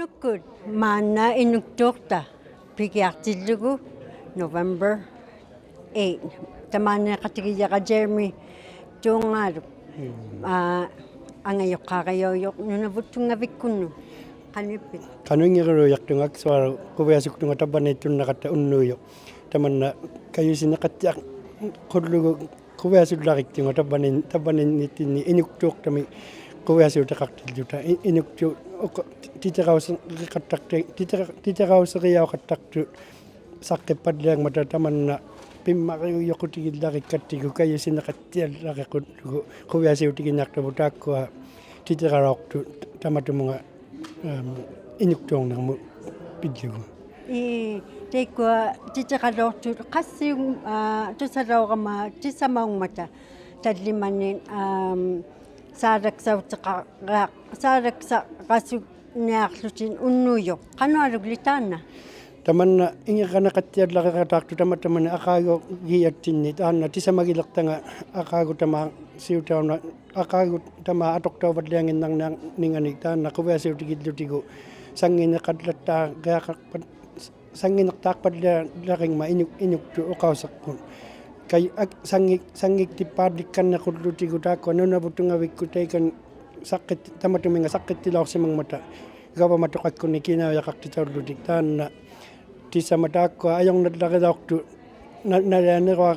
Inuktuuq maana Inuktuuqta pikiartillugu November 8. Tamane qatigiyaqa Jeremy tuungaalup angayoqqaaqayoyuq Nunavut Tunngavik qanippit qanuingiruuyartungak suaru kuviasuktunga tapaneittunnaqatta unnuuyo tamanna kayusineqattiaq qullugu kuviasullarittunga tapaninittinni Inuktuuqtami kuviasuutaqartilluta Inuktu 띠띠가우스리아우qattaqtu saqqippadliangmata tamanna pimmariuyoqutigillaqikkattigu kayusineqattiallaqequtlugu kuviasiutiginartupu taakkua titiqaroqtu tamatumunga Inuktuuqnermu pillugu teikua titiqalortu qassium tusalauqama tisamaungmata tallimanin saaraksaaqasuniarlutin unnuuyoq qanualuglitaanna tamanna ingiqanaqattiallaqeqataartu tamatamani aqaago giattinni taanna tisamagilertanga aqaagu tama siutauna aqaagu tama atoqtauvallianginnarningani taanna quviasiutigillutigu sangineqallattaa qiaqarpat sanginertaarpallaqingma inuktu uqauseqqun kay sangiktipaadlikkannequllutigu taakkua Nunavut Tunngavik taikan saqqit tamatuminga saqqittilorsimangmata gavamatoqakkuni kinauyaqartitaullutik taanna tisama taakkua ajornallarilaortu nalaanerua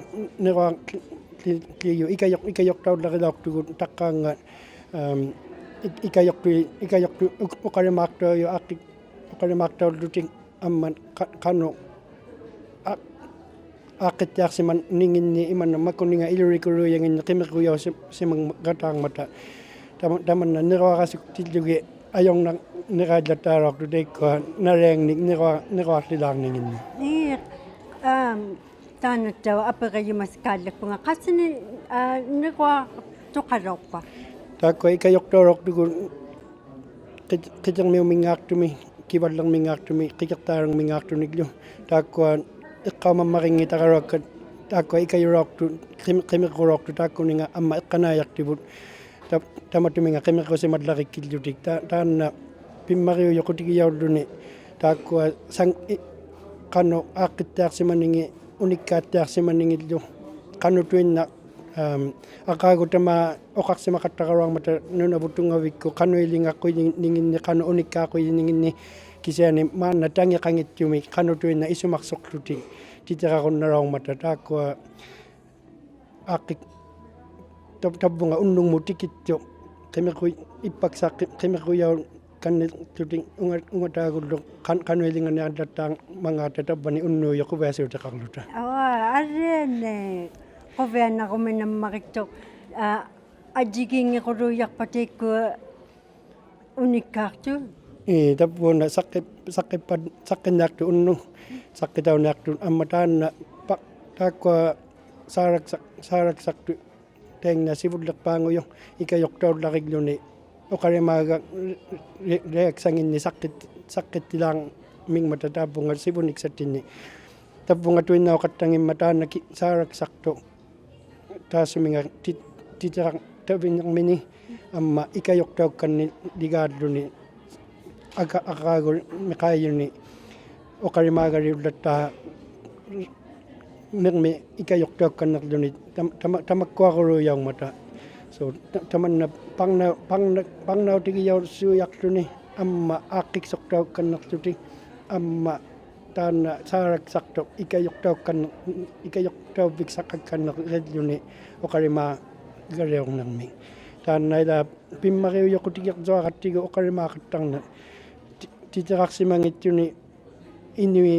liyu ikayoqtaullarilaortugu taqqaanga ikayoqtu uqalimaartuullutik amman qanu aqittiarsiman ninginni imanna makuninga ilurikuruyanginni qimequyausimangataarmata tamanna neruarasuktillugi ajorna neraallattaarortu teikkua nalaangnik neruarlilaarninginni taanattawa apeqayumaskaallakkunga qassini neruartuqalorpa taakkua ikayoqtuarortugu qitermiumingaartumi kivallermingaartumi qikertaarermingaartuniklu taakkua iqqaumammaringitaqaruakkat taakkua ikayuroortu qimeqquroortu taakkuninga amma iqqanaayartiput tamatuminga qimeqqusimallaqikkillutik taanna pimmariuyoqutigiyauluni taakkua qanu aaqqittiarsimaningi unikkaattiarsimaningillu qanu tuinna aqaagu tama oqarsimaqattaqaruarmata Nunavut Tunggavikku qanuilingaqquyninginni qanu unikkaaquyninginni kisiani maanna tangiqangittiumi qanu tuinna isumarsorluti titiqarunnaraumata taakkua aaqqik tabbunga unnungmu tikittu qimequi ippaksaq qimequyau kannillutin ungataakullu qanuilingani allattaang mangaata tabbani unnuuyo quviasiutiqarluta arreene qoviannaquminammaqittu ajigiingiquluyarpatikku unikkaartu tabbuna saqqinnaartu unnu saqqitaunaartu amma taanna taakkua saaraksaqtu taingna sivullerpaanguyo ikayoqtaullarigluni oqarimaaga reaksanginni saqqittilaang mingmata taabunga sivuniksattinni tabbunga tuinnaoqattangimma taanna saaraksaqtu taasuminga titiqaq tavinnermini amma ikayoqtaukkanni ligaalluni aqaagu miqaayuni oqarimaagariullattaa nermi ikayoqtaukkannerluni tamakkuaruuyaungmata so tamanna pangnautigiyaursuuyarluni amma aaqqiksortaukkannerluti amma taanna saaraksartu ikayoqtauviksaqakkannerluni oqarimaa gariornermi taanna ila pimmariuyoqutigersuaqattigu oqarimaaqattarna titiqarsimangitjuni inui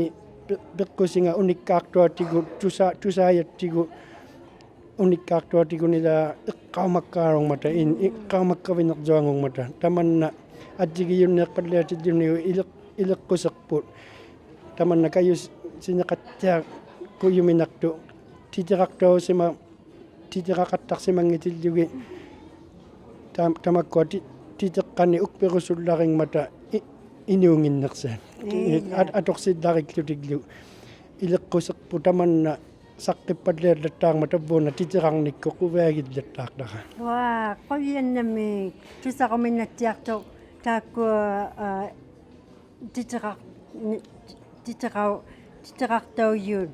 peqqusinga unikkaartuatigu tusaayattigu unikkaartuatigunila iqqaumakkaarungmata iqqaumakkavinersuangungmata tamanna atsigiyunneeqqalliatilluniu ileqquseqput tamanna kayusineqattia kuyuminartu titiqaqattarsimangitillуги tamakkua titeqqani ukperusullaringmata inuunginnersa atorsillaariklutiglu ileqquseqpu tamanna saqqippadliallattaarma tabbuuna titiqarnikku quviagillattaaqlara qaviannami tusaqaminnatsiartu taakkua 띠띠가우윤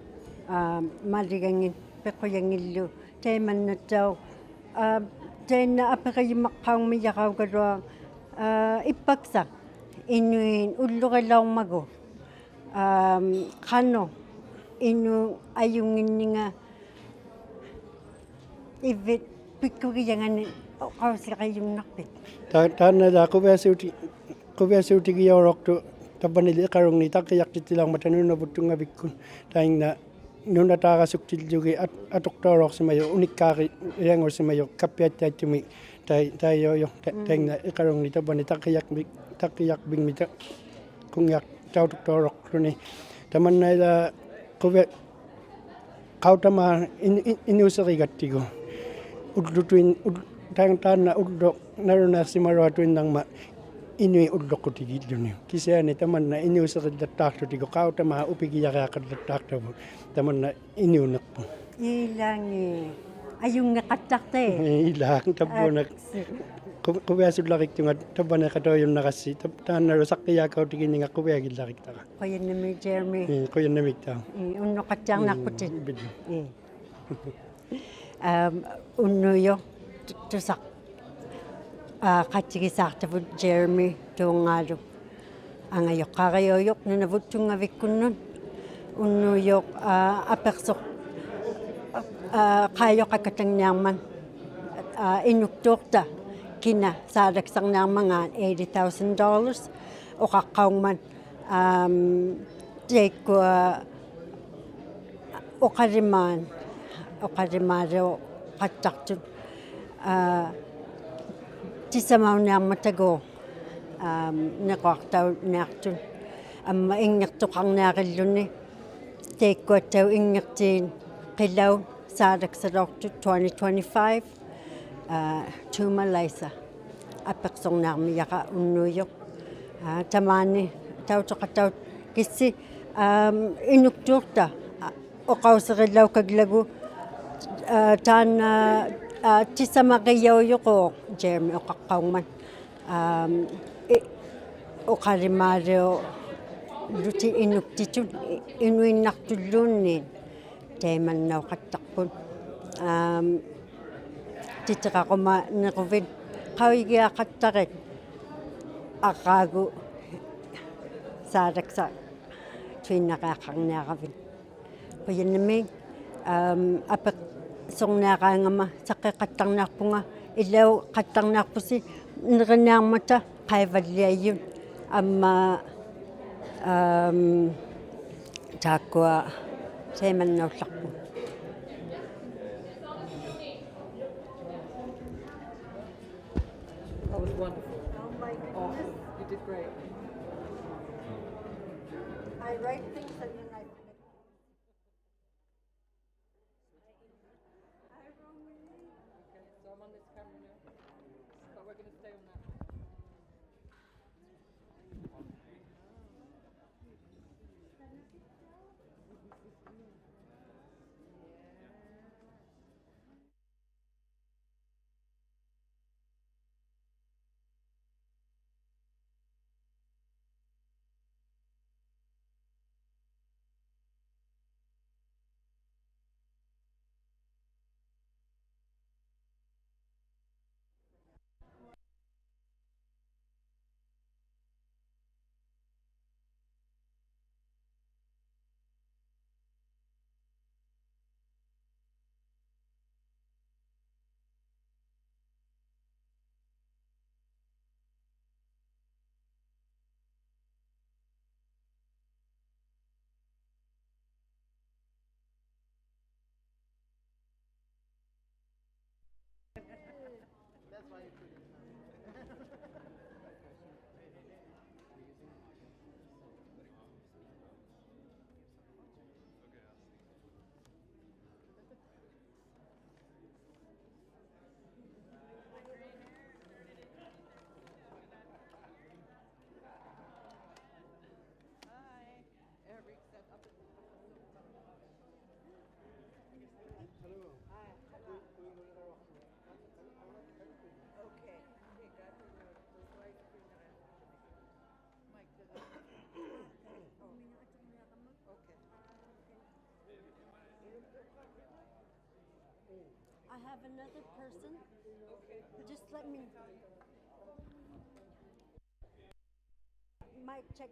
말리강인 백호양일루 대만나자우 제나 아페가이막카웅미야가우가루아 입박사 이누인 울루갈라옹마고 카노 이누 아융인닝아 이빗 삐꾸기양한 가우스가이융낙빛 Taana kuviasuutigioroktu tapanili qarungni taqiaqtitilaarmata Nunavut Tunngavik taingna nunataaqasuktillugi atuqtaoroqsimayu unikkaari iangorsimayu kappiattaatumi taiyoyo taingna iqarungni tapani taqiaqbingmita kungiaq tautuqtaoroqluni tamannaila kuvi qautama inuserigattigu udlutuin taana udlo ᓄ나ᕗథ inui udloqutigiilluni kisaani tamanna inuuseqillattaarlutigu qautama upigiyareaqallattaartavu tamanna inuunerpu ilangi ayungeqattartee ilaaq tabbuna quviasullariqtunga tabbaneqatoyunnaqassi taannaru saqqiyaakautiginninga quviagillariqtaqa qoyannami Jeremy qoyannamiktaa unnoqattiarnarputit unnuyo tusaq qatigisaartavut Jeremy tuungaalu angayoqqariyoyuq Nunavut Tungavikkunnun unnuyoq apersoq qaayoqakatangniarman Inuktuuqta kina saalaksarniarmangaan $80,000 oqaqqaungman teekkua oqarimaaleo qattartut тисамаунниарматагоо неқартау неартун амма ингертоқарниариллуни теиккуаттау ингертиин қилау саалаксалоортут 2025 to Malaysia апеқсорниармияқа уннуйоқ тамаани таутоқатау кисси Inuktuuqta оқаусериллаукаглагу таана тисамақияуйоқоо Jeremy оқаққауман оқаримаалео лути инуктитут инуиннартуллуунниин таиманнауқаттарпут титеқақума неқувит қавигиақаттарит ақаагу саалакса туиннақаақарниаравит қуяннами апеқ сорниараангама саққеқаттарниарпунга илау қаттарниарпуси неринниармата қайваллиайют амма тааккуа саиманнаулларпу That was wonderful. Oh my goodness. Oh, you did great. I write things and then I forget. Okay, so I'm on this camera now, but we're going to stay on that. I have another person. Okay. Just let me. Mic check.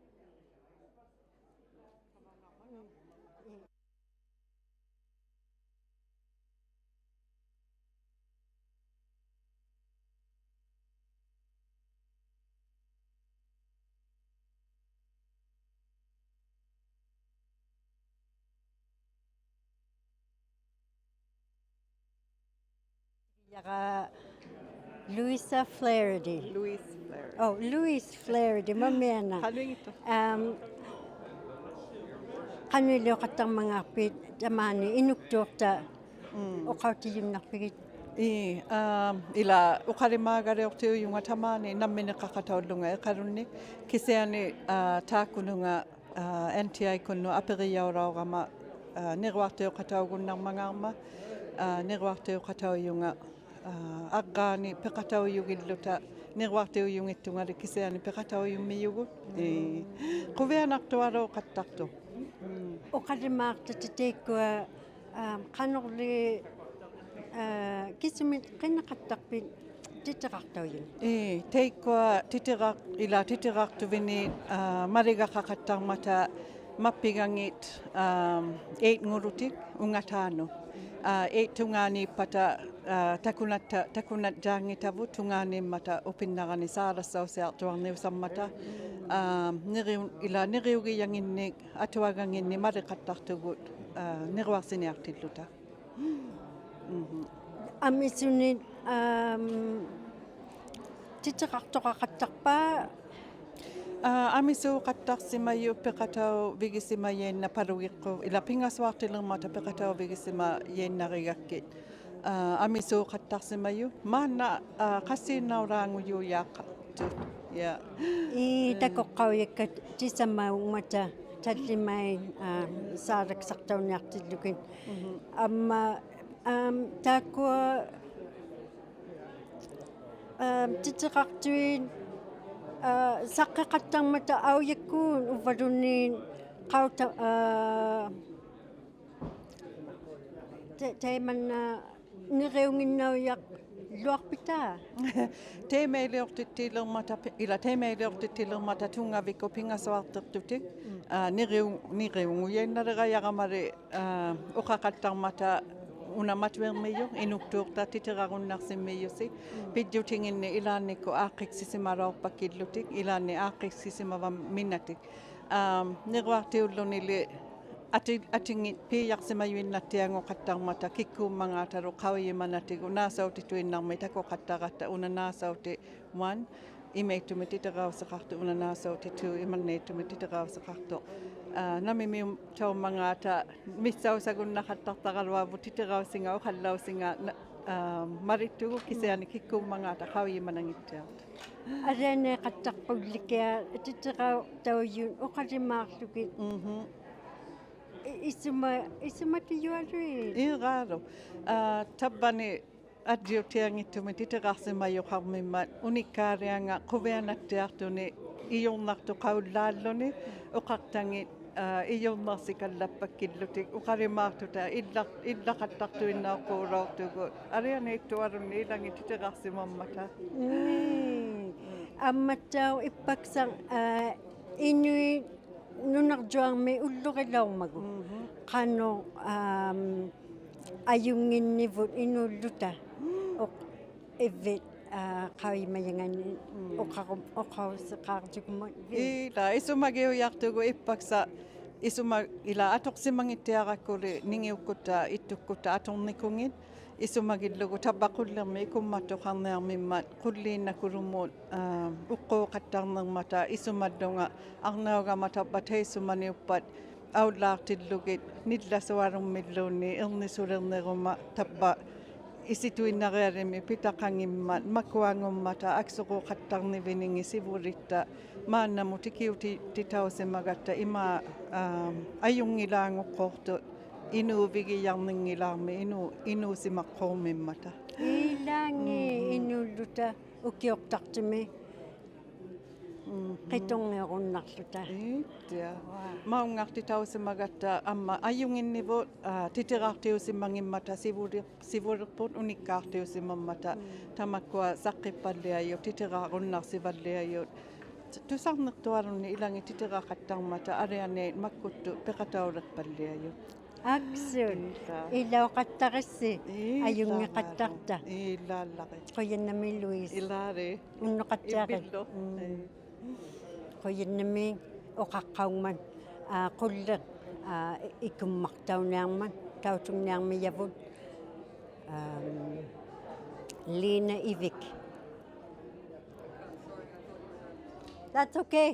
Yeah. Louisa Flaherty. Louis Blair. Oh, Louise Flaherty. Mamena. Haluito. Kanilo katang mga pit tamani Inuktuuqta Inuktut Ila uqarimaagareuqtiuyunga tamani наллминиққақатауллунга эқарунни кисиани тааккунунга NTI kunnu аперияураорама неруартиоқатаугуннармагаарма неруартиоқатауйунга аггаани пеқатауйугиллута неруартиуйунгиттунгали кисиани пеқатауйуммиюгут қувианартуароо қаттарту Oqalimaartatiteekkua qanorli kisumit qinnaqattaqpit titeqartaujun. Teikua titiqartuvini marigaqaqattarmata mappigangit 8 ngurutik ungataanu 8 tungaaniippata takunatjaangitavu tungaaniimmata upinnarani saalassausiartuarniusammata neriugiyanginnik atuaganginni mariqattartugut neruarsiniartilluta Amisunit titeqartoqaqattarpaa Amisu qattarsimayu peqatau vigisima yenna palugiqqu ila pingaswaartilermata peqatau vigisima yennarigakkit Amisu qattarsimayu maanna qassiinnauraanguyuyaaqqa ya takoqqaujikkat tisamaungmata tallimai saaraksartauniartillukin amma taakua titeqartuin saqqeqattarmata aujikkuun uvalunniin qauta taimanna nireunginnaujaq luarpitaa teemeiliortittiilermata ila teemeiliortittiilermata Tunngavik pingaswaartertutik niriunguyennalerajaramari uqaqattarmata унаматвермиу инуктуурта титераруннарсиммиуси пиддутингинни илаанникку ааққиксисималаорпаккиллутик илаанни ааққиксисимавам миннатик неруартиуллунили атингит пиярсимаюиннаттиангоқаттармата киккууммангааталу қавииманатигу наасаутитуиннарми такоқаттаратта унанаасаути 1 имеиттуми титераусеқарту унанаасаути 2 иманнеиттуми титераусеқарту наллмимиум таумангаата миссаусагуннақаттартаралуаву титераусингаа халлаусингаа мариттугу кисиани киккууммангаата қавииманангитсиарт алаане қаттарпулликиа титерау тауйун оқалимаарлугит исуматиюалуи ираару таббани аддиутиангиттуми титерарсимайоқармиммат униккаарианга қувианаттиартуни иорнарту қауллааллуни оқартангит иорнарсикаллаппаккиллутик уқаримаартута иллақаттартуиннааққуулоортугу арианииттуалунни иланги титерарсимаммата амматтау иппаксар Inuit нунаржуарми уллорилаумагу qano ajunginnivut inuulluta evit qavimajangani oqauseqaartukumut ila isumagiujartugu ippaksa isuma ila atoqsimangittiarakkuli ningiukkutta ittukkutta atornikungit isumagillugu tabbaqullermi ikummattoqarniarmimmat qulliinnakulummuut uqqooqattarnermata isumallunga arnaugama tabbateissumaniuppat aulaartillugit nillasuarummiluunni ernisulerneruma tabba isituinnariarimi pitaqangimmat makuangummata aksoqoqattarniviningi sivulitta maannamu tikiuti titausimagatta ima ajungilaanguqqortu inuuvigiyarningilaarmi inuusimaqqormimmata ilaangi inuulluta ukiortartimi qitungeerunnarluta Iittia. Maungartitausimagatta amma ajunginnivut titeraartiusimmangimmata sivulerput unikkaartiusimammata tamakkua saqqipalliajut titeraarunnarsivallajut tusarnertuarunni ilangi titeraaqattarmata ariane makkuttu peqataulerpalliajut aksun ilauqattarissi ajungeqattarta ilaallaqi qoyannami Luis ilaari unnoqattaaqi qoyannami oqaqqaugman qulleq ikummartauniarman tautunniarmiyavut Lena Ivik. That's okay.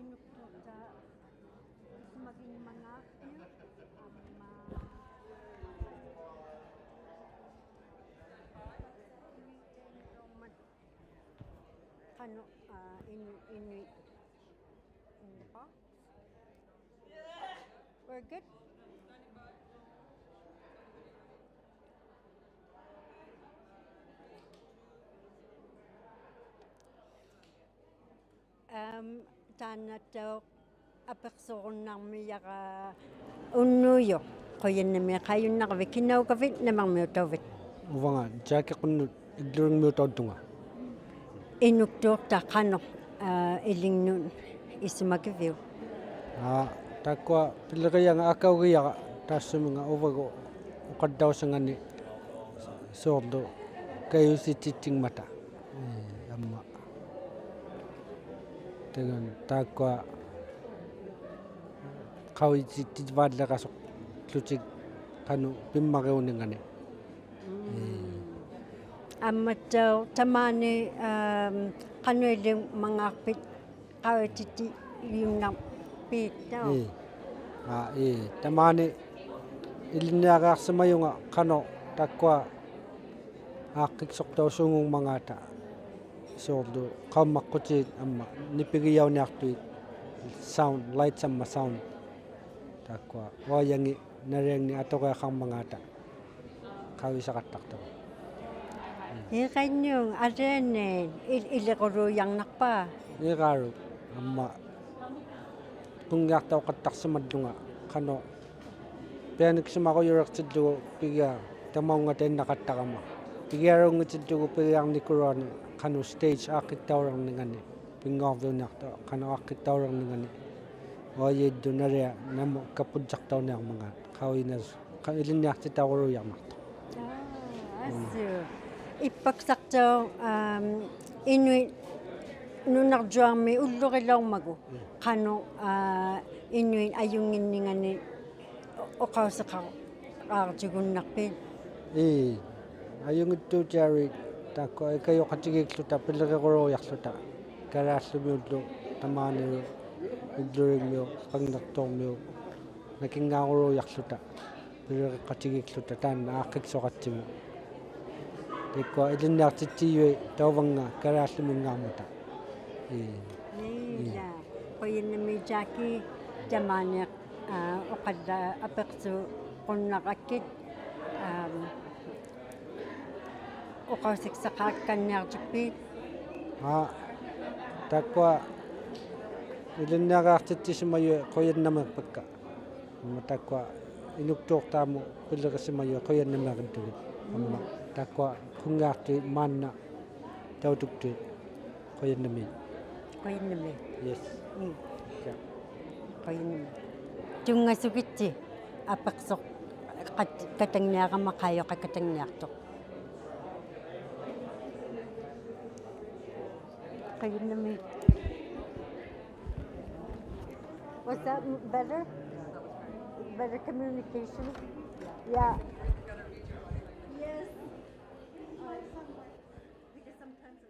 Inuktuuqta maging mga kano Inuit in the box. We're good. Taanattaoq apersoorunarmiyaqa unnuuyo qoyannami qayunnarvik kinnaukavit namarmiutavit Uvagat jaakikunnut illuringmiutautunga. Inuktuuqta qanoq ilingnun isumakiviu. Takkua pillerianga akaugiaqa taassuminga uvagu uqattausangani soorlu kayusitittingmata. Amma. Tegan takkua qawitittivaallaqasuq lutik qanu pimmariuningani. Ammattao tamaani qanuili mangaarpit qawititti yumnarpiittao. Tamaani illinniaqaarsimayunga qano takkua aaqqiksortausungung mangaata soorlu qaummaqqutit amma nipigiyauniartuit sound lights amma sound takkua wayangi nariangni atoqeaqarmangaata qawisaqattartava. Iqanniung areene iliquluujarnarpaa. Iqaaru amma qungiartauqattarsimallunga qano pianiksimaquyorertillugu pigia tamaunga tainnaqattaqama pigiarungitillugu pigiarnikuruani qanu stage aaqittaurerningani pinngorviuniarta qanu aaqittaurerningani oayiddu naria namu kapputjartauniarmangaat qawinas ilinniartitaurujarnarta. Assu ippaksartao Inuit nunarjuarmi ullurilaurmagu qanu Inuit ajunginningani oqauseqaartigunnarpit. Ajungittuutiari takkua ikayoqatigikluta pilleriquruujarluta kalaallumi tamaaniru illuringmiu qangnertormiu nakingaaruujarluta pilleriqatigikluta taanna aaqqiksoqatsimu tikkua ilinniartittiiyui tauvanga kalaallumingaarmuta. Qoyannami Jackie tamaaniq uqalla apeqsu qunnaqakkit uqausiksaqaakkanniartukpiit таква илинниагаартитсимаю қуяннамерпакка таква инуктууртааму пилерисимаю қуяннамеринтугит амма таква кунгаарту маанна таутукту қуяннами yes quyinimi tungasugitsi apeqsoq katangniaqama qayoqa katangniartoq quyinimi. Was that better? Better communication? Yeah. Yes. Because sometimes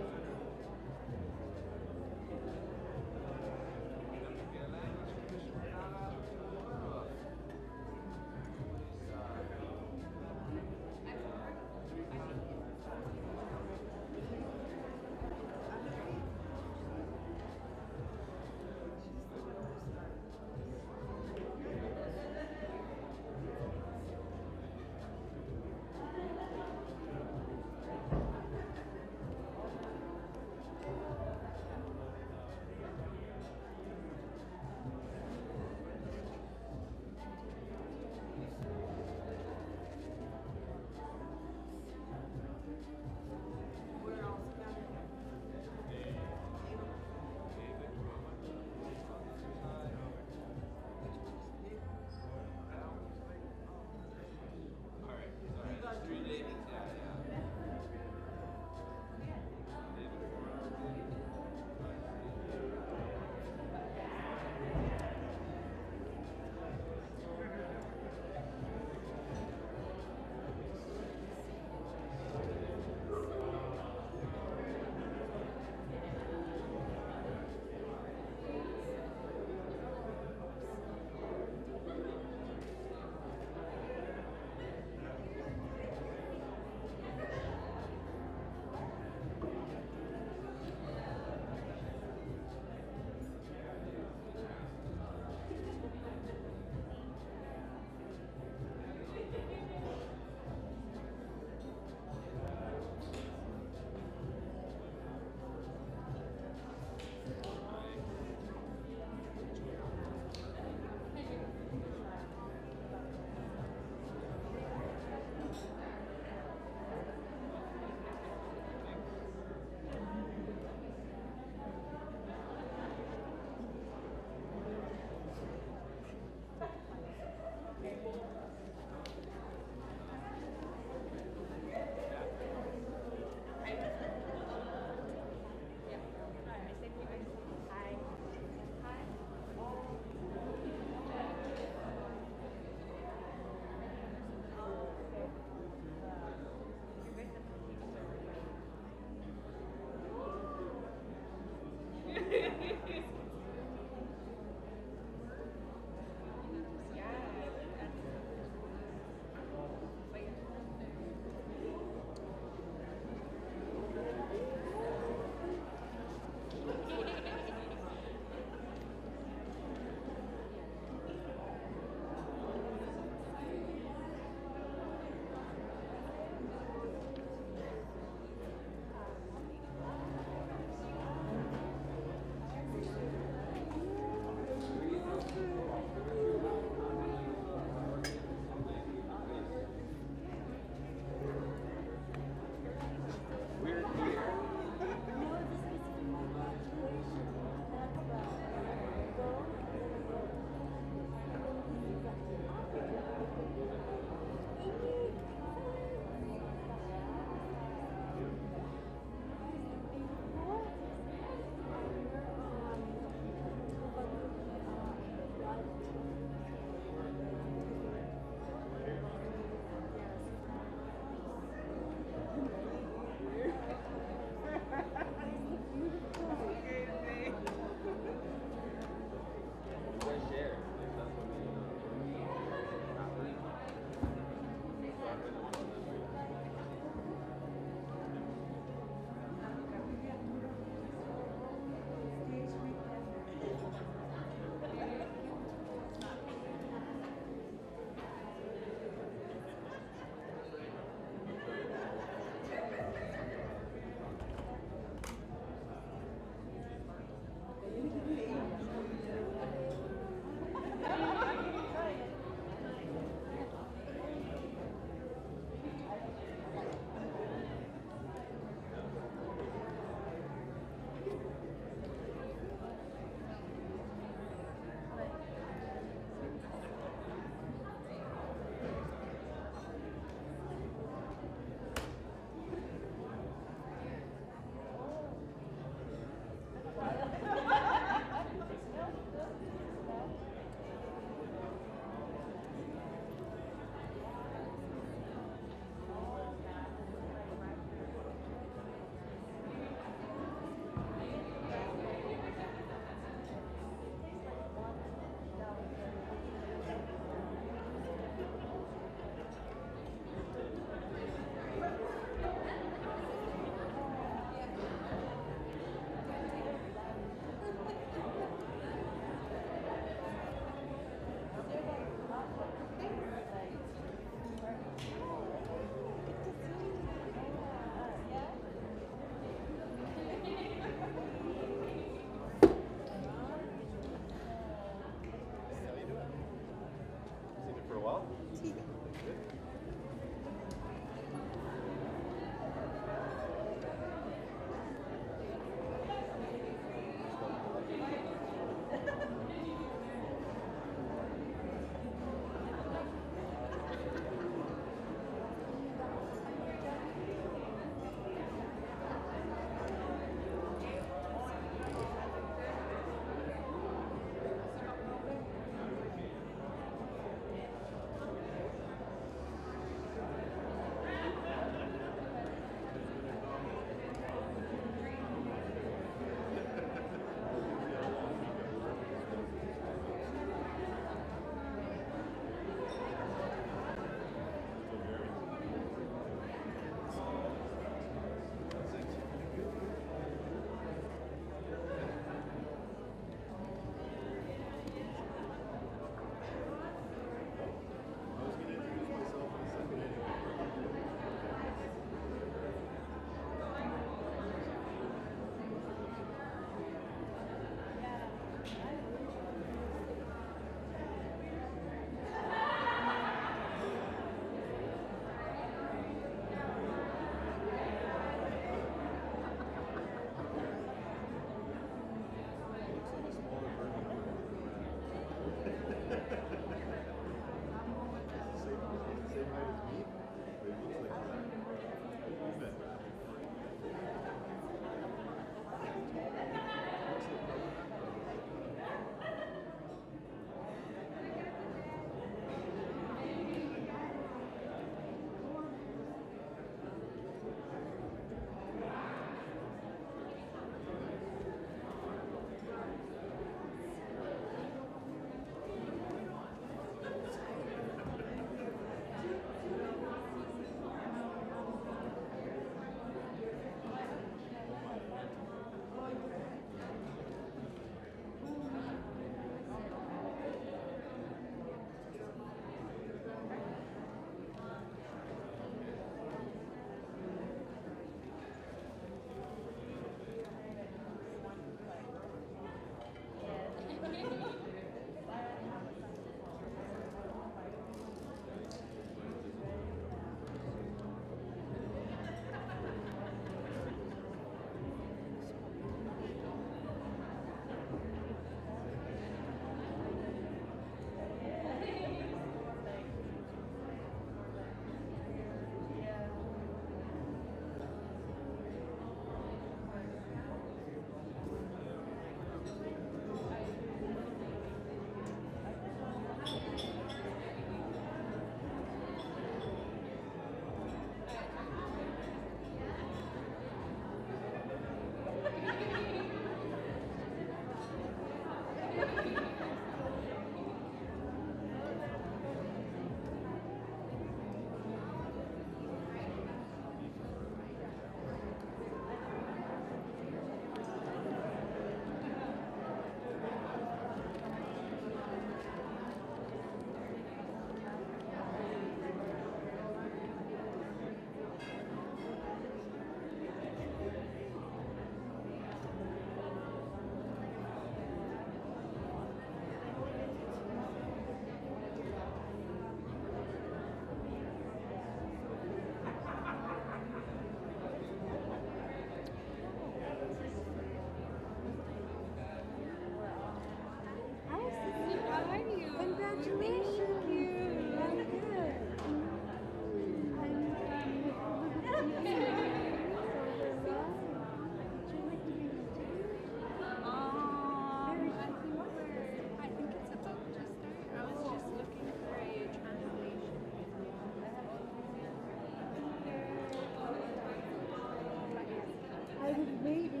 ᓄᒃ𝗒uqta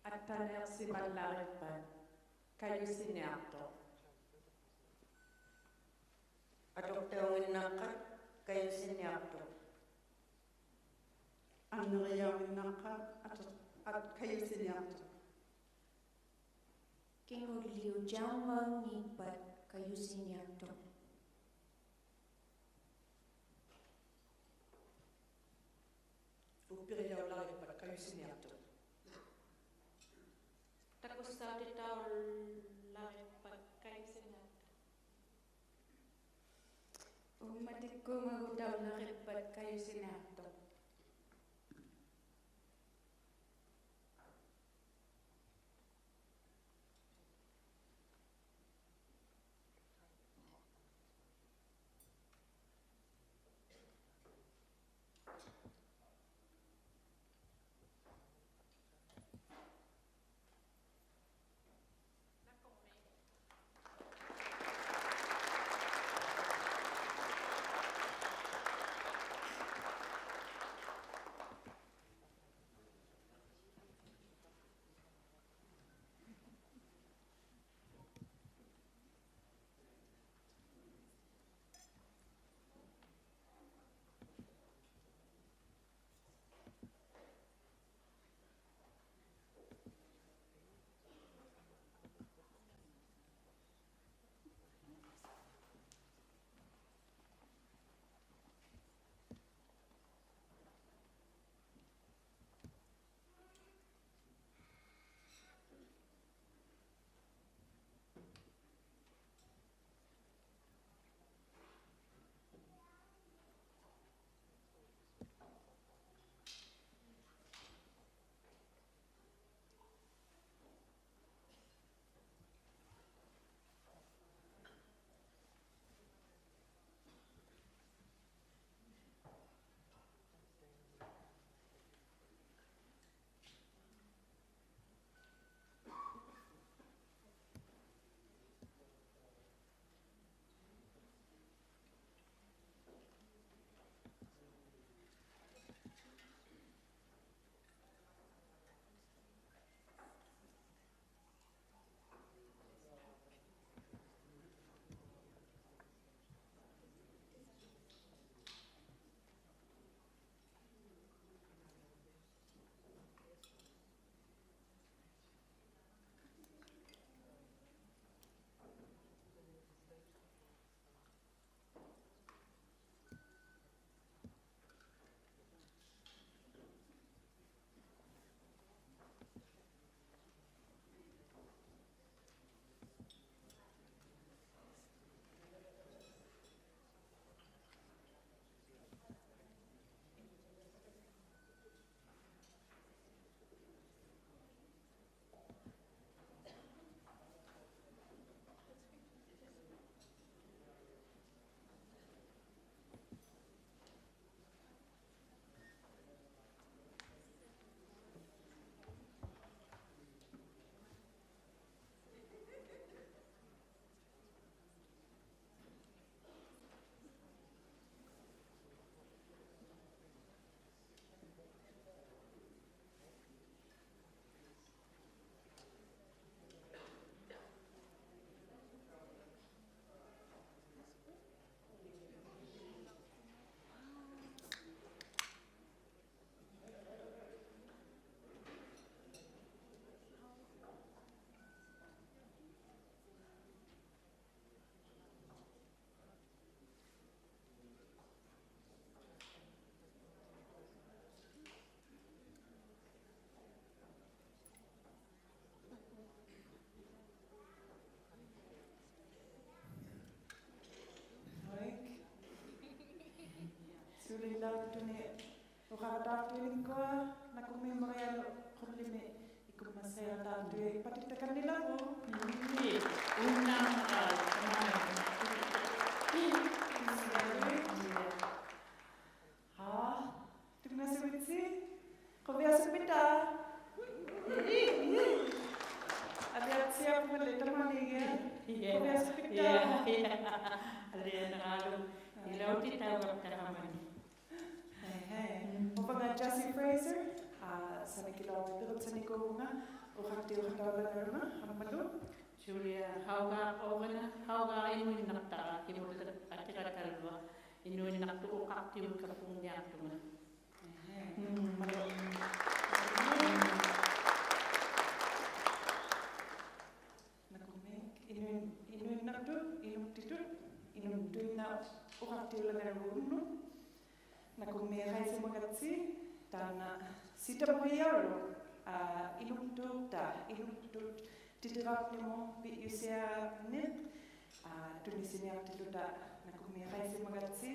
аттанеерсималлариққан каюсиниарто атортаунгиннааққат каюсиниарту аннериаавиннааққа каюсиниарто ᓄᒃɁᓅпат каюсиниарто уппириаулариппат каюсиниарто ТАКУᒃᓴутитауллариппат каюсиниарто умматиккуумагутауллариппат каюсиниарто ilautuni uqavataartuinikua nakumiimerialu qullimi ikkummasriataartui patittakannilavu Tunngavik qoviasupita aliat siap melitamaniga qoviasupita Alianalu ilautitawartahamani. Uvagat Jessie Fraser sanikilautirut sanikuunga uqaqtiuqataulanarma ammalu Julia hauga ogana hauga inoinaqta kimulta atiratalwa inoinaqtuuqaqtiuqapunniartuma. Inuktut Inukttuuqta nakumiaqaisimagatsi taana sitamuiaru Inuktuuqta Inuktut Ṭiṭiṛaaqnimu ಪಿᔾᔪᓯಅᓅ tunisiniartiluta nakumiaqaisimagatsi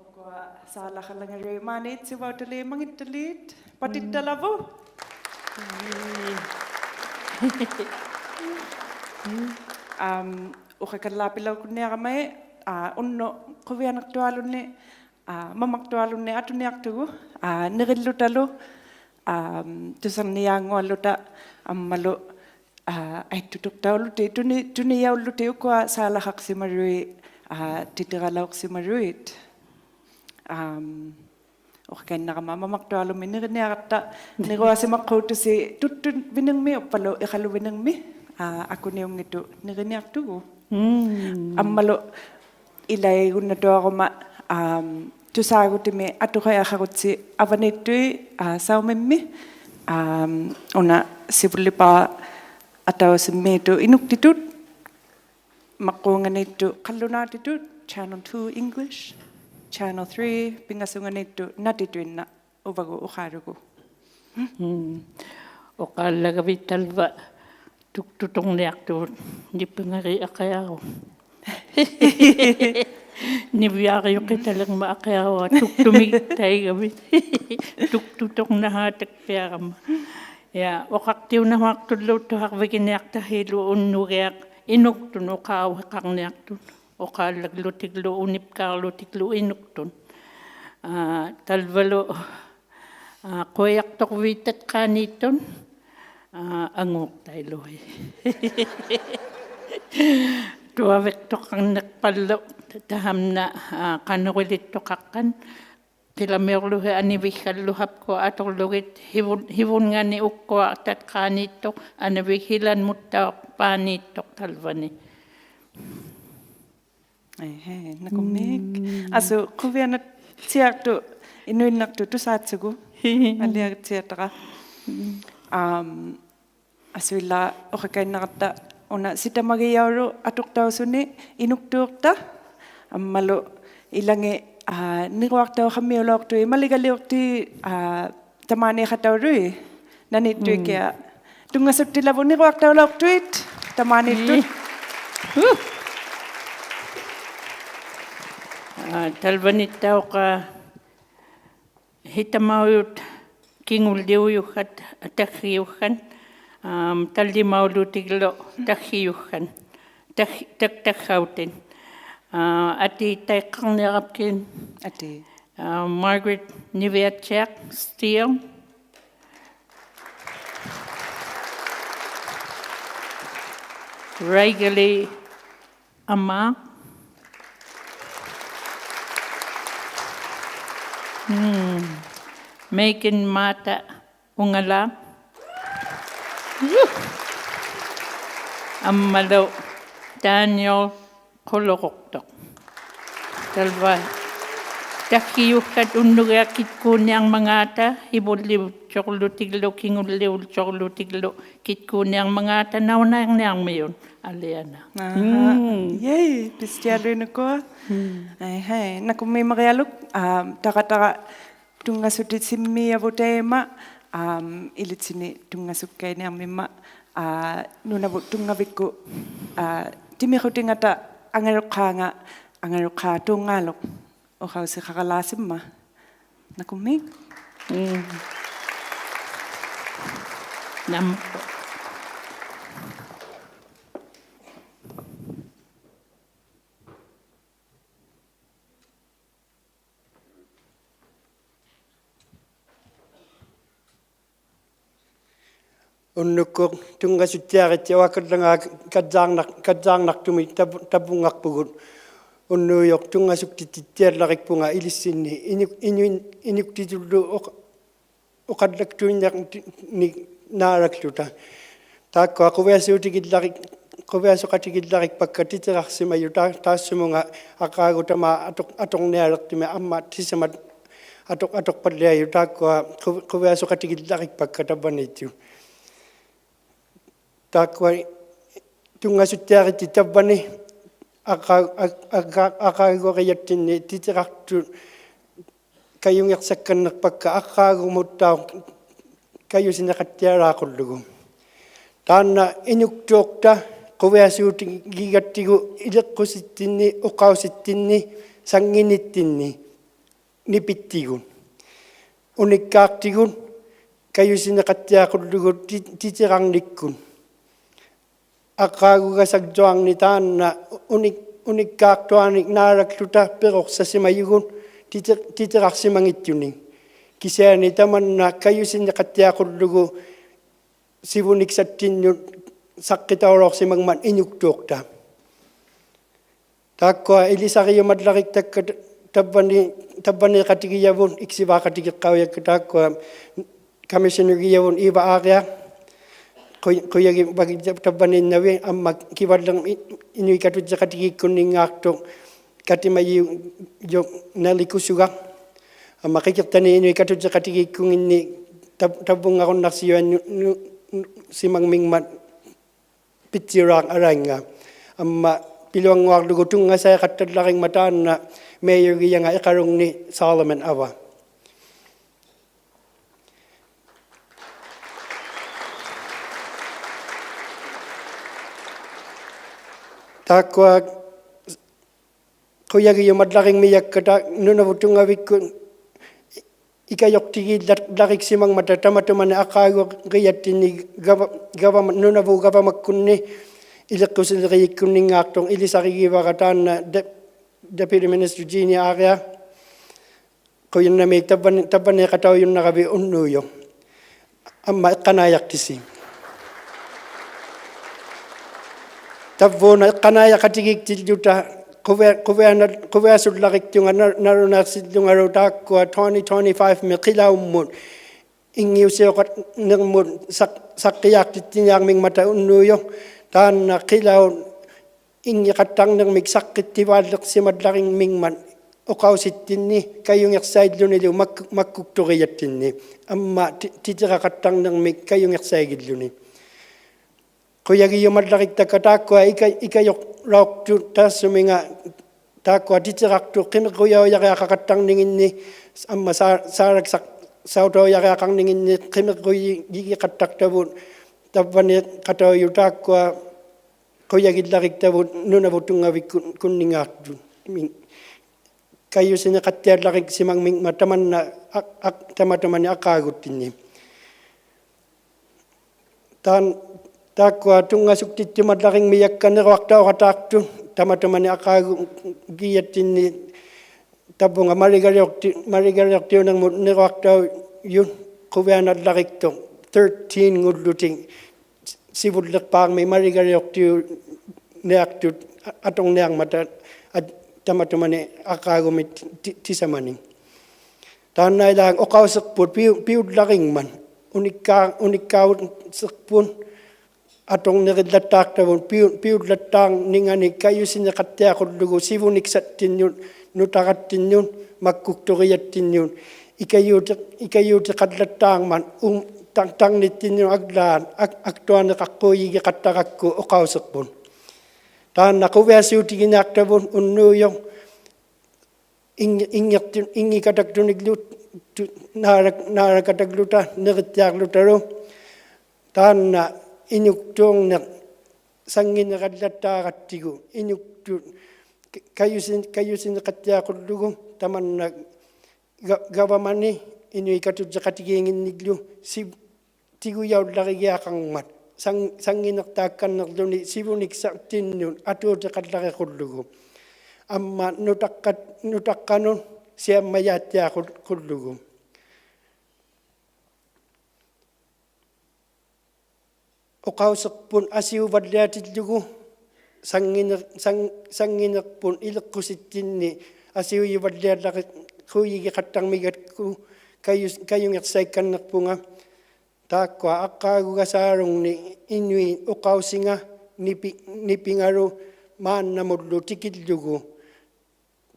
ukua saalaqqalangaruimaaniitsivautaliimangittalit patittalavu uqakallaapilaukkunniaqamai unnu quvianaqtualunni mamaqtualunni atuniartugu niqillutalu tusarniaangualluta ammalu aittutuqtaulluti tuniyaulluti ukua saalaqaqsimarui titiqalauqsimaruit uqakinnaqama mamaqtualummi niqiniaqatta niquasimaqquutusi tuttun viningmi uppalu iqalu viningmi akuniungitu niqiniartugu ammalu ilaigunatuaquma tusaagutimi atuqaiaqaqutsi avanittui saumimmi una sivullipa atausimmiitu inuktitut maqquunganittu qallunaatitut channel 2 English channel 3 pingasunganittu natituinna uvagu uqaarugu oqaallagavittalva tuktutorniartuut nippingari aqayaru niviariuqitalerma aqayaruа tuktumik taigavit tuktutornahatakpiarama ja oqaqtiunamaartulluuttuarvikiniartahilu unnugiaq inuktun oqaauheqarniartut oqaallaglutiklu unipkaarlutiklu inuktun talvalu qoyaqtorviittat qaaniittun anguuqtailuhi tuavektoqarneqpallu tahamna qanurilittoqaqqan tilameorluhe aniviggalluhapku atorlugit hivungani ukkua tatqaaniittoq anavighilan muttaaqpaaniittoq talvani nakumik asu quvianat tiartu inuinnartu tusaatsugu aliagtiataqa asuilla oqakainaqatta una sitamagiyauru atuqtausuni Inuktuuqta ammalu ilangi niquartauqammiuloortui maligaliorti tamaaniiqataurui nanittuikia tungasuttilavu niquartauloortuit tamaaniittut talvanittauqa hitamauyut kingulliuyuqat taggiyuggan tallimaulutiglo taggiyuggan taggautin ati taiqqarniarapkin ati Margaret Niviatchak Steele Raigali Amma Megan Mata Ungala Ammalo Daniel Kolorokto Talva Takiukat unnugiakitkuuniang mangata ibulliu chorlutiglo kingulliu chorlutiglo kitkuuniang mangata naunang mayun aliana yay pistialuinukua hai nakumiimerialuk taqataqa tunngasutissimmiavuteema ilitsini tungasukkainiarmimma Nunavut Tunngavik timiqutingata angaruqqaanga angaruqqaa tuungaaluk oqausiqaqalaasimma Nakumik. Nam Unnukuk tunngasutsiaritjawak kadzaarnartumi tapungaqpugut unnuyok tunngasuktittiallarikpunga ilissinni inuktitullu uqallaktuinnerni naalakluta taakko quviasuqatigillarik pakka titerarsimayu taassumunga aqaagutama atornialertimi amma tisamat atoqpalliayu taakko quviasuqatigillarik pakka tavanitju takwa tungasutiariti tabbani aqaagoriyattinni titirartu kayungersakkannerpakka aqaagumuttaa kayusineqattiaraaqullugu taanna Inuktuuqta quviasuutigigattigu ileqqusittinni uqausittinni sanginittinni nipittigun unikkaartigun kayusineqattiaqullugu titirarnikkun aqaagugasakjoarni taanna unikkaartuanik naalakluta perorsasimayugun titirarsimangittuning kisaani tamanna kayusineqattiaqullugu sivuniksattinnut saqqitaulorsimangman Inuktuuqta taakkoa ilisariumatlarik takka tabbani qatigiyavun iksivaaqatigiqqaujakka taakkoa commissionergiyavun iva aaria kuyagi bagi tabbaninnavi amma kivallang inuikatutjaqatigikkunningaartu katimayu jo nalikusuga amma qikirtani inuikatutjaqatigikkunginni tabbungarunnarsiuan simangmingmat pitsiraaq arainga amma piluanguarlugu tungasaiqattallaringma taanna meeyugiyanga iqarungni Solomon ava taakkoa quyagiumatlaring miyakkata Nunavut Tunngavik ikayoktigillariksimangmata tamatumani aqaagoriyattinni government Nunavut governmentkunni ileqqusileriikkunningaartung ilisarigivara taanna Deputy Minister Jeannie Area quyinnamik tabbaneqatauyunnaravi unnuuyo amma iqqanaayaqtisi tavvuuna iqqanaayaqatigiktilluta quviasullarittunga narunaarsillungaru taakkua 2025 miqilaummut ingiusioqatnermut saqqiyaaqtittiniarmingmata unnuuyo taanna qilaun ingiqattarnermik saqqittivaallersimallaringmingman uqausittinni kayungersaillunilu makkuktoriyattinni amma titiraqattarnermik kayungersaigilluni quyagiumallarittakka taakkua ikayoqlaortu taassuminga taakkua titirartu qimeqquyaujariaqaqattarninginni amma saaraksak sautoojariaqarninginni qimeqquyigiqattartavut tabbani qatoyu taakkua quyagillaриктавут Nunavut Tunngavik kunningaartu kayusineqattiallarik simangmingma tamatamani aqaaguttinni taakkua tunngasuktittumallaring miyakkaneruartauqataartu tamatamani aqaagugiyattinni tabbunga marigariortiunermut neruartauyun quvianallariktu 13 ngulluting sivullerpaarmi marigariortiu neartut atorniarmata tamatumani aqaagumit tisamani taannailaang oqauserput piullaringman unikkaavut serpun atornerillattaartavun piullattaang ningani kayusineqattiaqullugu sivuniksattinnut nutarattinnun makkuktoriyattinnun ikayuutiqallattaangman tarnittinnu aglaan aktuaneqarquyigiqattarakku oqauserpun taanna quviasuutiginaartavun unnuuyo ingikataktuniklut naalakatakluta nerittiarlutaru taanna inuktuungner sangineqallattaarattigu inuktut kayusineqattiaqullugu tamanna gavamani inuikatutsaqatigiinginniklu tiguyaullarigиақармат сангинертаакканнерлуни сивуниксартиннун атуутеқаллариқуллугу амма нутаққану сиаммаяаттиақуллугу оқаусерпун асиуваллаатиллугу сангинерпун илеққуситтинни асиуиваллааллари хуйигиқаттармигатку каюнгерсаикканнерпунга тааккуа аққаагугасаарунни инуи оқаусинга нипингару мааннамуллу тикиллугу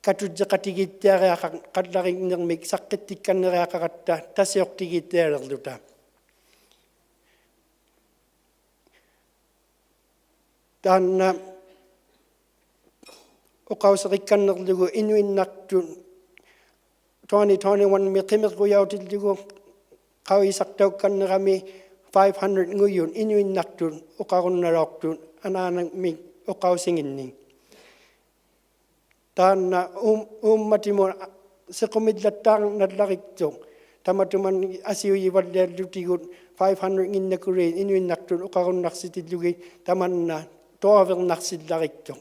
катутсеқатигиттиариақа қалларигнермик саққиттикканнериақаратта тасиортигиттиалерлута таанна оқаусеқикканнерлугу инуиннартун 2021 миқимеқуяутиллугу qauisartaukkannerami 500 nguyun inuinnartun uqarunnaluartun anaanami uqausinginni taanna ummatimu sequmillattaarnallariktu tamatuman asiuyivalliallutigut 500 nginnakuri inuinnartun uqarunnarsitillugi tamanna toavernarsillariktu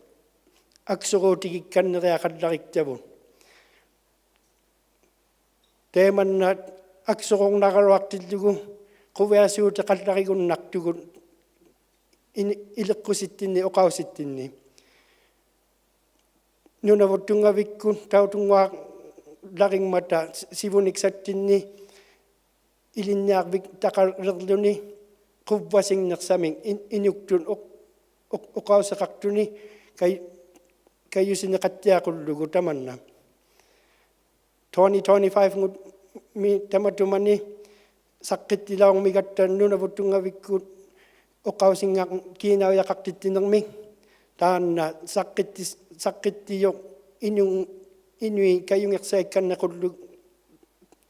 aksuruutigikkaneriaqallariktavu teemanna аксорорнаралуартиллугу quvиасуутеқалларигуннартугут илеққуситтинни оқауситтинни Nunavut Tunngavik tautungwa laringmata sivuniksattинни илинниарвик тақалерлуни quvvasingnersaming inuktun oqausеқартуни kayusineqattiaqullugu tamanna 2025 ngut mi tamatumani saqqittilaarmigatta Nunavut Tungavikkut oqausinga kiinauyaqartittinermi taanna saqqittiyo inui kayungersaikkannequllu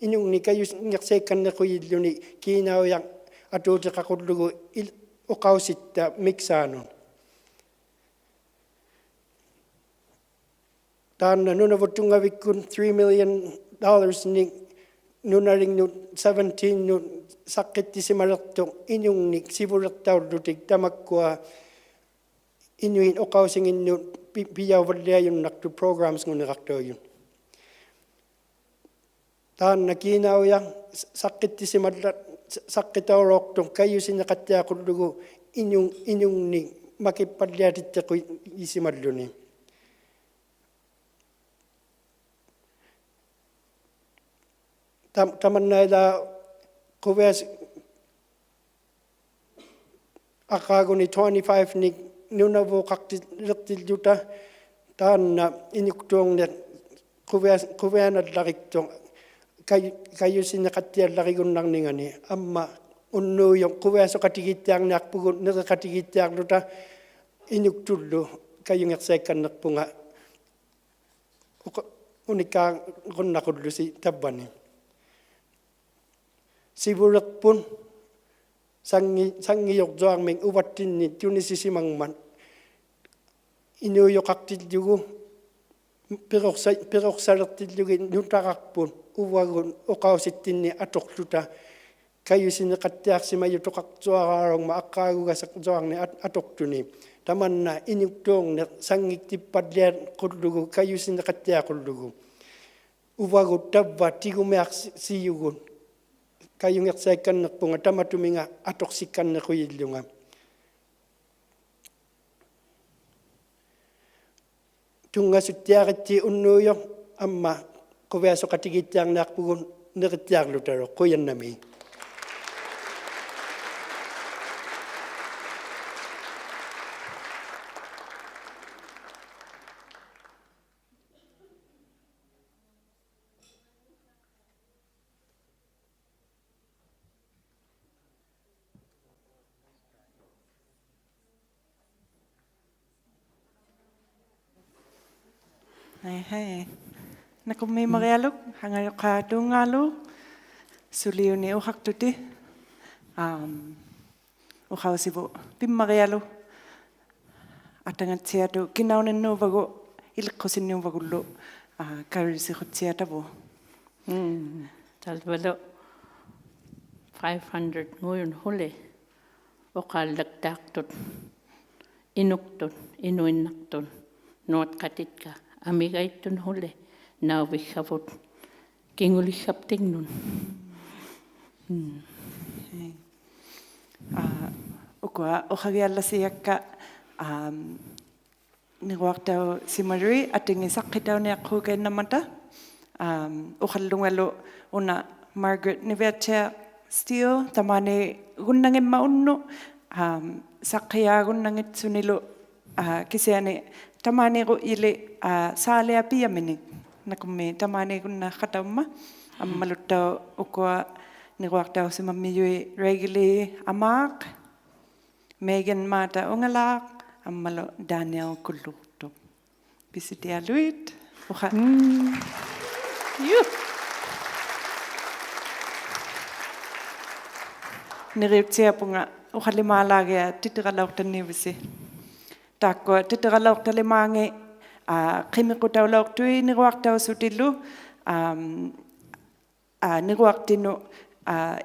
inungni kayungersaikkannequyilluni kiinauyaq atuutiqaqullugu oqausitta miksaanu taanna Nunavut Tungavikkut $3 million ni nunaringnut 17 nut saqqittisimaleqtu inungnik sivulertaullutik tamakkua inuin oqausinginnut piyauvalliajunnartu programs ngunerartuajun taanna kiinauya saqqittisimalla saqqitauroortu kayusineqattiaqullugu inungni makippalliatittequ isimalluni tamannaila quvias aqaaguni 25 ni nunavuqartillertilluta taanna inuktuungnet quvianallariktu kayusineqattiallarigunnarningani amma unnuuyo quviasoqatigittiarniarpugut nereqatigittiarluta inuktullu kayungersaikkannerpunga unikaa-runnaqullusi tabbani sivulerpun sangiyortuarming uvattinni tunisisimangman inuuyoqartillugu piqorsalertillugi nutaqarpun uvagun oqausittinni atorluta kayusineqattiarsimayutoqartuaraarungma aqqaagugasaqtuarni atortuni tamanna inuktuungner sangiktippadliat qullugu kayusineqattiaqullugu uvagut tavva tigumiarsiiyugun kayungersaikkannerpunga tamatuminga atorsikkannequyillunga tungasuttiaritti unnuuyo amma quviasoqatigittiarniarpugun nerittiarlutaro quyannami Hei. Nakummi marialuk hangayoqaatuunngaalu suliuni uqaqtuti uqausivu pimmarialu atangatsiatu kinauninnuuvagu ileqqusinniuvagullu karilisiqutsiatavu Talvalo 500 nguyun huli. Uqaallaktaaqtut Inuktut Inuinnaqtun nuatqatitka amigaittun huli nauvigavut kinguliggaptignun. Ukua uqagiallasiakka niruaqtau simarui atingisaqqitauniaqquukainnammata uqallungalu una Margaret Nivertia Steele tamani gunnangimma unnu saqqiaagunnangit sunilu kisiani tamani gu ili saalea piaminik nakummi tamani gunna qataumma ammaluttau ukua niruaqtau simammiyui regularly amaaq Megan Mata Ungalaaq ammalu Daniel Kulluqtu Pisitialuit uqa Niriptiapunga uqalimaalagia ṭitiqalauqtanniivisi taakko ṭitiqalauqtalimaangi qimiqutaulauqtui niruaqtausutillu niruaqtinu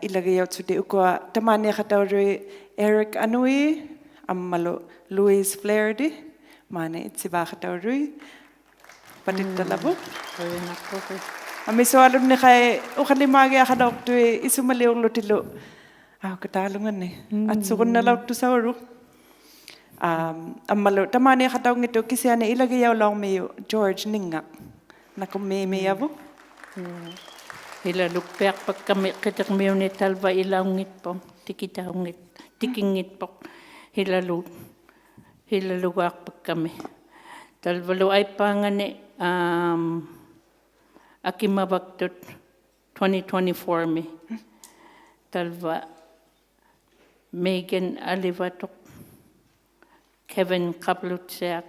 ilagiyautsuti ukua tamaniaqataurui Eric Anui ammalu Louise Flaherty maane itsivaqataurui patittalavu amisualunni qai uqalimaagia qalauqtui isumaliurlutilu katalunganni atsuqunnalauqtusauru ammalu tamaniaqataungitu kisiani ilagiyaulaumiu George Ninga nakummiimiavu Hilalukpiaqpakkami qitiqmiuni talva ilaungitpong tikitaungit tikingitpoq hilalugaaqpakkami talvalu aipaangani akimavaktut 2024 mi talva Megan Alivatuq Kevin Qablutsiaq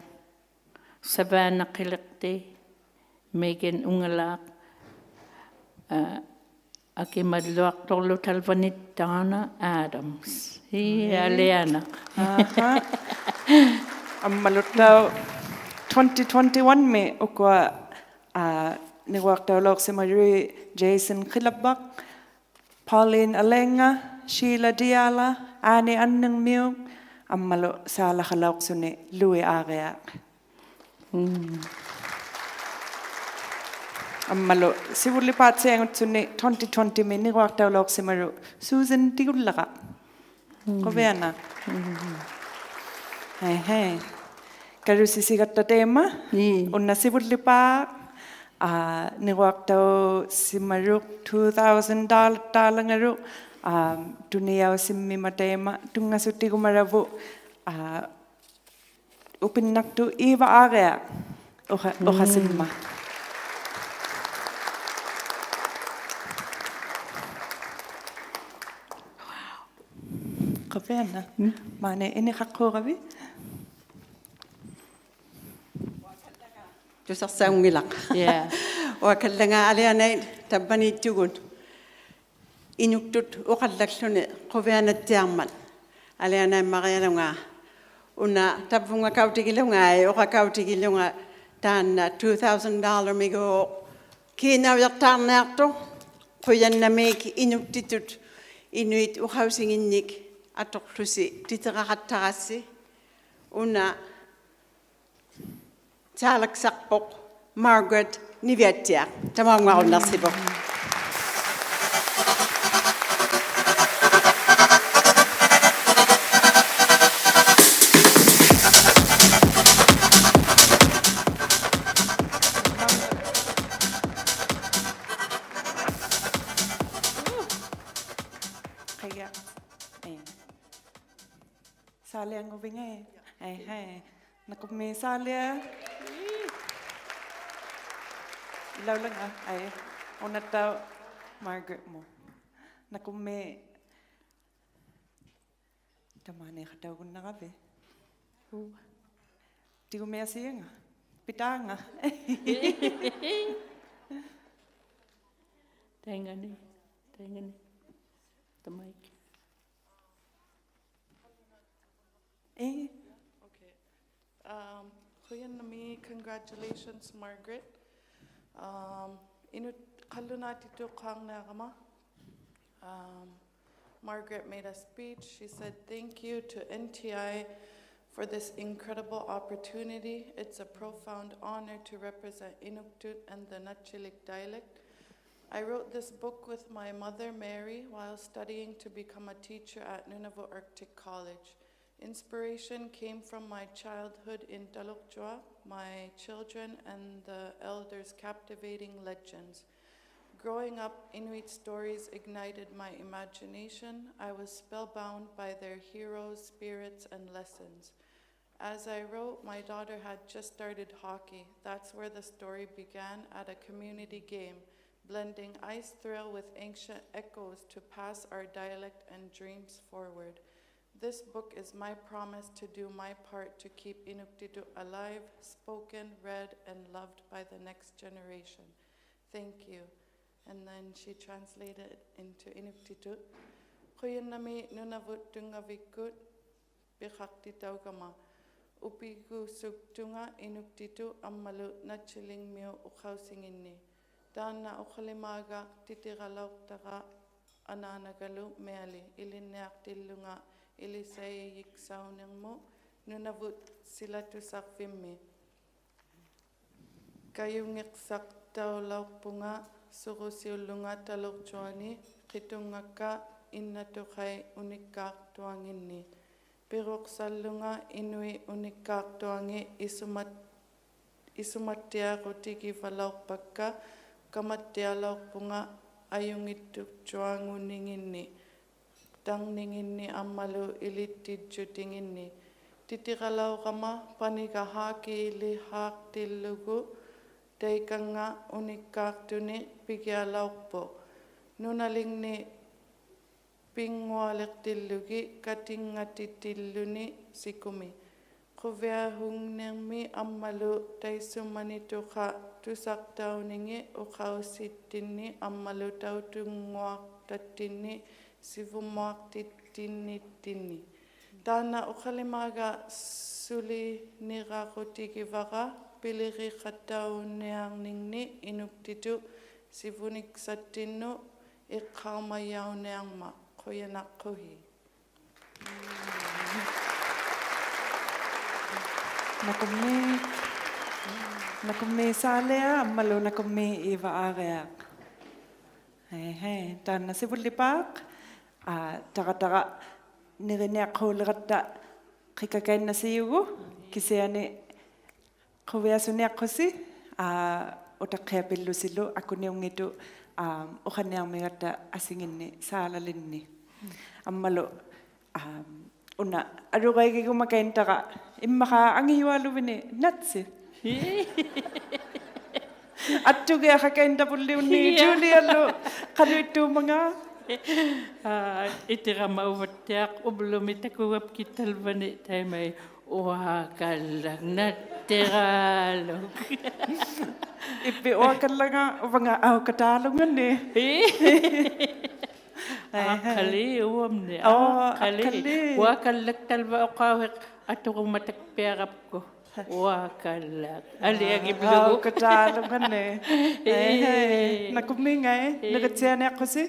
Savannah Qiliqti Megan Ungalaaq akimadluaqtorlu talvanit Donna Adams Aleana ammaluttau 2021 me ukua niruaqtaulauqsimarui Jason Qilabbaq Pauline Alenga Sheila Diala Annie Anningmiu ammalu saalaqalauqsuni Louis Ariaq ammalu sivullipaatseangutsuni 2020 mi niruaqtaulauqsimaru Susan Tigullaqa qoviana hei karusisigatta teema unna sivullipaa niruaqtau simaru $2,000 tuniyau simmima teema tungasuttigumaravu upinnaqtu Eva Area oqasimma qaviana maane iniqaqquuqavi Tusarsaungilaq. Wakallanga alianai tabbaniittugun inuktut uqallalluni quvianattiarmat alianai marialunga una tabvunga kautigilunga uqakautigilunga taanna $2,000 migo kiinaujartaarniartu quyannamik inuktitut Inuit uqausinginnik atoqlusi titeqaqattarassi una Taalaksaqpoq Margaret Nivertia tamaanguarunarsipoq Salia ngovinge hey nakummi salia Laulanga ay onatau Margaret mo nakummi tamani qataugun naqavi tigummi asianga pitanga Tengani the mic Okay. Kuyanami, congratulations, Margaret. Margaret made a speech. She said, "Thank you to NTI for this incredible opportunity. It's a profound honor to represent Inuktut and the Nunavut dialect. I wrote this book with my mother, Mary, while studying to become a teacher at Nunavut Arctic College. Inspiration came from my childhood in ṱaluᵏ, my children, and the elders' captivating legends. Growing up, Inuit stories ignited my imagination. I was spellbound by their heroes, spirits, and lessons. As I wrote, my daughter had just started hockey. That's where the story began, at a community game, blending ice thrill with ancient echoes to pass our dialect and dreams forward. This book is my promise to do my part to keep Inuktitut alive, spoken, read, and loved by the next generation. Thank you." And then she translated into Inuktitut. "Qoyannami Nunavut Tunngavik bikhakti taugama. Upigu suktunga Inuktitut ammalu ᓄnaᕗથ Dana ukhalimaga ṭiṭiᕋᕐᑕ ananagalu meali ilineaqtillunga ᓰᓐniqiᓴ우නිᓅ Nunavut silatussarvimmi. Kayungiqsaqtaulaupunga surusiullunga ṱaluᵏ qitungakka innatuqai unikkaartuanginni. Piruqsallunga inui unikkaartuangi isumattiaqutigivalauqpakka kamattialaupunga ayungittuqtuanguninginni. Tangninginni ammalu ilittijjutinginni. Ṭiṭiᕋᕐqama panigahaki lihaaqtillugu teikanga unikkaartuni pigialauqpo. Nunalingni pingualiqtillugi katingatitilluni sikumi. Quviahungnermi ammalu taissumanituqa tusaqtauningi uqausittinni ammalu tautunguaqtattinni sivumuaqtittinnittinni. Tana uqalimaga suliniraqutigivaqa piliriqattaunearningni Inuktitut sivuniqsattinnu iqqaarmayaunearma qoyanaqquhi. Nakummi saalea ammalu nakummi iva aareaq. Taanna sivullipaaq taqataqa niriniaqquuleqatta qikkakainnassiyugu kisiani quviasuniaqqussi utaqqiapillusillu akuniungitu uqaniarmigatta asinginni saalalinni ammalu una aruqaigigumakaintaqa immaqa angiyualuvini natsi attugiaqakaintapulliunni Juliallu qaluittuumanga Itiqamauvattiaq ublumi takuapkittalvani taimai uaqallaq nattiqaaluk. Ippi uaqallaga uvanga aukataalunganni. Aqali uamni. Aqali. Uaqallaq talva uqawiq atuqumatakpiaqapku. Uaqallaq. Aliagiblugu. Aukataalunganni. Nakummingai nagatsianiaqqussi.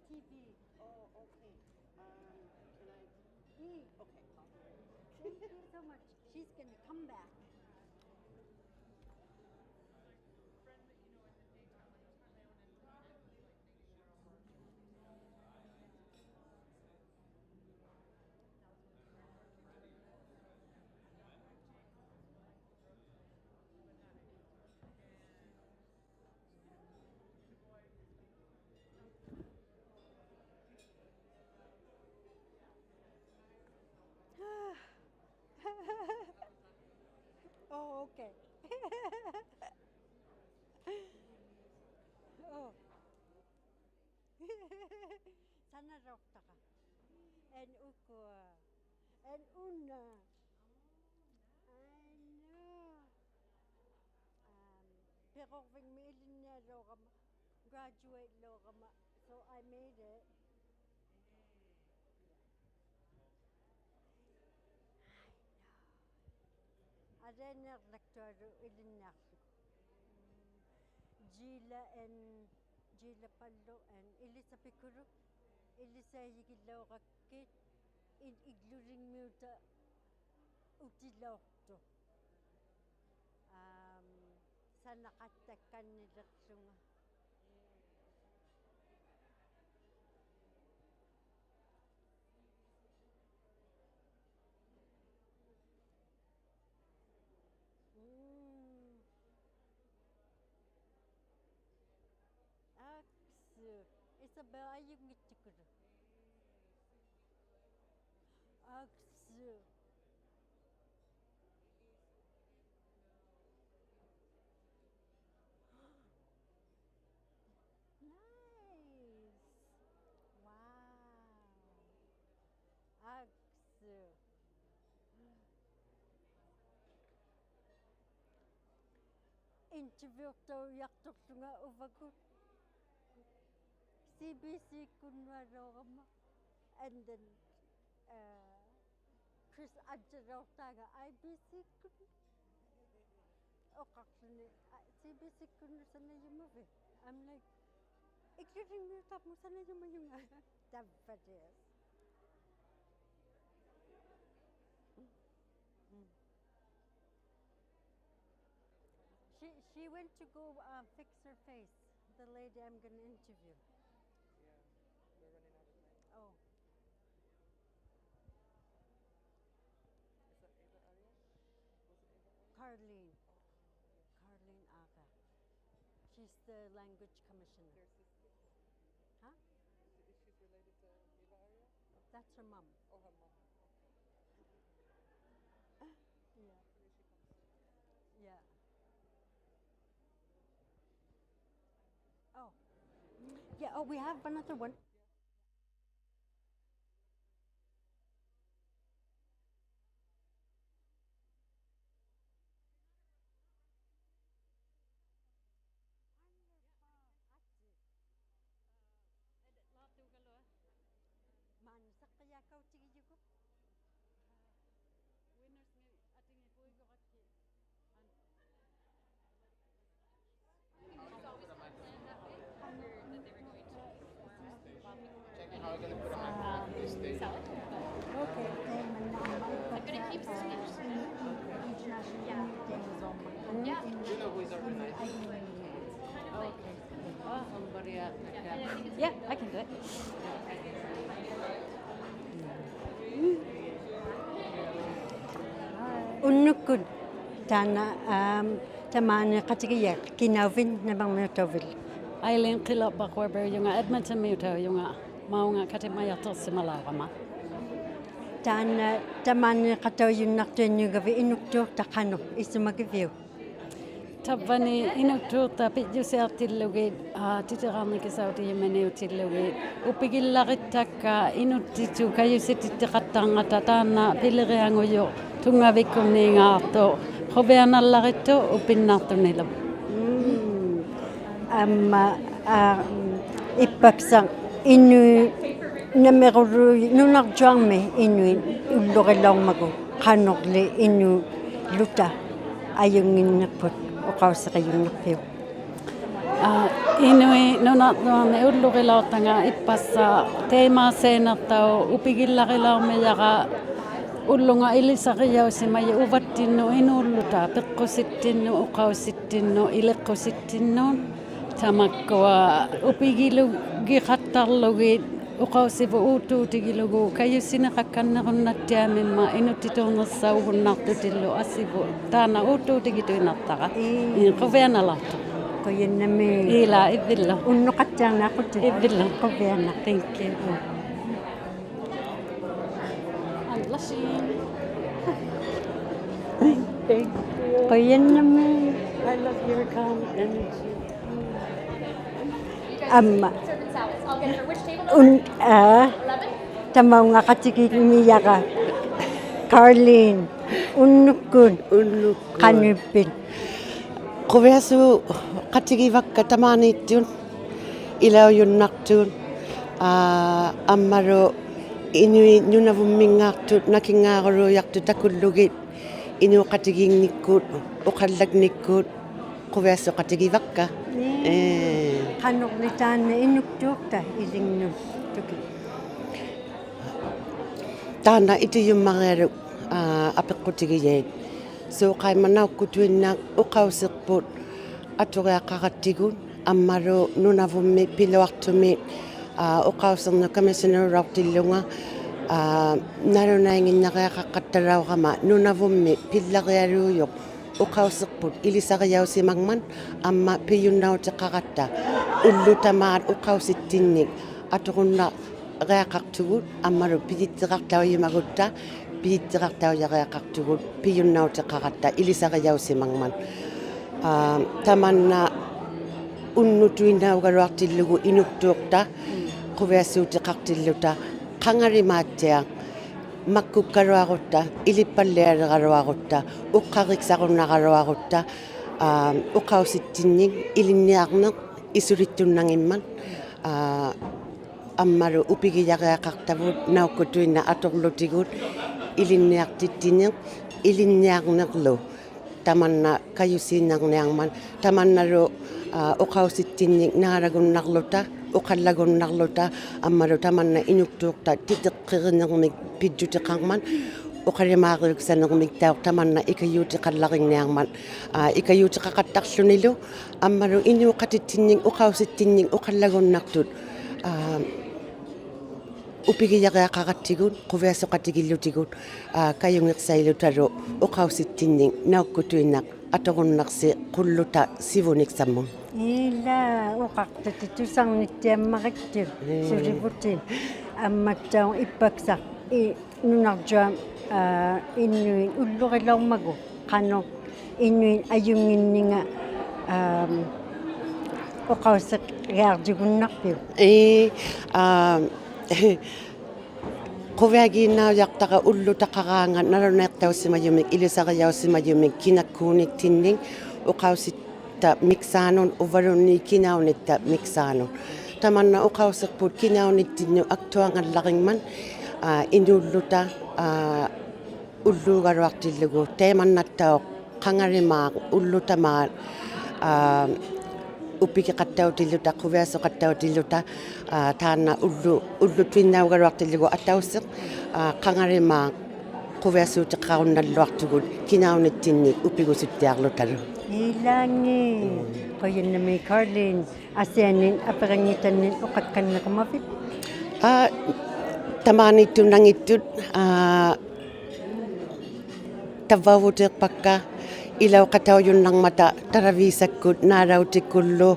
TV. Oh, okay. Can I? Okay. Thank you so much. She's going to come back. Oh, okay. Oh. ṱanerᕐtaqa. And Una. I know. Perorving meilinialoorama. Graduate loorama. So I made it. Arenerlaktualu ilinnaarluk. Gila pallu and Elisapikulu Elisayigillauqakkit igluringmiuta utilortu. Sanaqattakkannilerlunga. Isabel, ayungittikulu. Aksu. Nice. Wow. Aksu. Inuktuuqta Uvagut. CBC kunwaroorama and then Chris Adjarautaga IBC kun oqarluni CBC kunnusanayumavi. I'm like ikluringmiutapmusanayumayunga tavvatis. She went to go fix her face. The lady I'm going to interview. Yeah, we're running out of time. Oh. Is that Ava Aria? Was it Ava Aria? Carlene. Oh, yeah. Carlene Aga. She's the language commissioner. They're sisters? Huh? Is she related to Ava Aria? That's her mom. Oh, her mom. Yeah. Here she comes. Yeah. Oh. Yeah, oh, we have another one. ᓄnaᕗᒃ Checking how we're going to put them on this stage. Okay. I'm going to keep Spanish. Yeah. Do you know who is organizing? Okay. Oh, somebody else. Yeah, I can do it. Unnukkud tana tamani qatigiyak kinavin nabangmiutavil. Aileen qilapaqwaber yunga Edmonton miuta yunga maunga katimayartorsimalaqama. Tana tamani qatawyunnartuannugavi Inuktuuqta qanu isumakiviu. Tavani Inuktuuqta ಪಿᔾᔪಸಿಅᓅ ತ್ತಿತಿᕋᕐನಿಕಿᓴуಟಿᔪᅅ upigillaritakka inuttitsu kayusititteqattaangata taanna pillerianguyu Tunngavik hoveanallarittu upinnaartunilu. Ippaksang nunarjuarmi Inuit ullurilormagu qanorli ᓄᓃluta ayunginnerput oqauseqiyunnerpiu. Inui nunatnuarni ullurilauttanga ippassa teemaasenertau upigillarilaarmiyaqa ullunga ilisariausimayi uvattinnu inuulluta peqqusittinnu uqausittinnu ileqqusittinnuun tamakkua upigilugiqattarlugi uqausivu uutuutigilugu kayussineqakkannerunnattiamimma inuttituunersaaugunnartutillu asivu taana uutuutigituinartaqa quvianalartu Qoyannami ila idillo unnuqatsaarnaaqut idillo qoviana. thank you I'm blushing thank you Qoyannami I love your calm energy amma tamaunga qatikimiyaqa Caroline unnukkun qanuppin Quviasu qatigivakka tamaaniittuun ilaujunartuun ammaru inui nunavummingaartut nakingaaruuyartu takullugit inuqatigiinnikkuut uqallaknikkuut quviasu qatigivakka qanorlitaanna Inuktuuqta ilingnum tuki taana itiyummarialu apeqqutigiyeet suuqaimanauqqutuinnaaq uqauserput aturiaqqaqattigun ammaru nunavummi piluartumi uqausernu kamisineraartillunga nalunainginnariaqaqqattalauqama nunavummi pillarialuuyoq uqauserput ilisariausimangman amma piyunnautiqqaqatta ullutamaat uqausittinnik atuqunna reaqartugut ammaru pijitteqartauimagutta pijitteqartaujariaqartugut piyunnautiqqaqatta ilisariausimangman tamanna unnutuinnaugaluartillugu Inuktuuqta quviassuutiqartilluta qangarimaattia makkukkaruaqutta ilippallialeqaruaqutta uqqariqsarunnaqaruaqutta uqausittinnik ilinniarneq isulittunnangimman ammaru upigiyariaqartavut naukkutuinna atorlutigut ilinniartittineq ilinniarnerlu tamanna kayusiinarniarman tamannaru uqausittinnik naalagunnarluta uqallagunnarluta ammaru tamanna Inuktuuqta titeqqirinermik pidjutiqarman uqalimaaqiruksanermik tauq tamanna ikayuutiqallarinnniarman ikayuutiqaqattarlunilu ammaru inuuqatittinnik uqausittinnik uqallagunnartut upigiyariaqaqattigut quviassoqatigillutigut kayungeqsailutalu uqausittinnik naukkutuinnaq atorunnarsi qulluta sivuniksammun ila uqartati tusarnittiammariktiu sulivutin ammattaun ippaksaq nunarjuam innuin ullurilaummagu qano innuin ajunginninga uqauseq gaarjugunnarpiu quviagiinnaujaqtaqa ullutaqaraanga naluneertaussimayumik ilisariaussimayumik kinakkuuniktinning uqausitta miksaanun uvalunni kinaunitta miksaanun tamanna uqauserput kinaunittinnu aktuangallaringman inulluta ulluugaruartillugu teemannattauq qangarimaaq ullutamaat uppikiqattautilluta quviassoqattautilluta taanna ullutuinnaugaruartillugu attauseq qangarimaaq quviassuutiqqarunnalluartugut kinaunittinnik uppigusuttiarlutalu ilaangi qoyannami Caroline asianin aperangitannin uqakkannequmavit tamaaniittunnangittut tavvavuteerpakka ilauqataujunnermata taraviisakkut naalautikkullu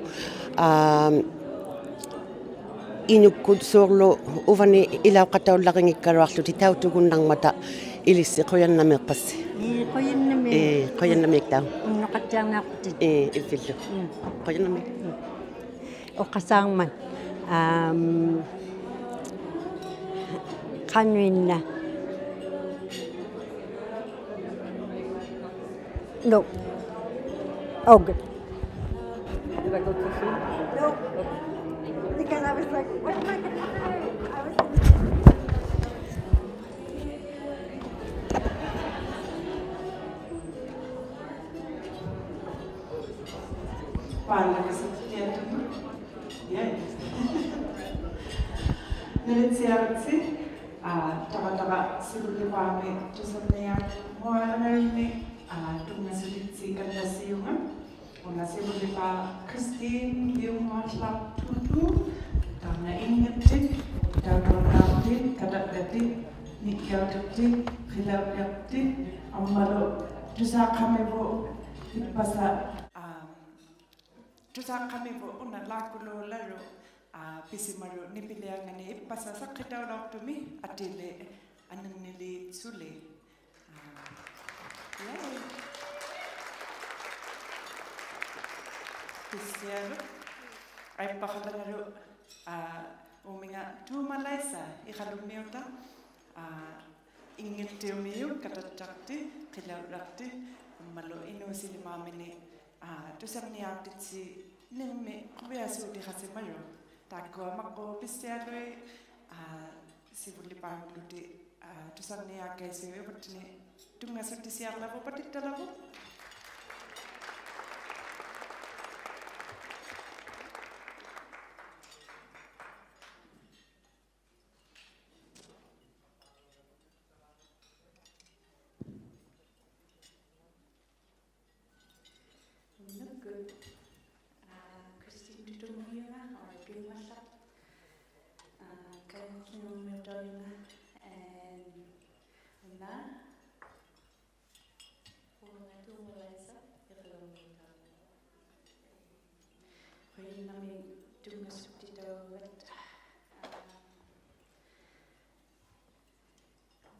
inukkut suurlu uvani ilauqataullaringikkaluarluti tautugunnarmata ilissi qoyannameerpassi qoyannamiiktau unnuqatsaarnaaqtit ivillu qoyannami uqasaarman qanuinna no okay Did I go too soon? no because I was like what am I gonna say I was Paano kasi nilitsi taga silulipami tusapniya moanarini tungasitsi kandasiyunga ona silulipa Christine Liumwatla Tutu tana ingetik tawdonati kadakati nikyaututi khilawyakti ammalo tusaqamibo ipasa tusaqamibo una lakulo laro pisimaru nipiliangani ipasa sakitawlaktumi atile ananili sule Pisiaru ay pakalaru uminga tumalaysa ikhalumiyuta Inuktuuqta katatakti qilaurakti malo ᓄsilimamini tusarniaartitsi nimmi ᓄnaᕗသုti takuamakko pisialui sivulipaangluti tusarniaakkaisiuipattini tungasutisiarlavu patittalavu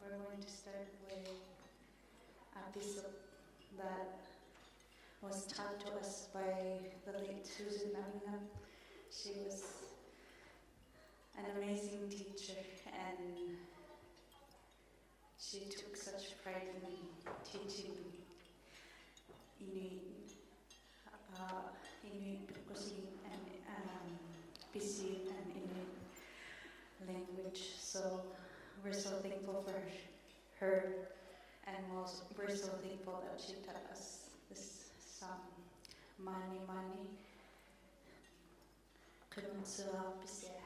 We're going to start with a piece that was taught to us by the late Susan Birmingham. She was an amazing teacher and she took such pride in teaching Inuit and Pisi and Inuit language. So we're so thankful for her and we're so thankful that she taught us this song, Mani Mani ᓄναᓐ.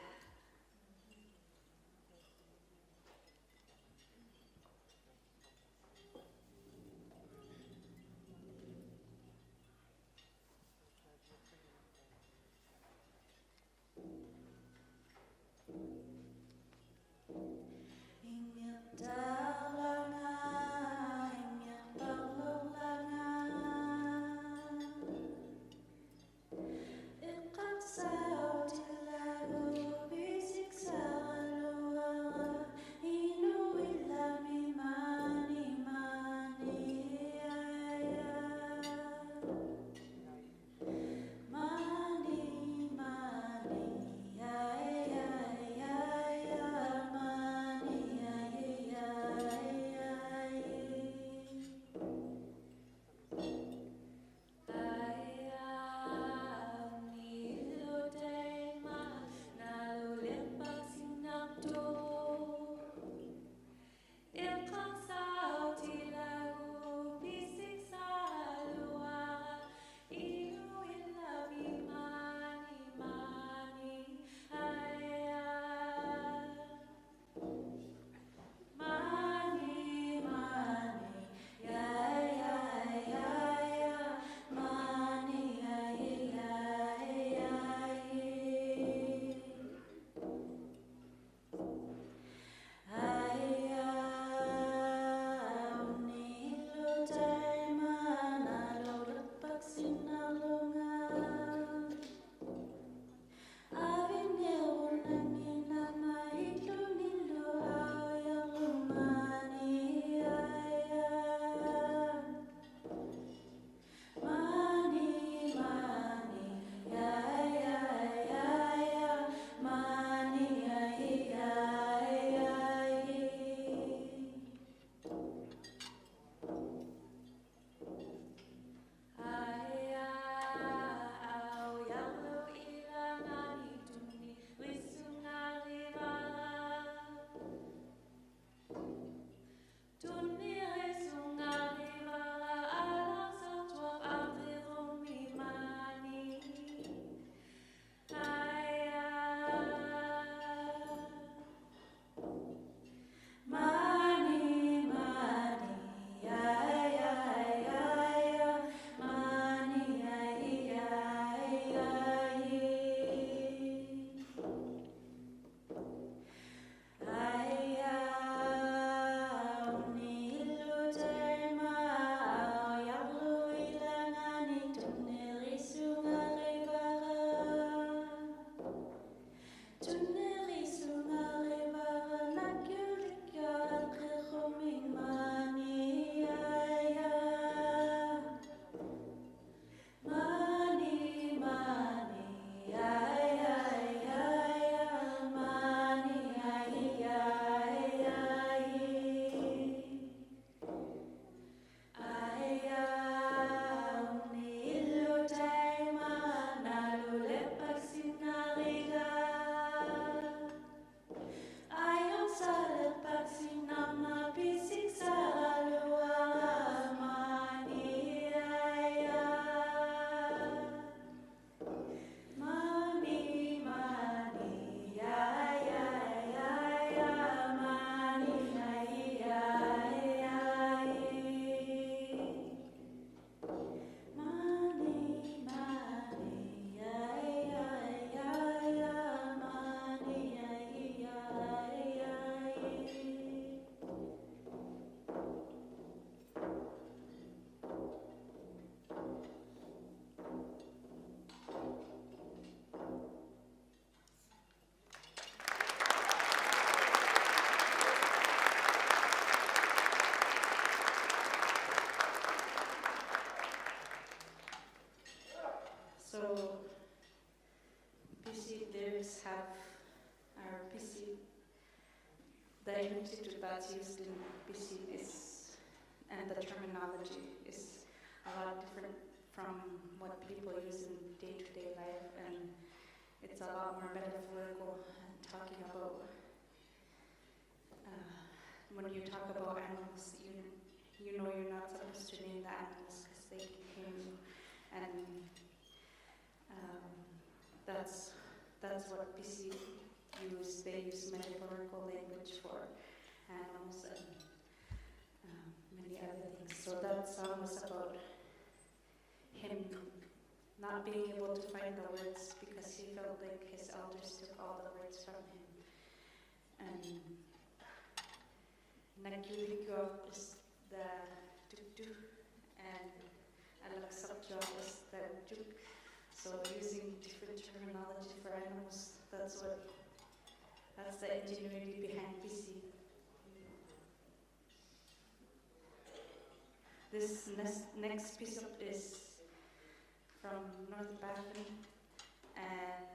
the Inuktuuqta that's used in BC is, and the terminology is a lot different from what people use in day-to-day life, and it's a lot more metaphorical and talking about when you talk about animals, you know you're not supposed to name the animals because they can hear you, and that's what BC use. They use metaphorical language for animals and many other things. So that song was about him not being able to find the words because he felt like his elders took all the words from him. And ᓄνα굡 is the tuk-tuk, and ᓄnaᕗથ is the juk. So using different terminology for animals, that's the ingenuity behind BC. This next piece is from ᓄναᵡ, and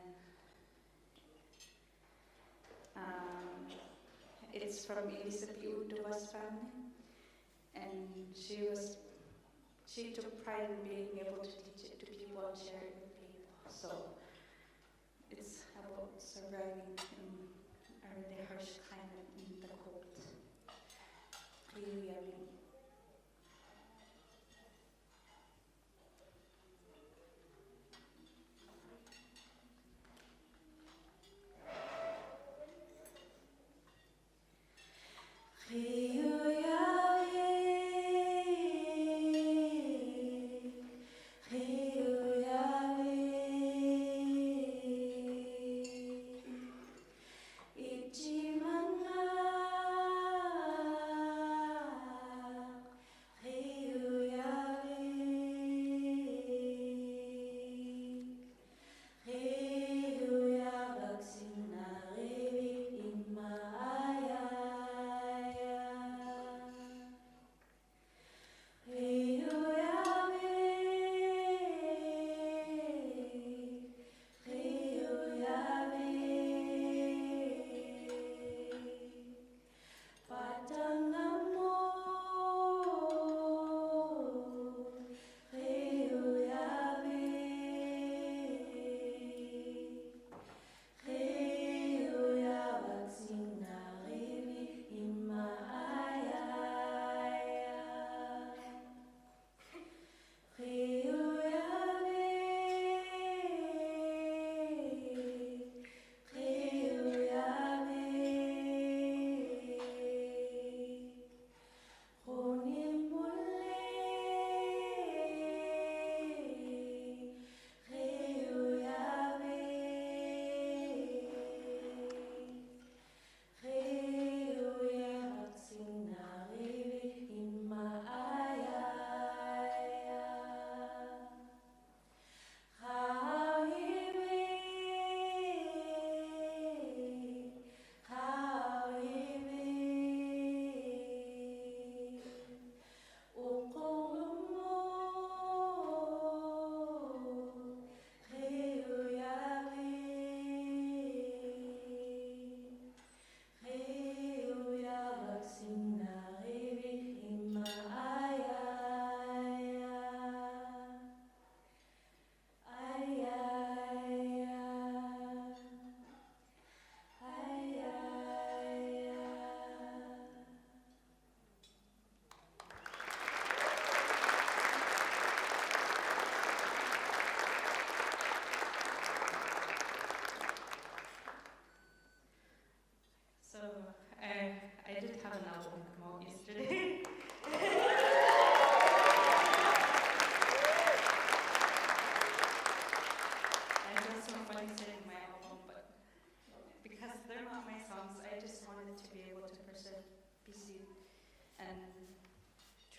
it's from ᓄβ family, and she took pride in being able to teach it to people and share it with people. So it's about surviving in a really harsh climate in the cold. ᓿᔾ야ᓐ.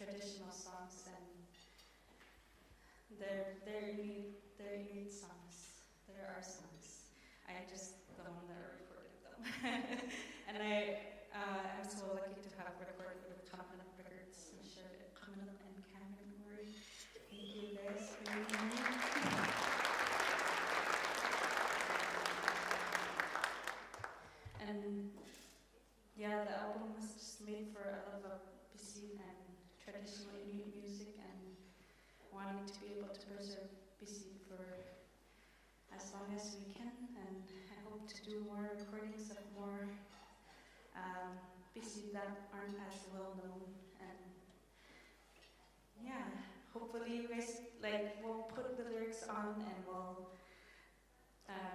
Traditional songs, and they're Inuit songs. They're our songs. I just don't want to recorded them. And I'm so lucky to have recorded with Tablet Records and shared it Camilla and Cameron Murray. Thank you guys for being here. And yeah, the album was just made for a love of Bisin and traditional Inuit music and wanting to be able to preserve Bisin for as long as we can, and I hope to do more recordings of more Bisin that aren't as well known, and yeah, hopefully you guys we'll put the lyrics on and we'll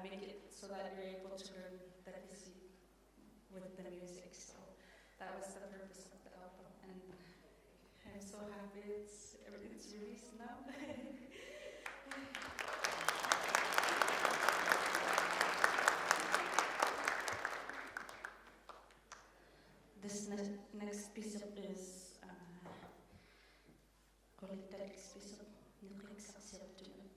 make it so that you're able to learn the Bisin with the music. So that was the purpose of the album, and I'm so happy it's released now. This next piece up is ăuᓚᑕᓓ piece of ᓄ뒃ตู๊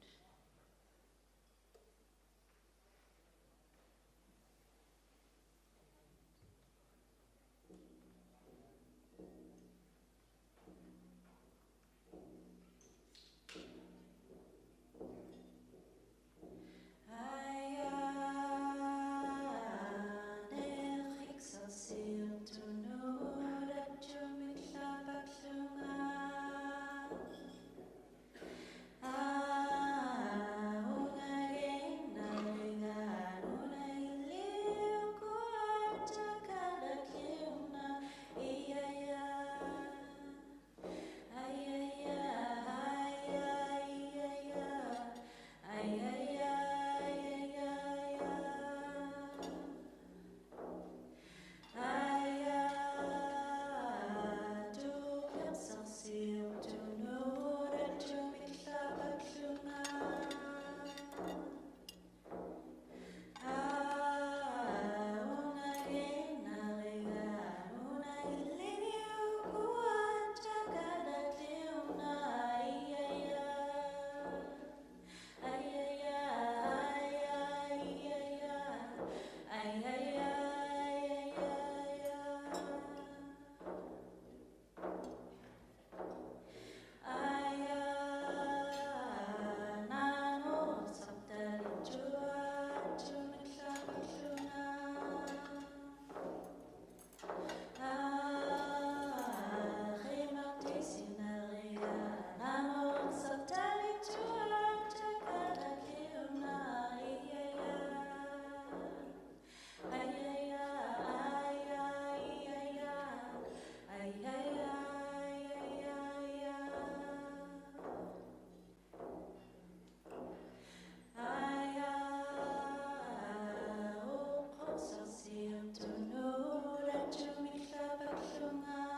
qta.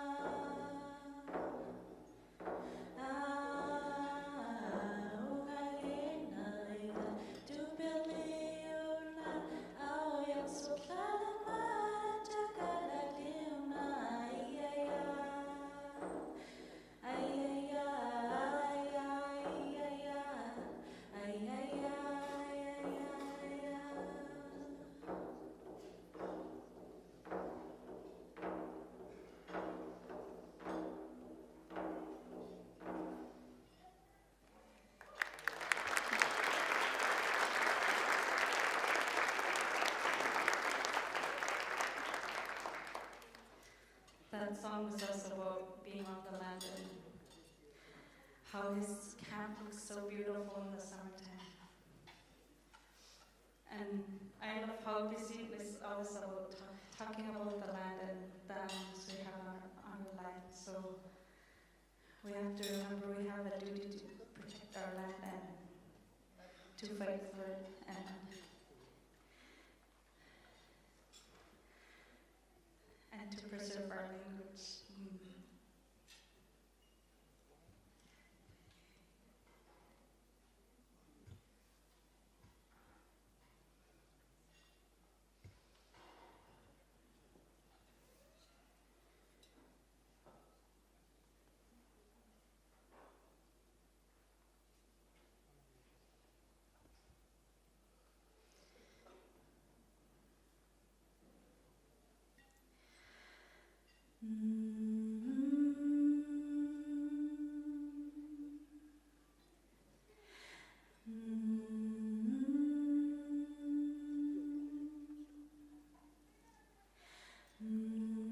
That song was also about being on the land and how his camp looks so beautiful in the summertime. And I love how Bisin is always about talking about the land and the animals we have on the land. So we have to remember we have a duty to protect our land and to fight for it and to preserve our language. Mm-hmm.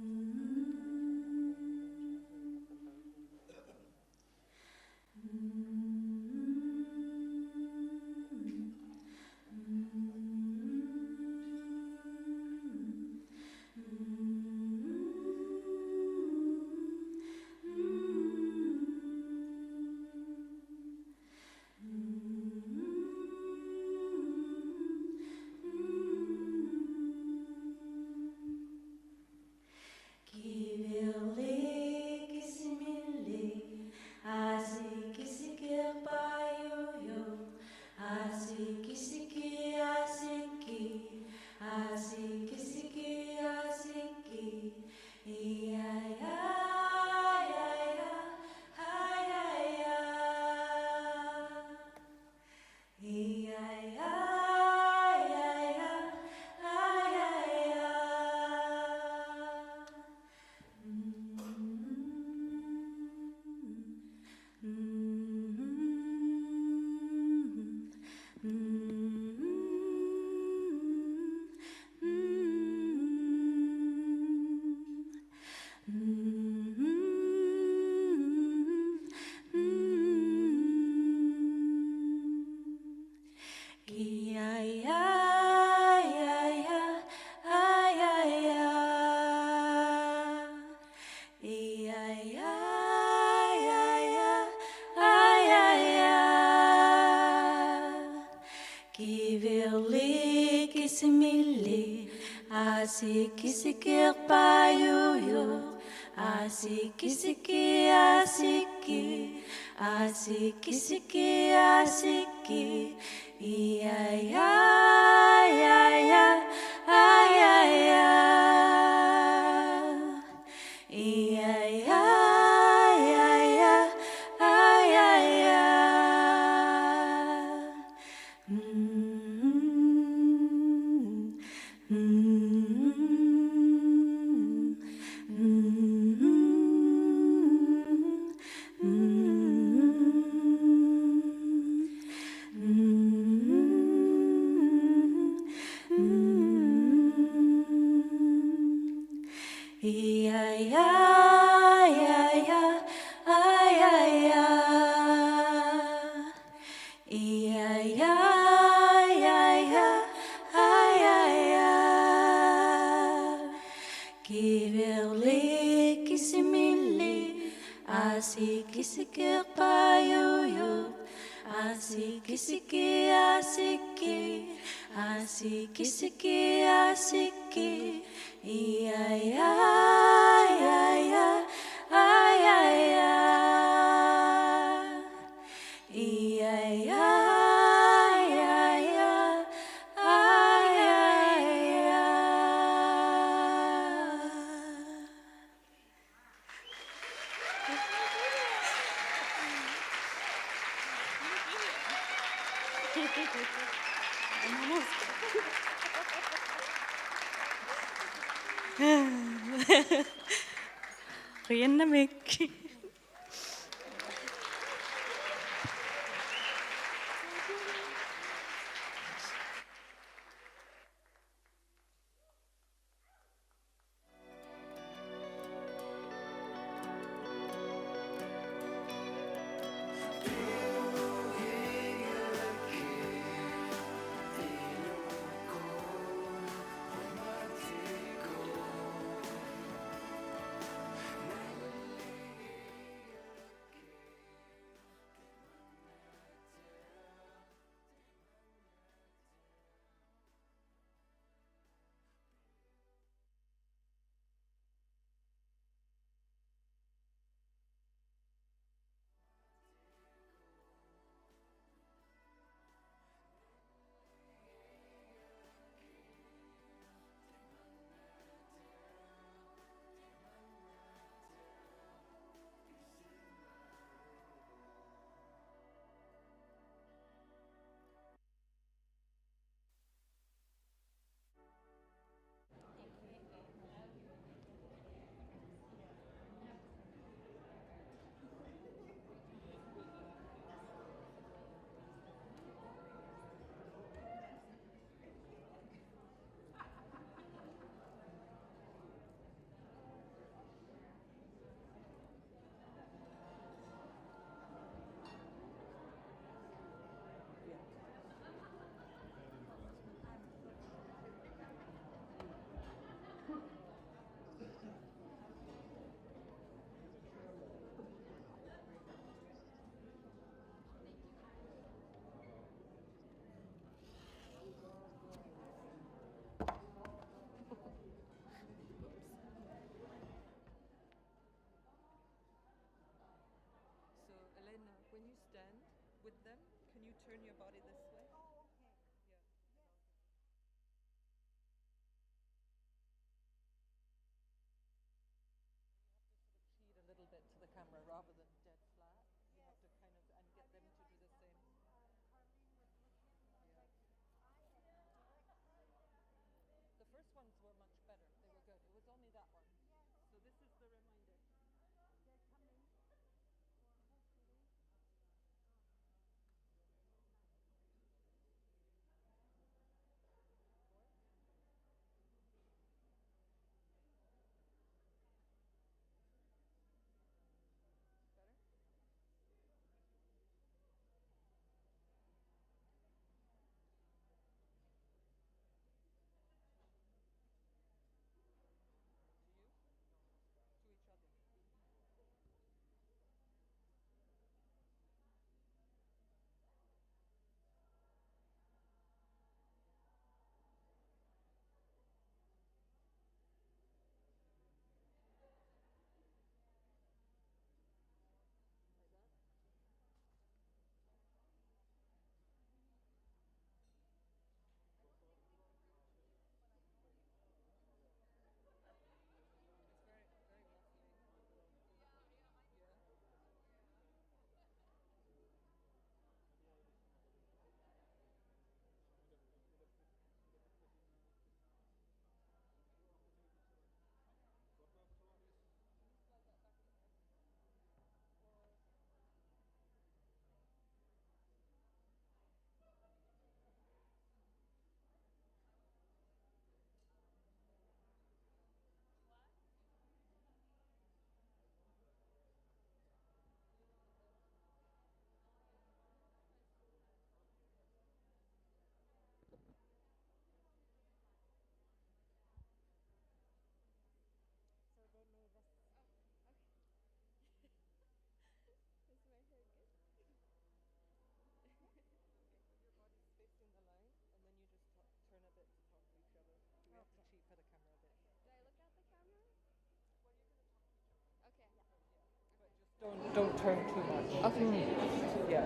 Asikisikirpayuyur, asikisiki, asiki, asikisiki, asiki, iya, ya, ya, ya, ya, ya, iya, ya, ya, ya, ya, ya. Asikisiki, asikisiki, asikisiki, asiki, iya, ya, ya, ya, ya, ya, iya, ya, ya, ya, ya. ᓄ나ᕗᒃ. Don't turn too much. Okay. Yeah.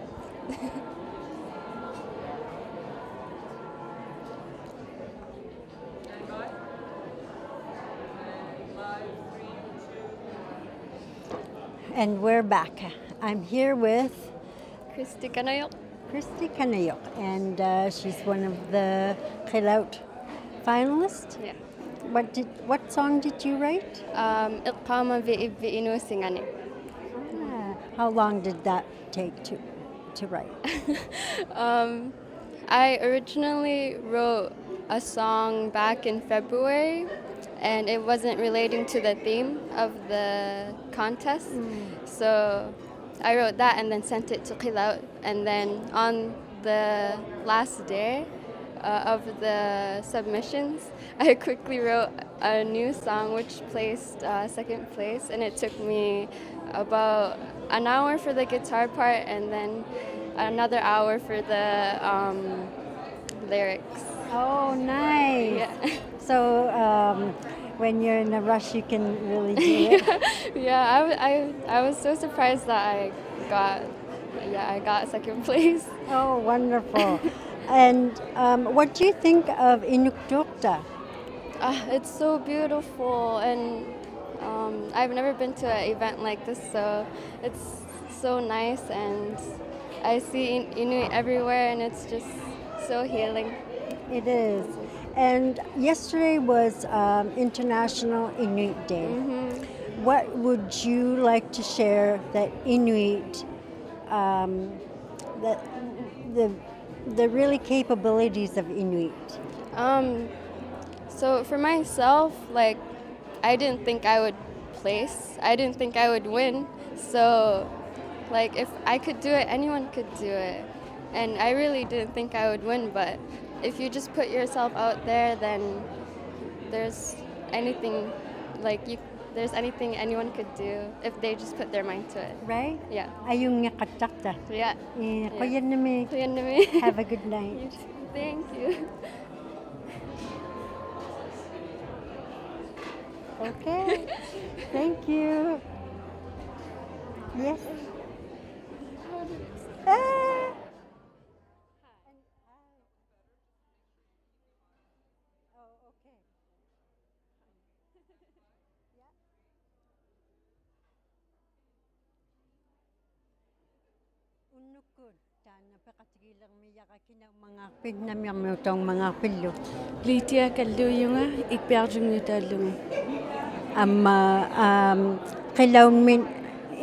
And we're back. I'm here with 띠띠ᕋᕐ니키귿. 띠띠ᕋᕐ니ki귿, and she's one of the Qilaut finalists. Yeah. What song did you write? ᕿᒃɁᒅ How long did that take to write? I originally wrote a song back in February, and it wasn't relating to the theme of the contest. So I wrote that and then sent it to Qilaut, and then on the last day of the submissions, I quickly wrote a new song which placed second place, and it took me about an hour for the guitar part and then another hour for the lyrics. Oh, nice. Yeah. So when you're in a rush, you can really do it. Yeah, I was so surprised that I got second place. Oh, wonderful. And what do you think of Inuktuuqta? It's so beautiful, and I've never been to an event like this, so it's so nice, and I see Inuit everywhere, and it's just so healing. It is. And yesterday was International Inuit Day. What would you like to share that Inuit, the really capabilities of Inuit? So for myself, like, I didn't think I would place. I didn't think I would win. So, like, if I could do it, anyone could do it. And I really didn't think I would win, but if you just put yourself out there, then there's anything, there's anything anyone could do if they just put their mind to it. Right? Yeah. ᕿᒃ𝗒uqta. Yeah. ᕿᒃતુuqta. Have a good night. Thank you. Okay. Thank you. Yes. Liitia kalluuyunga ikpiarjungiutaalluga. Amma qilaunmin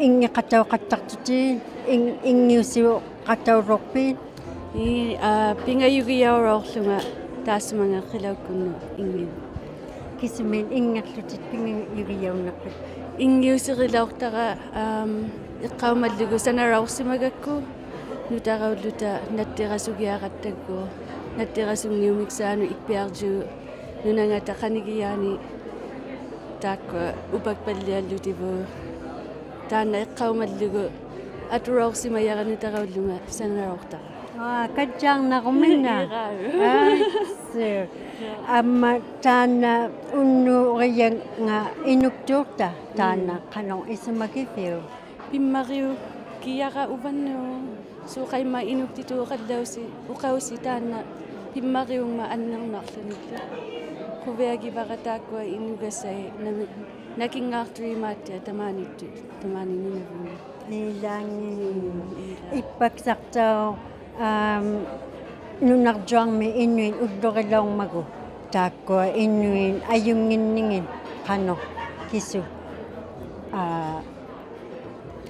ingiqatauqattartuti ingiusiuqatauruqpiin Pingayugiaurorlunga taasumanga qilaukkunnu ingiu. Kisumin ingerlutit pingayugiaunarput. Ingiusirilaortara iqqaumallugu sanaraorsimagakku nutaraulluta nattirasugiaqattakku nattirasungniumiksaanu ikpiarju nunangataqanigiaani taakku upakpalliallutivu taanna iqqaumallugu aturaorsimayaqanutaraulluga sanaraortara. Kajjaarnaruminna. Sir. Amma taanna unnuuriyanga Inuktuuqta taanna qanong isumakifiu. Pimmariu kiyaqa uvannu suuqaimma inuktituuqallausi uqausi taanna pimmariungma annernaarlunillu quviagivaqataakua inugassai nakingaartuimaattia tamaani Nunavut. Nilangi ippaksartao nunarjuarmi Inuit ullurilormagu taakkua Inuit ayunginningin qano kisu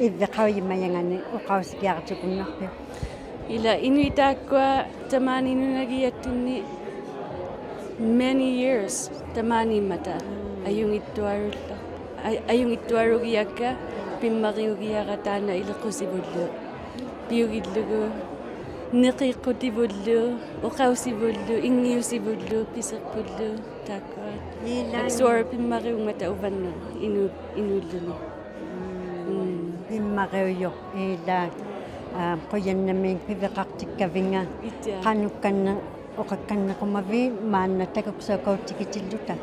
ivviqauyimmayangani uqausikiartukunnarpi. Ila Inuitaakua tamaani nunagiattunni many years tamaanimmata ayungittuarugiakka pimmariugiaqa taana ilequsivullu piugillugu neqiqqutивullu uqausivullu ingiusivullu piserpullu taakkua suara pimmariungmata uvannu inuulluni pimmariuyo ila qoyannamiin piveqartikkavinga qanukkanna oqakkannequmavi maanna ttakuᒃᓴauqautikitilluta.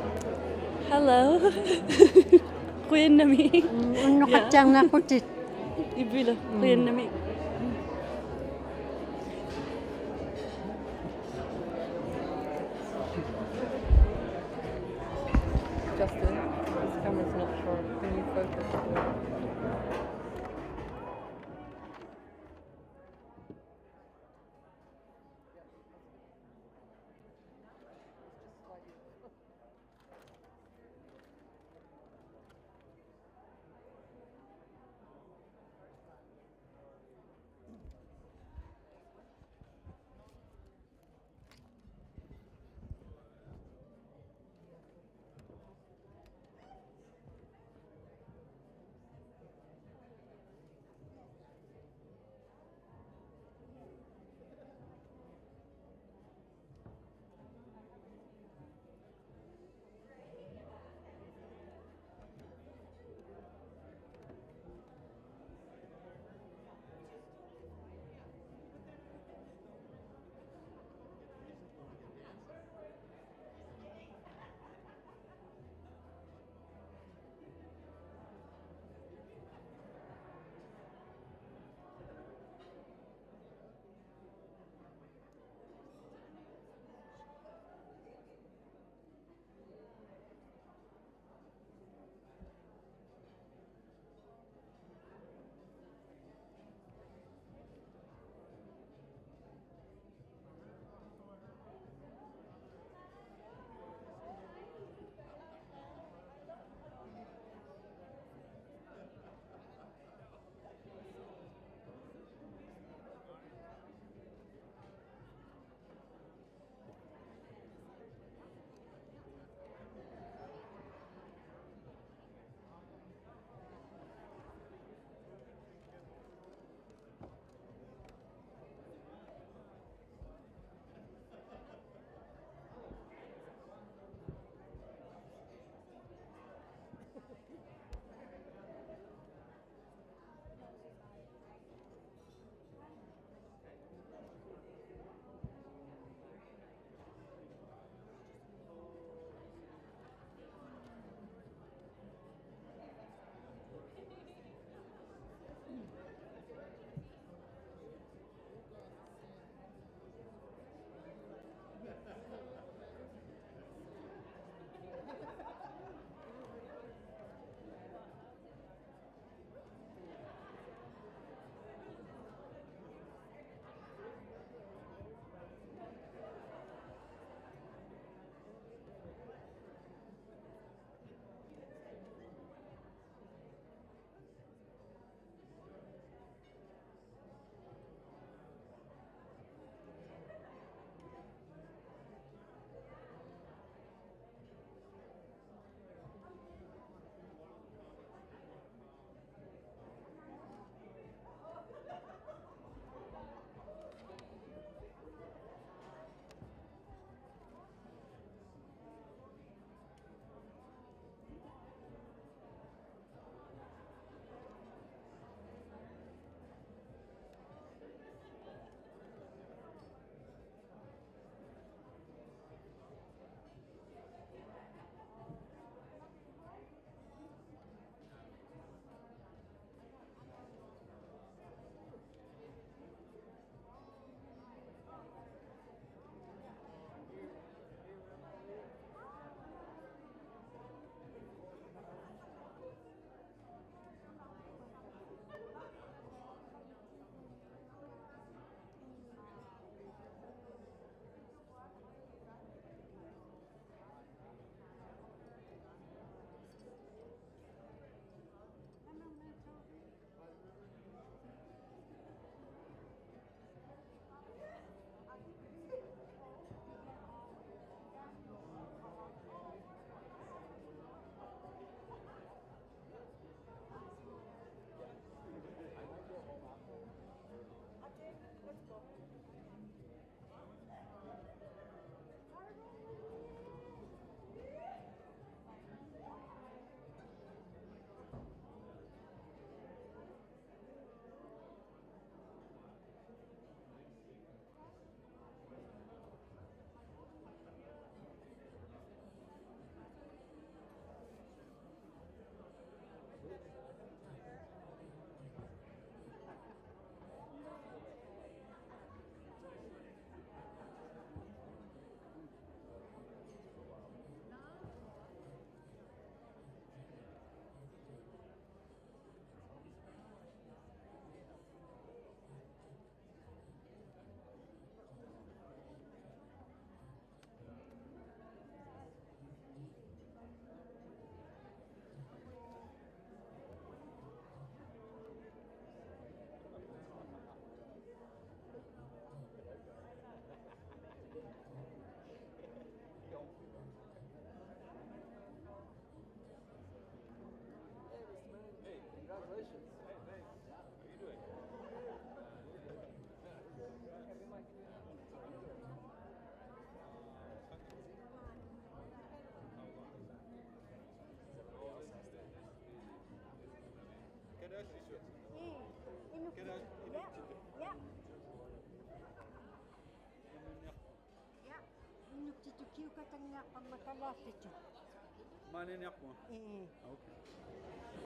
Hello. Quyannami. Unnuqatsaarnaaqutit Ibila, ᓄ나ᕗ. Justin, this camera's not sure. Can you focus?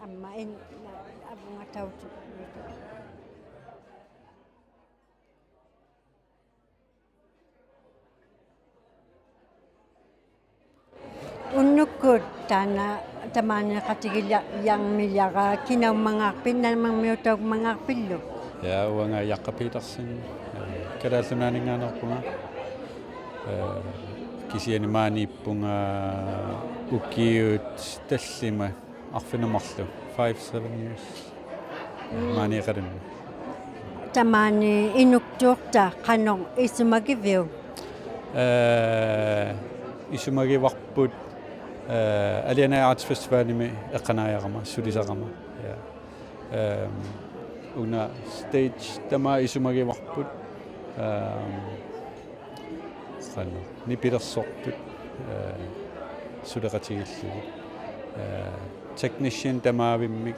Amma in abunga tautu. Unnukut tana tamana katigilya yang milyaga kinaw mangakpin na mangmiutog mangakpillo. Ja, wanga yaqapitarsin kadallunaningaanarpunga kisianimaaniippunga ukiut tallima arfinumarlu 5-7 years maaniqalun Tamani Inuktuuqta qanong isumagiviu. isumagivarput Aliana Arts Festivalimi eqqanaayaqama sulisaqama una stage tama isumagivarput qanno nipilersorput suleqatigillugu technician tamaavimmi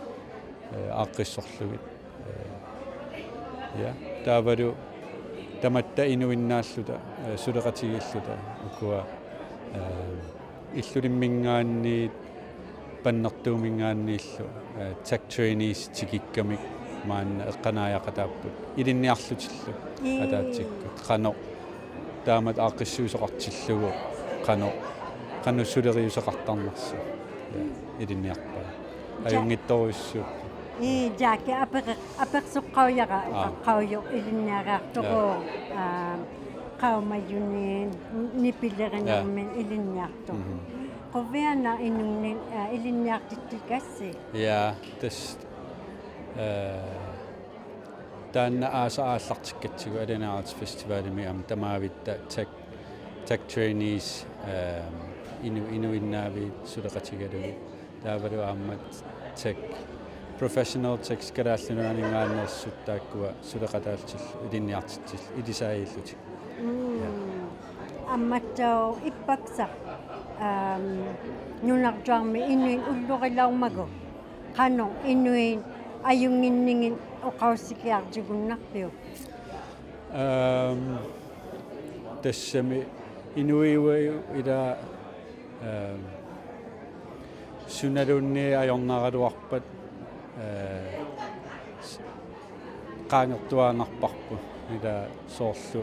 aaqqissorlugit ja taavalu tamatta inuinnaalluta suleqatigilluta ukua illulimmingaanni pannertuumingaanniillu tech trainees tikikkamik maanna eqqanaayaqataapput ilinniarlutillu ataatsikkut qano taamat aaqqissuusoqartillugu qano suleriuseqartarnersu ilinniarpaa ajungittoruissuut Jake apeqsuqqauyaqa uqqauyu ilinniagaartoqu qaumayunin nipilerinermin ilinniartu. Qoviana inunnin ilinniartittikassi. Ja, tas taanna aasaallartikkatsigu Aliana Arts Festivalimi am tamaavitta tech trainees inuinnaavi suleqatigalugu taavalu aammat tech professional tech kadaallunaningaannerssut taakkua suleqataaltill ilinniartittill ilisaayillutik Ammattau ippaksa nunartuarmi inuin ullurilaurmagu qano inuin ajunginningin oqaussikiartigunnarpiu tassami inuiuiu ila sunalunni ajornaraluarpat qaangertuaanarparpu ila soorlu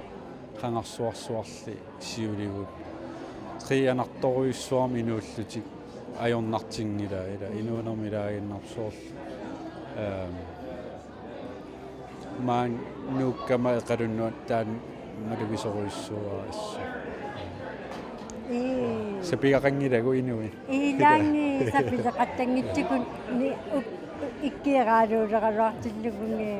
qangarsuarsuarli siuligut qianartoruissuarmi inuullutik ajornartingila ila inuunermi ilaaginnarsoorlu maan nuukkama eqalunnuat taan malugisoruissuaa assu sapiaqangilagu inui Ilangi sapileqattangittikun ni ikkiiraaluuleqaluartillugungi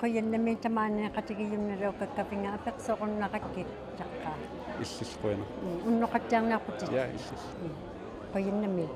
qoyannami tamaani qatigiyumnalu kakkafinga apeqsoqornaqakkit taqqa илллуина unnoqattaarnaarputit ja illis qoyannami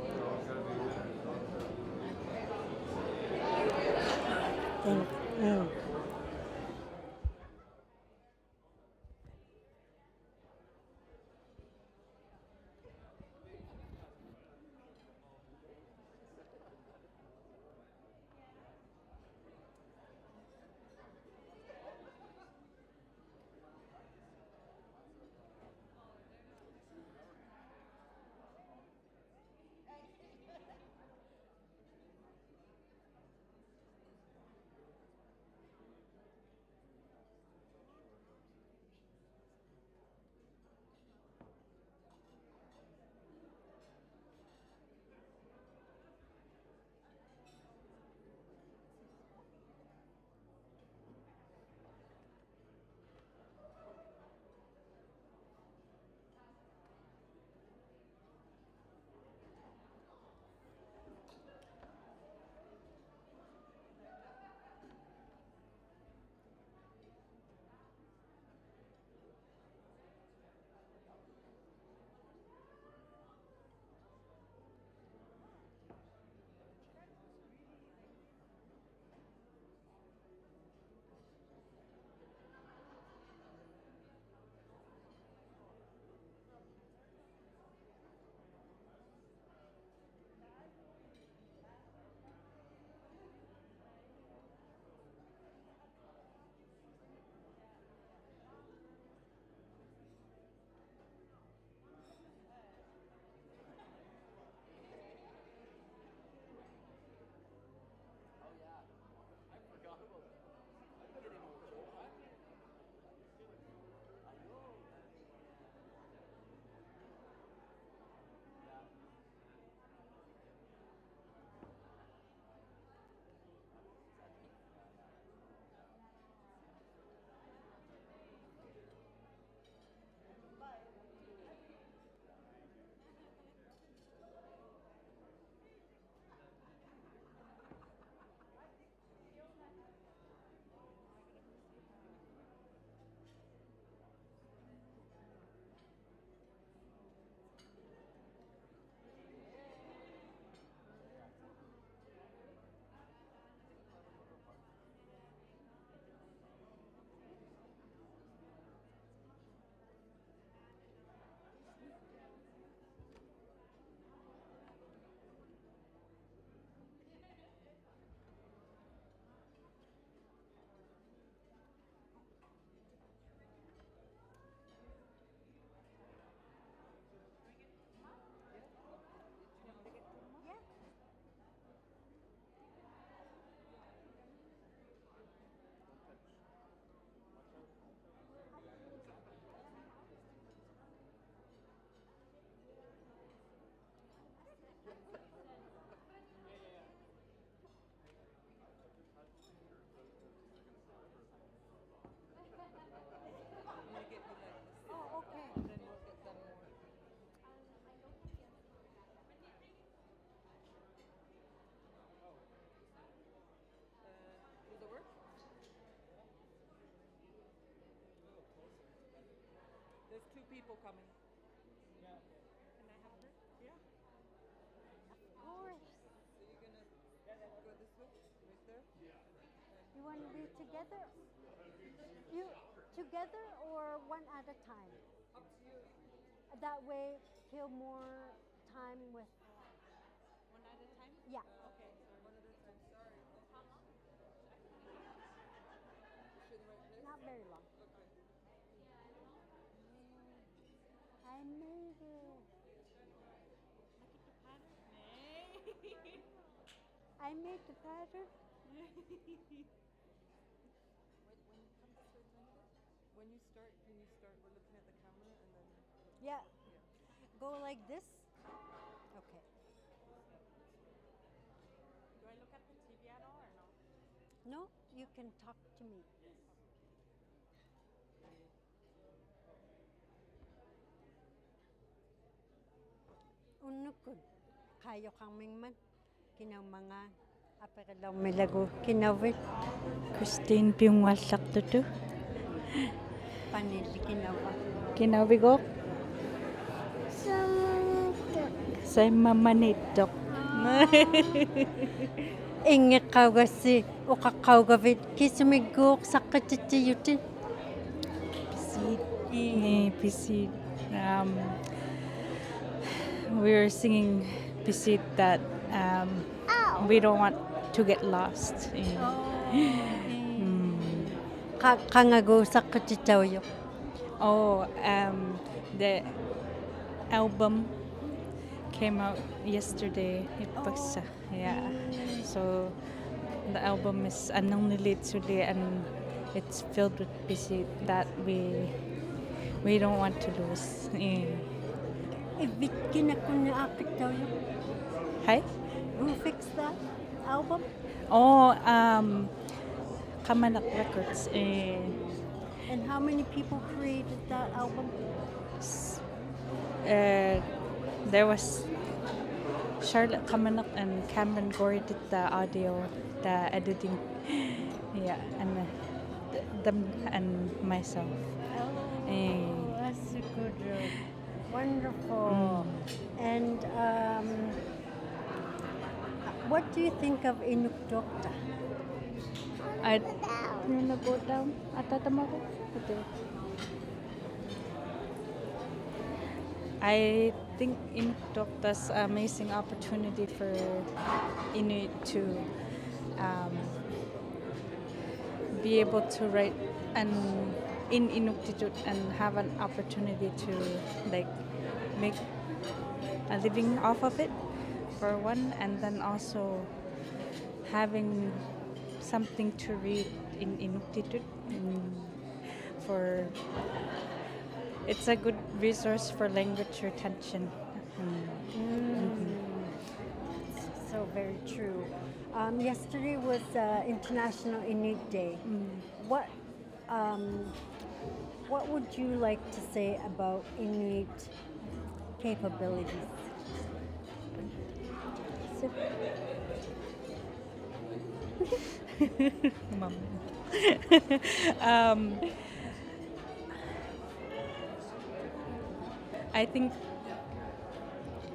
people coming. Yeah. Can I have her? Yeah. Of course. So you're gonna go this way, right there. You want to be together? You together or one at a time? Up to you. That way, kill more time with. One at a time? Yeah. Okay. One at a time. Sorry. How long? Is she in the right place? Not very long. Okay. I made it. I made the pattern. When you start, can you start? We're looking at the camera and then. Yeah. Go like this. Okay. Do I look at the TV at all or no? No, you can talk to me. Unnuktud kayo kang mingman kinaw mga apakalaw milago kinawit Christine ಪಿᔾᔪᓯಅᓅ panili kinawa Kinawik Say mamanitok. inge kawgasi ukakawgavit kisumiguk sakatitiyutin Pisit. We were singing Pisit that we don't want to get lost. kangago sakatitiyuᅅ. Oh, the album came out yesterday. Yeah. So the album is ᓄ나ᕗٿ and it's filled with pisit that we don't want to lose. Ibit kinakunyaakitayo. Hi? Who fixed that album? Oh, Kamanak Records. And how many people created that album? There was Charlotte Kamanak and Cameron Gorey did the audio, the editing. Yeah, and them and myself. Oh, that's a good job. Wonderful. And what do you think of Inuktuuqta? I think Inuktuuqta is an amazing opportunity for Inuit to be able to write in Inuktuuqta and have an opportunity to make a living off of it, for one, and then also having something to read in Inuktuuqta for it's a good resource for language retention. So very true. Yesterday was International Inuit Day. What would you like to say about Inuit capabilities? I think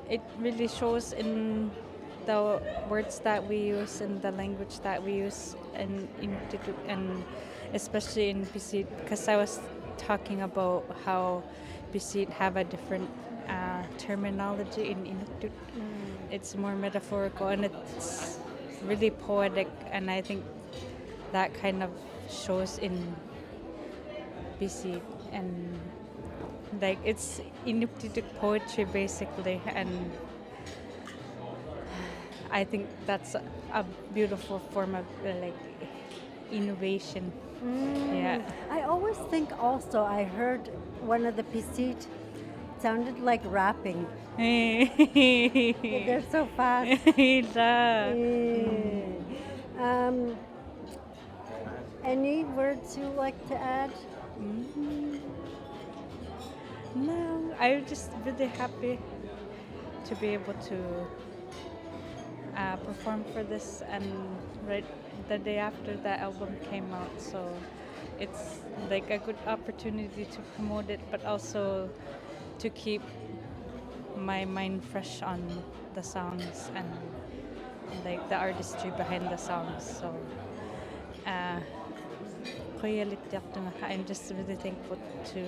it really shows in the words that we use and the language that we use in Inuktitut, and especially in Pisit, because I was talking about how Pisit have a different terminology in Inuktitut. It's more metaphorical and it's really poetic, and I think that kind of shows in Pisit, and it's Inuktitut poetry basically, and I think that's a beautiful form of innovation. Yeah. I always think also I heard one of the Pisit sounded like rapping. They're so fast. Any words you like to add? No, I'm just really happy to be able to perform for this, and right the day after the album came out, so it's like a good opportunity to promote it, but also to keep my mind fresh on the songs and like the artistry behind the songs. So I'm just really thankful to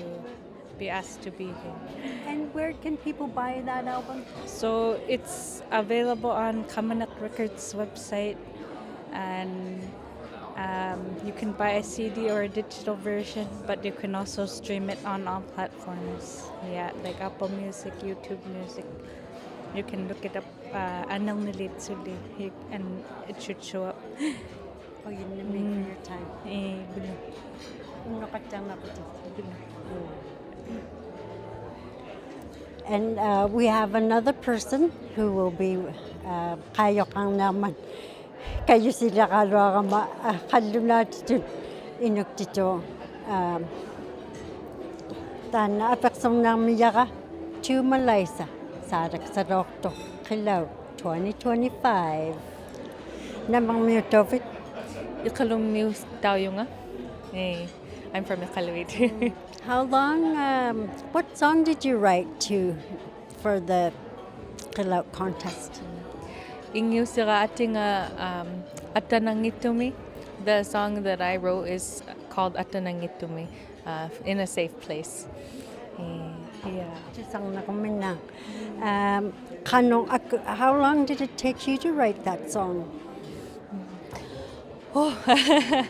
be asked to be here. And where can people buy that album? So it's available on Kamanak Records website, and you can buy a CD or a digital version, but you can also stream it on all platforms. Yeah, like Apple Music, YouTube Music. You can look it up, ᓐᓗ and it should show up. Oh, you didn't make for your time. And we have another person who will be kayo kang naman. Kayo sila kalwa ᓐᓗ나ᓐ Inuktut tan apeksong namiyaga to Malaysia sarak sa ᓄ뒃뚜uqta 2025 namang ᓄ뒃 ᓄ뒃Ɂ I'm from ᓄ뒃Ɂ. How long, what song did you write for the ᓐᓗ contest? ᓐᓗnaᓅ The song that I wrote is called ᓐᓗnaᓅ, in a safe place. How long did it take you to write that song? I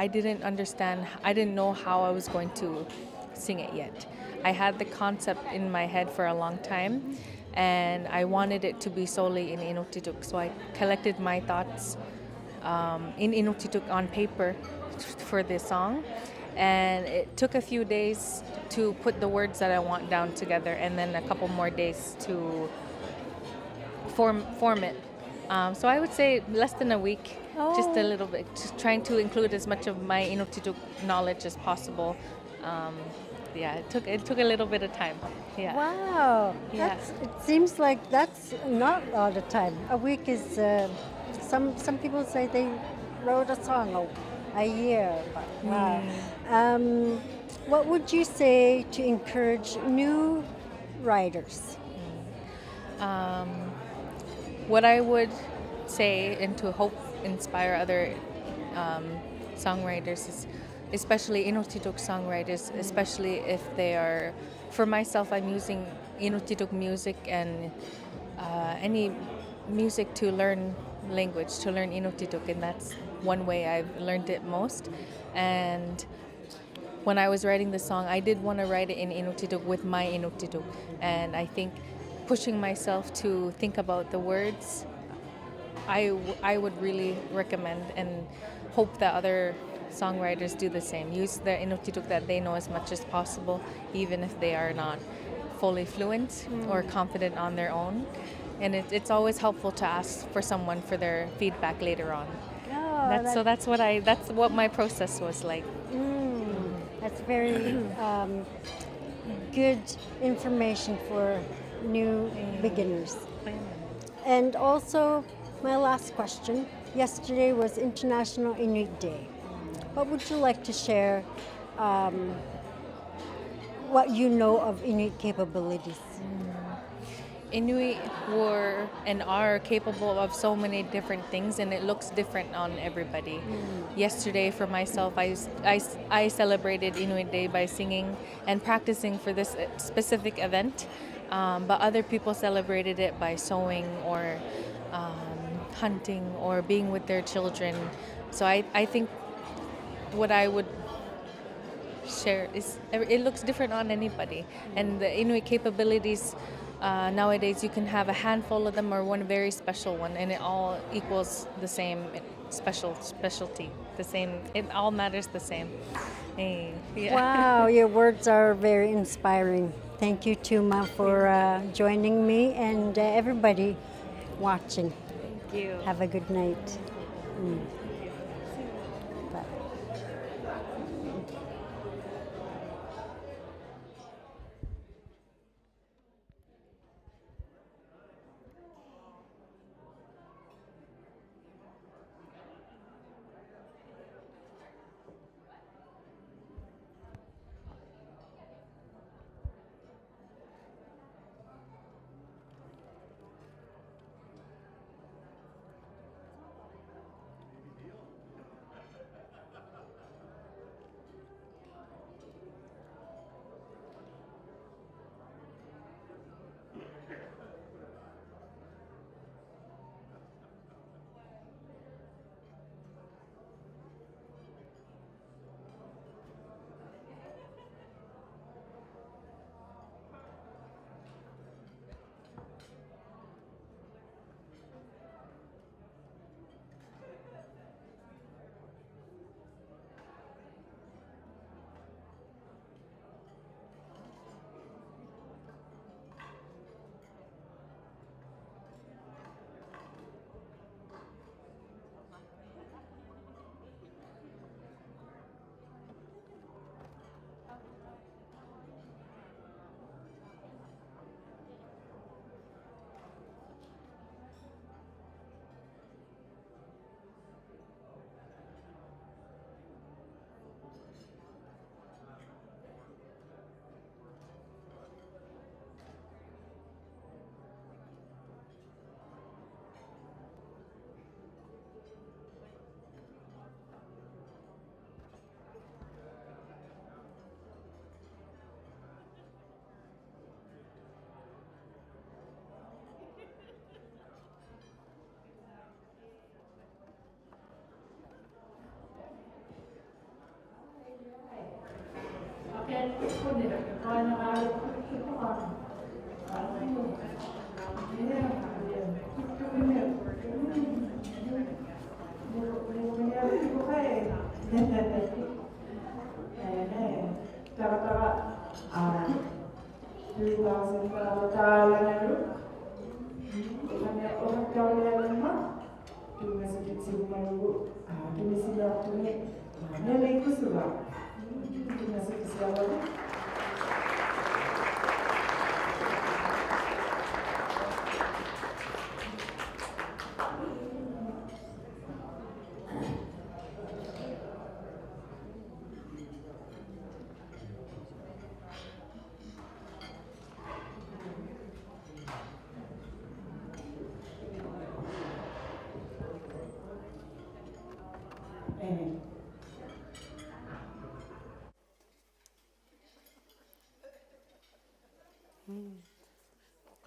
didn't understand. I didn't know how I was going to sing it yet. I had the concept in my head for a long time, and I wanted it to be solely in Inuktuuq. So I collected my thoughts in Inuktuuq on paper for this song, and it took a few days to put the words that I want down together, and then a couple more days to form it. So I would say less than a week, just a little bit, just trying to include as much of my Inuktuuq knowledge as possible. It took a little bit of time. Yeah. Wow. Yeah. It seems like that's not a lot of time. A week is, some people say they wrote a song a year. But wow. What would you say to encourage new writers? What I would say, and to hope inspire other songwriters, is especially Inuktuuq songwriters, especially if they are, for myself, I'm using Inuktuuq music and any music to learn language, to learn Inuktuuq, and that's one way I've learned it most. And when I was writing the song, I did want to write it in Inuktuuq with my Inuktuuq, and I think pushing myself to think about the words, I would really recommend and hope that other songwriters do the same. Use the Inuktuuq that they know as much as possible, even if they are not fully fluent or confident on their own. And it's always helpful to ask for someone for their feedback later on. That's what my process was like. That's very good information for new beginners. And also, my last question. Yesterday was International Inuit Day. What would you like to share what you know of Inuit capabilities? Inuit were and are capable of so many different things, and it looks different on everybody. Yesterday, for myself, I celebrated Inuit Day by singing and practicing for this specific event, but other people celebrated it by sewing or hunting or being with their children. So I think what I would share is it looks different on anybody, and the Inuit capabilities nowadays, you can have a handful of them or one very special one, and it all equals the same specialty. The same. It all matters the same. Yeah. Wow, your words are very inspiring. Thank you, Tuma, for joining me and everybody watching. Thank you. Have a good night. Bye.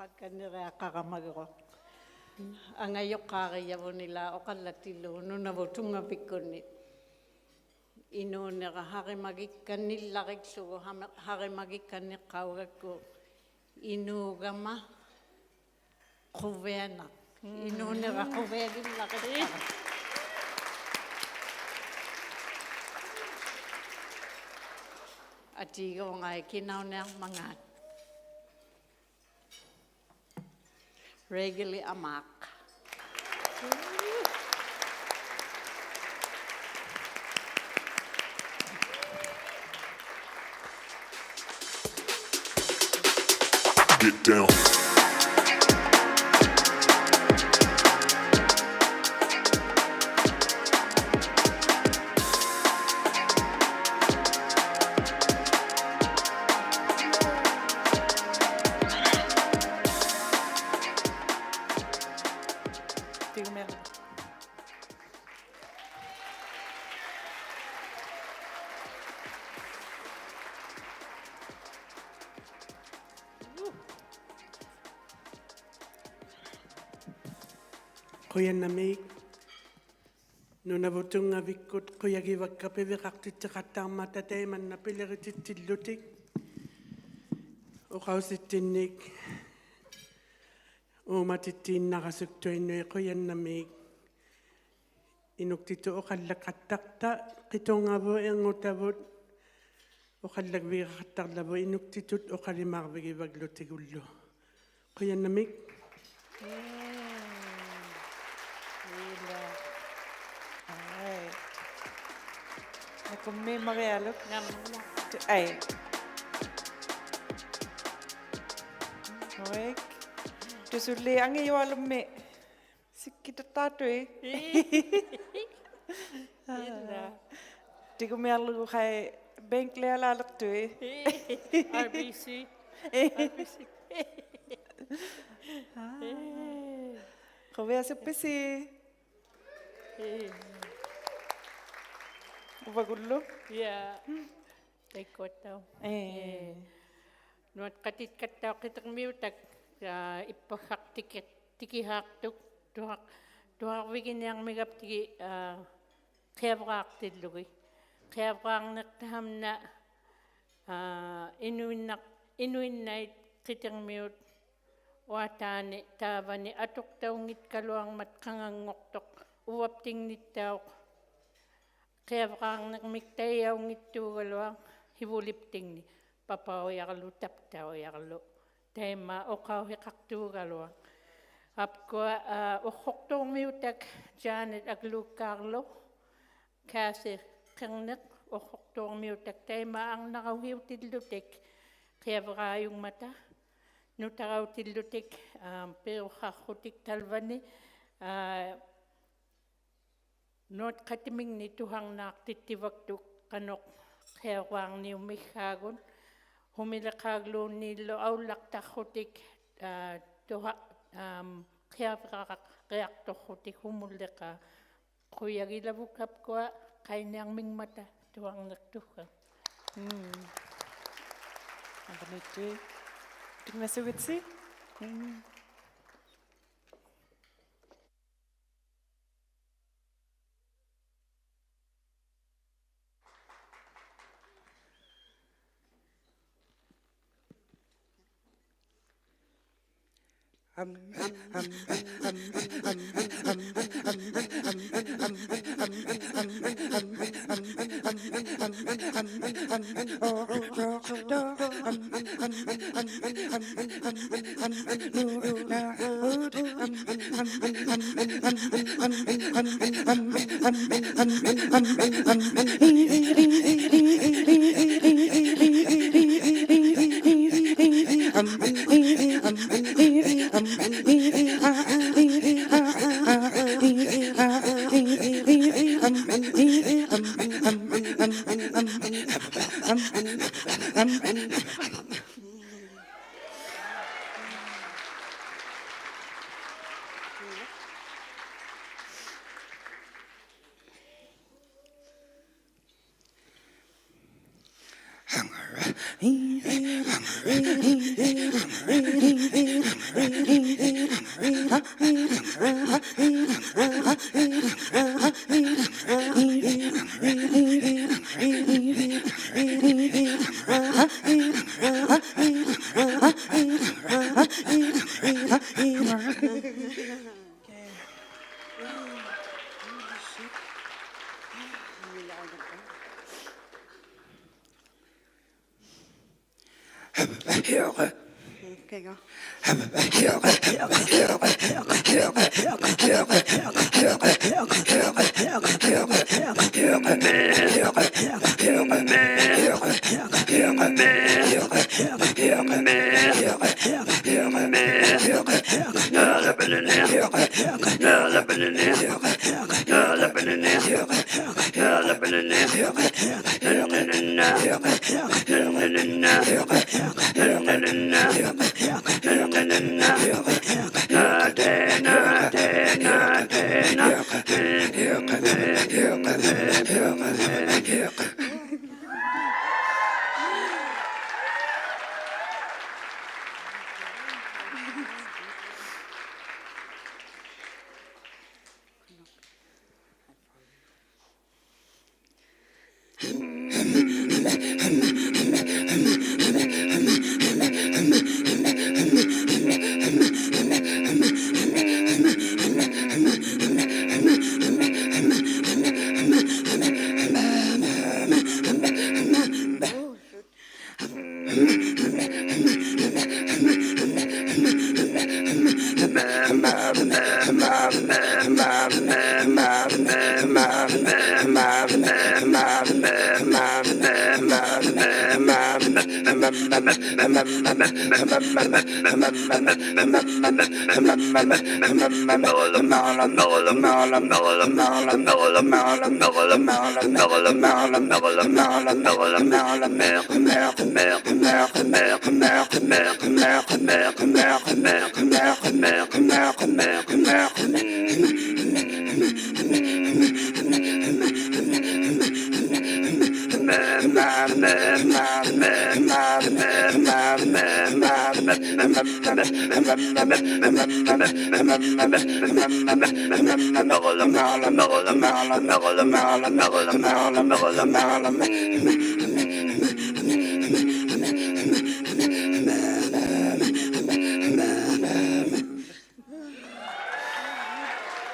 Qaqaneriaqqaqamagero angayoqqaariyavunila oqallattillu Nunavut Tunngavik inuunera harimagikkannillaritlugu harimagikkanniqqaugakku inuugama quveana inuunera quveagillaritlugu atigoongai kinaunearmangaat regularly amak. Get down. ᓄnaᕗথ Nunavut Tunngavik qiyagivakkapivaqartitteqattaarmata taimanna pileritittillutik uqausittinnik uumatittiinnaqasuktuinnui ᓄnaᕗথ Inuktuuqta oqallaqattaqta qitungavu ᓄᓄᒃ oqallakviiqaqartarlavu Inuktuuqt oqalimaarvigivaglutigullu ᓄnaᕗথ Nakummiimarialuk ai Noik tusulli angijualummi sikkitattaatui tikumiarlugu kai benklealaalertui RBC Quveasuppisi Uvagut Yeah. Taikotau. Nuat katit katau qitekmiutak ippahaq tikihaaqtuk tuhaq viginiarmigap tiki qiavraaqtillugi. Qiavraarneqtahamna inuinnait qitermiut waataani taavani atuqtaungit kaluarmat qangangngortoq uaptingnittauq qiavraarnermiktaiaungittuugalua hivuliptingni papaujarlu taptaujarlu taima oqauhiqartuugalua apkua orrortormiutak Janet agluukkaarlu kaasi qerneq orrortormiutak taima arnarauhiutillutik qiavraajungmata nutarautillutik peruqarrutik talvani Not katimingni tuhangnaaqtittivaktuk qanoq qiavraarniummigaagun humilaqaagluunniillu aullaqtarrutik qiavraaqriartorrutik humulleqa quyagilavukapkua qainiarmingmata tuarnertuqa Anganitui Tingmasuvitsi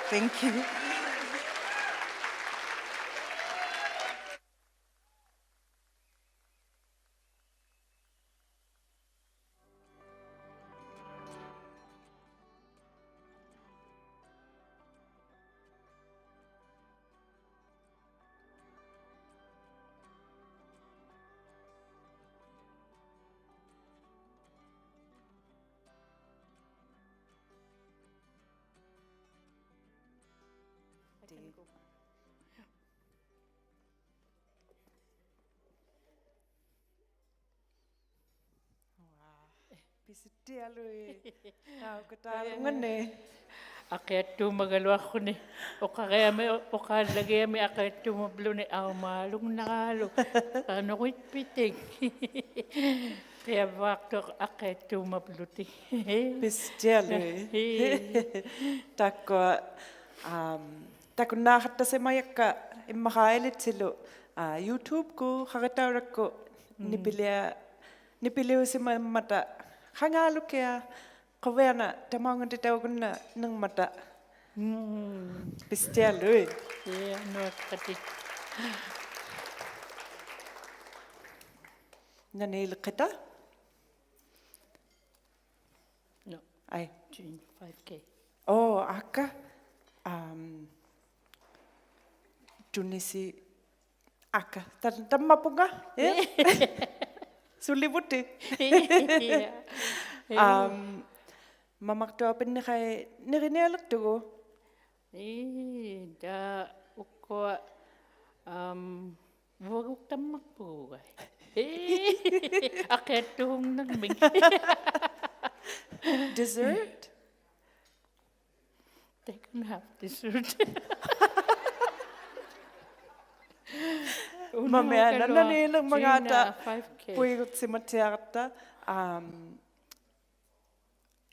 Thank you. Pisitialui ṱakuᓴukatālungane. Akayatu magaluakune okagayame okalagayame akayatu mablune aumalung nalo anoit piting kaya waktu akayatu mabluti Pisitialui takwa takunahattasemayakka immakhailitsilu YouTube ku hagatarakku nipiliusimamata hangalukea Kawana, tamangan di tawagunna nang mata. Pisitialui. Yeah, ᓄナᕗٿ. Nani ilqita? No. Ai. June 5K. Oh, aka. Tunisi aka. Tamma punga? Sulibuti. Mamakto apin ni kay nirinelak tugo. Da uko Uvagut tamakpo. Akyat tuhong nagbing. Dessert? They can have dessert. Mamaya na nilang mga ata. 5K. Puwigot si Matiarta.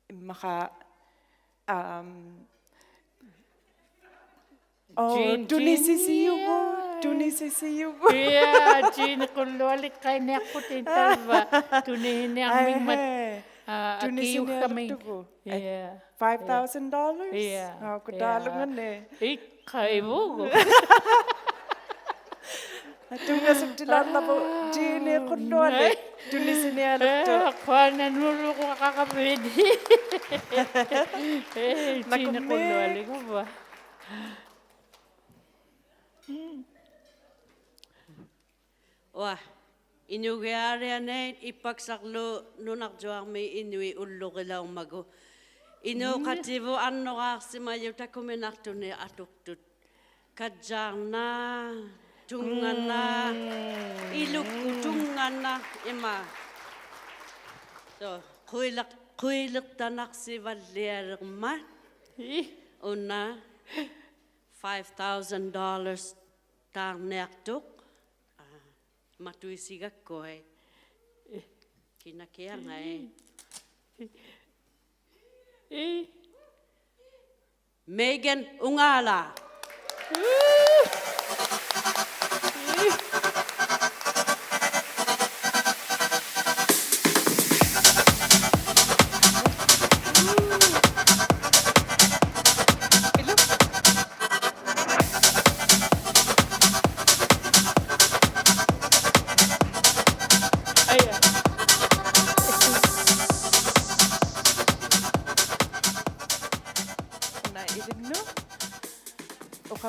Maka Tunisisiyugo. Yeah, Jean kulwalik kay nakutin talba. Tunihinang mat akiyo kami. Yeah. $5,000? Yeah. Kudalungan eh. Kaibo. Tungasok dilan na po, Jean kulwalik. Tunisiniyalok. Kwa nanulo ko kakapwede. Jean kulwalik ko ba? Wah, inugyarianay ipagsaklo ᓄ나ᕗᒍ ᓿᓄ이 ulluqilaw mago. Inuktuuqta Inuktut Writing Kajana tungana ilukutungana ima. So, kuilak tanak si valierma. Una $5,000 ║ matuisiga koe. Kinakia ngai. Megan Ungala.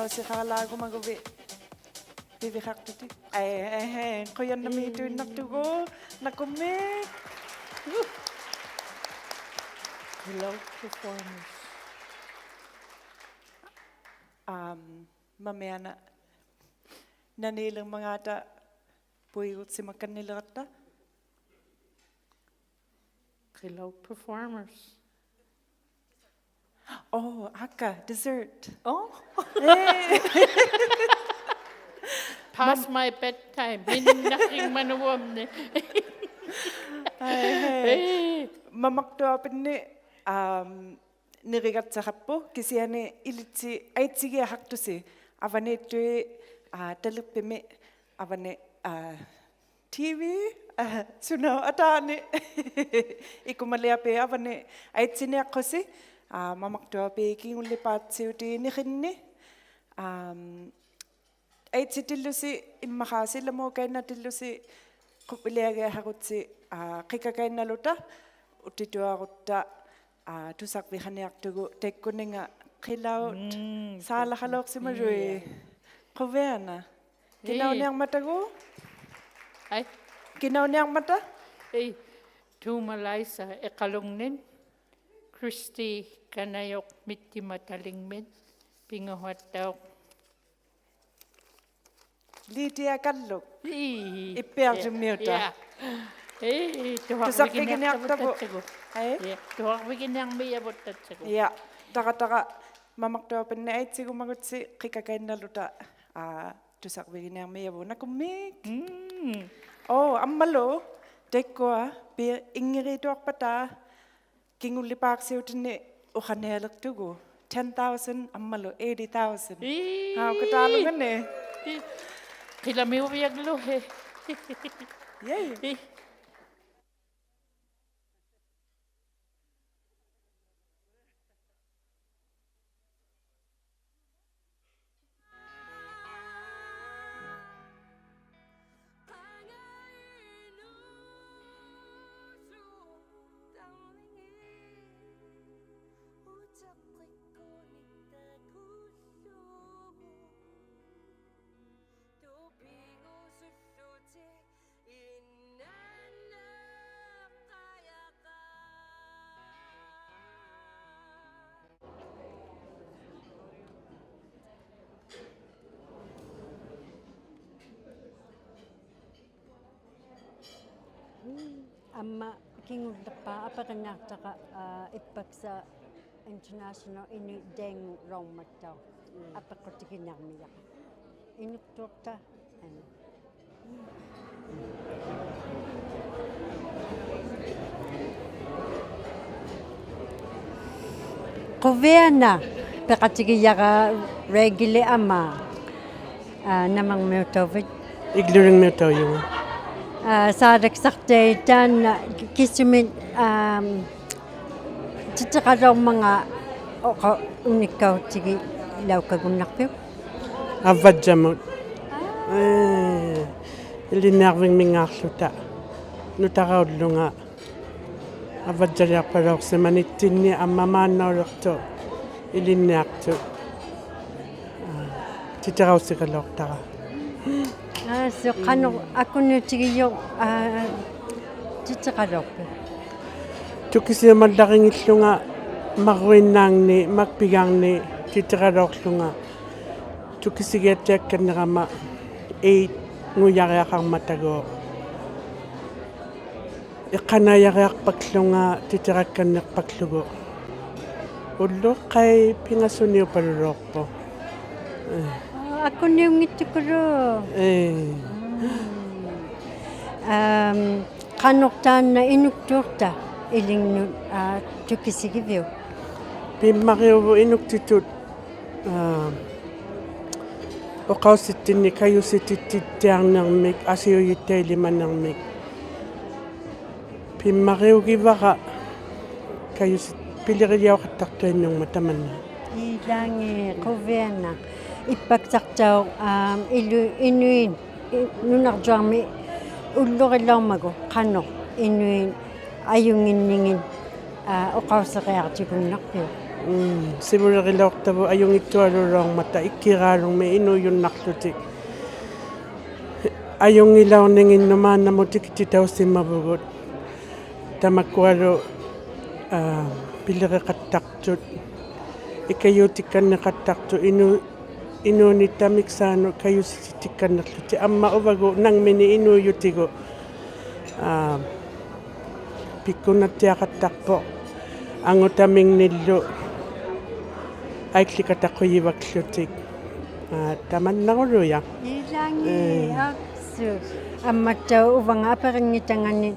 Si kalago magabi. Bibihaktuti. Ay, kuya na may doon naktugo. Nakumi. Hello, performers. Mamaya na nanilang mga ata puwigot si makanilata. Hello, performers. Oh, aka, dessert. Oh. Past my bedtime. Hinaking manuwam ne. Mamakto apin ni nirigat sa kapo kasi ane ilitsi ay sige hakto si avane to talipime avane TV ᓄ나ᕗᒃ ikumaliape avane ay tsine ako si mamakto ape kingulipat siuti nikinni ay tsitillusi immakasi lamo kay natillusi kupilega hakutsi kikakay naluta utituaqutta tusakvihaniaqtugu tekkuninga qilaut saalaqaloqsimarui quveana kinauniaqmatagu ay kinauniaqmata ei tuumalaisa eqalungnin Christy kanayok mittimatalingmen pingahuattauq Lydia kalluk ippiartummiuta tusaqvikiniaqtapu tuaqvikiniarmiyavuttatsigu ja taqataqa mamaktuapinni aitsigu magutsi qikkakainnaluta tusaqvikiniarmiyavu nakummik ammalo tekkua pi ingirituarpata kingullipaaqsiutinni uqanialertugu 10,000 ammalo 80,000 kutaalunganne qilamiuviaglu he yay Amma kingullerpa apaqinnaartaqa ippaksa International Inuit Deng Rongmattau apeqqutiginarmiga. Inuktuuqta Anna. Quviana peqatigiyaqa regili ama ᓄnaᕗᒅqəd Igluringmiutaujuga. Saadaksartaitaan kissumit titiqalormanga oqa unikkautigi laukagunnarpiu. Avvaġġamut. Illinniarvingmingaarluta. Nutaraulunga. Avvaġġaliarpalorsimanittinni ammamaannaulortu illinniartu. Titirausikalortara. So qanu akkunutigiyo titiqalorpi. Tukisiamallaqingillunga marruinnaangni makpigaangni titiralorlunga. Tukisigiatiakkannerama 8 nguyariaqarmatagoo. Iqqanayariarpaqlunga titirakkannerpaqlugu. Ulluqqai pingasuniupalulorpo. Akkunniungittukulu. Qanortaanna Inuktuuqta ilingnut tukisigiviu. Pimmariuvu Inuktutut oqaussittinni kayusitittiarnermik asiuyittailimanermik. Pimmariugivaqa kayusit piliriliauqattartuinnungma tamanna. Ilangi quviana ippaksartau inuin nunarjuarmi ullurilormagu qano inuin ayunginningin oqauseqiartikunnarpiu. Sivuleriloortavu ajungittualulormata ikkiraalungmi inujunnarlutik. Ajungilaorninginnumaannamutik titausimmavugut. Tamakkualu pileriqattartut ikayuutikkanneqattartu inuunittamiksaanu kayusittikkannerluti amma uvagu nangmini inuuyutigu pikkunattiaqattarpo angutaminnillu aiklikataqquyivakllutik tamannaruluya Ilangi aksu ammattau uvanga aperinngitangani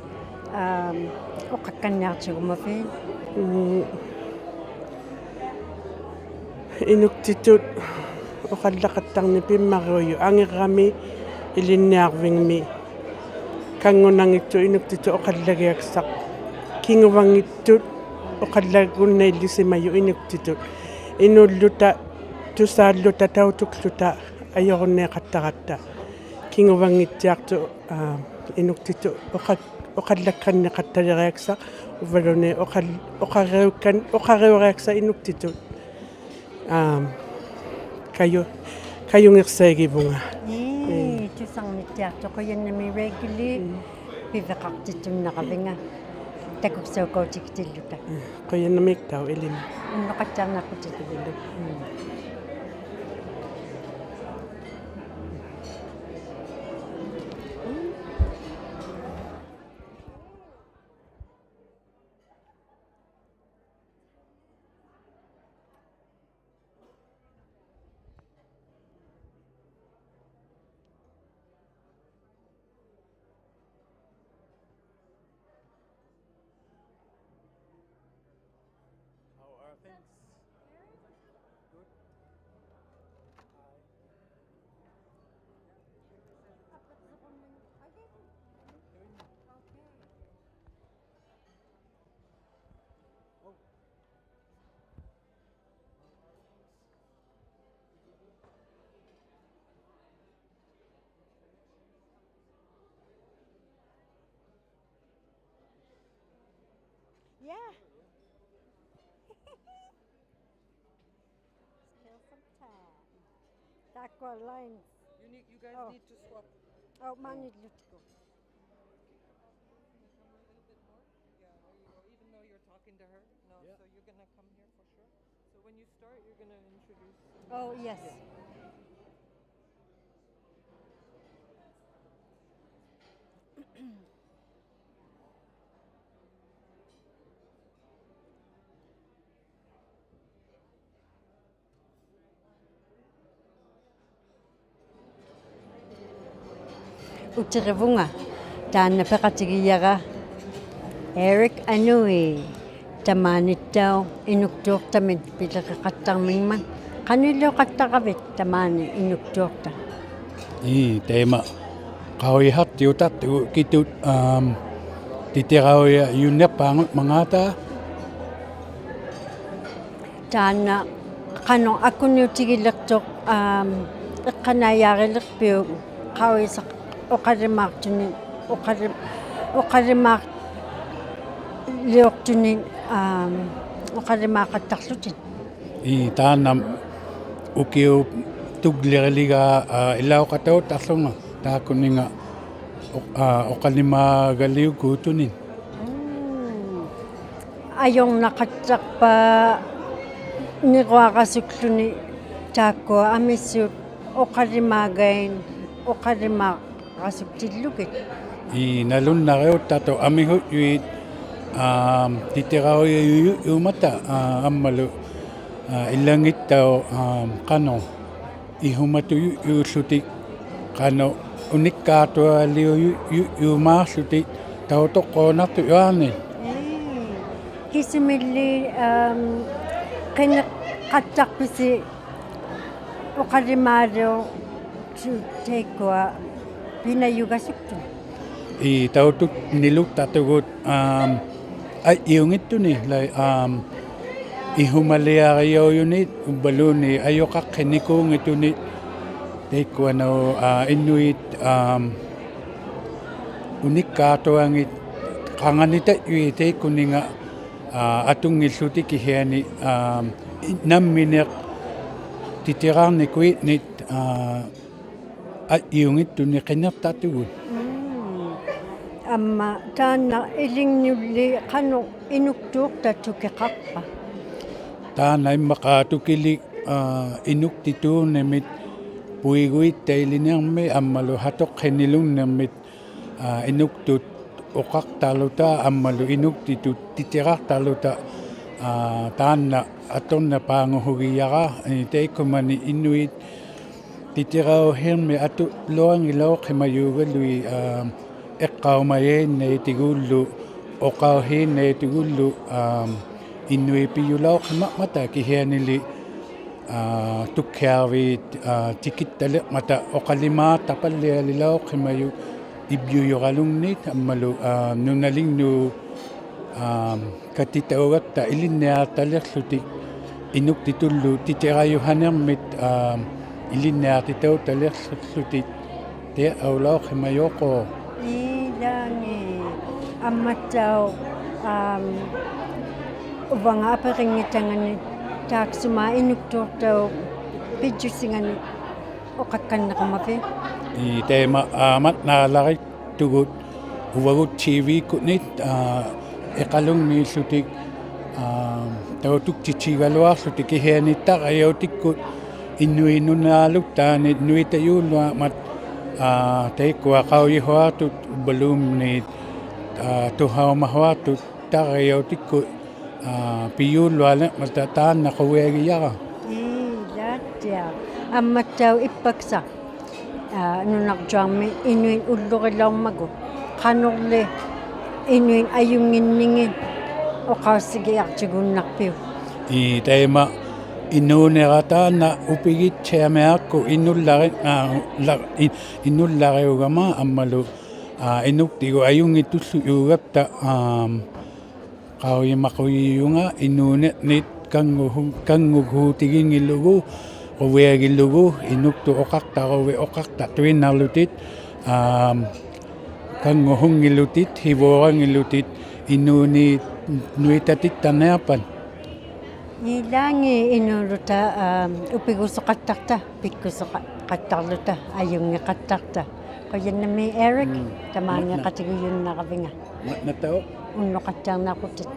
oqakkanniartigumafi. Inuktitut oqallaqattarni pimmariuyu angirrami ilinniarvingmi kangunangittu Inuktitut oqallagiaksaq kinguvangittut oqallagunnaillisimayu Inuktitut inulluta tusaalluta tautukluta ajorunneeqattaqatta kinguvangittiartu Inuktitut oqallakkanneqattaleriaksaq uvalune oqariureaksa Inuktitut kayungersaagivunga. Tusarmittiartu qoyannami reguli piveqartittunnaqavinga ttakuᒃᓴauκautiktilluta. Qoyannamiktau ilina. Unneqatsaarnarputitillu. Yeah. Still some time. Takwa lines. You guys need to swap. Oh, mine let's go. Even though you're talking to her, no. So you're gonna come here for sure. So when you start, you're gonna introduce. Oh yes. utirivunga taanna peqatigiyara Eric Anui tamaanittau Inuktuuqtamit pileqeqattarmingman qanulluqattaqavit tamaani Inuktuuqta teema qawihartiutartu kitut titiqauya yunnerpaangut mangata taanna qano akuniutigilertoq eqqanaayaarilerpiu qawisaq oqarimaartuni oqarimaaq liortuni oqarimaaqattarlutin taannam ukiu tugliriliga ilauqataut arlunga taakuninga oqalimaagaliukuutunin ajornaqattarpa niruaqasukluni taakkua amissut oqalimaagain oqalimaaqasuktillugit nalunnariuttato amihut titiqauya yumata ammalu illangittau qano ihumatu yuullutik qano unikkaatualiu yuumaarlutik tautoqqoonartu yuarni kisimilli qinneqqattarpisi oqalimaalu teikua pinayugasuktu tautut niluttatugut iungittuni lai ihumaliariauyunit ubbaluni ayoqaqqinikuungituni teikkuano Inuit unikkaatuangit qanganitayui teikkuninga atungillutik ihiani namminiq titiqarnikuitnit iungittuni qinnertatugut amma taanna ilingniulli qanu Inuktuuqta tukeqarpa taana immaqaatukili inuktituunermit puiguittailinermi ammalu hatoqqinilunnermit inuktut oqartarluta ammalu inuktitut titiqartarluta taanna atorna paanguhugiyara teikkumani Inuit titiqauhirmi atu loangilaoqimayuugalui eqqaumayeenneitigullu oqauhiinneitugullu Inuipiyulauqimaqmata kihianili tukkiarviit tikittaleqmata oqalimaatapallialilauqimayu ibjuyuqalunniit ammalu nunalingnu katitaugatta ilinniartalerlutik inuktitullu titiqayuhanermit ilinniartitauttalerlutik te aulauqimayoqo ilangi ammattau uvanga aperinngitangani taaksuma Inuktuuqtau pijjusingani oqakkannaqamapi teema amatnaalarik tugut Uvagut TV kunit eqalungniillutik tautuktichigaluarlutik ihianittaq ayautikku innuinunaaluk taanit nuitayuulluamat teikkua qauyihuartut balumniit tuhaumahuartut taqayautikku piyulluale mata taanna qawiagiyara laattia ammattau ippaksa nunarjuarmi Inuin ullurilormagu qanorli Inuin ayunginningin oqaussigiartigunnarpiu teema innuunerataana upigitseameakku innullariugama ammalu inuktigu ayungitullu Uvagut qauyimaquyiyunga innuunernit kanguhuutigingillugu quviagillugu inuktu oqartaruvi oqartatuinnarlutit kanguhungilutit hivuorangilutit innuuni nuitatittarniarpan ilangi inuluta upigusoqattarta pikkusoqattarluta ayungeqattarta qoyannami Eric tamaangeqatiguyunnaravinga natao unnoqattarnaqutit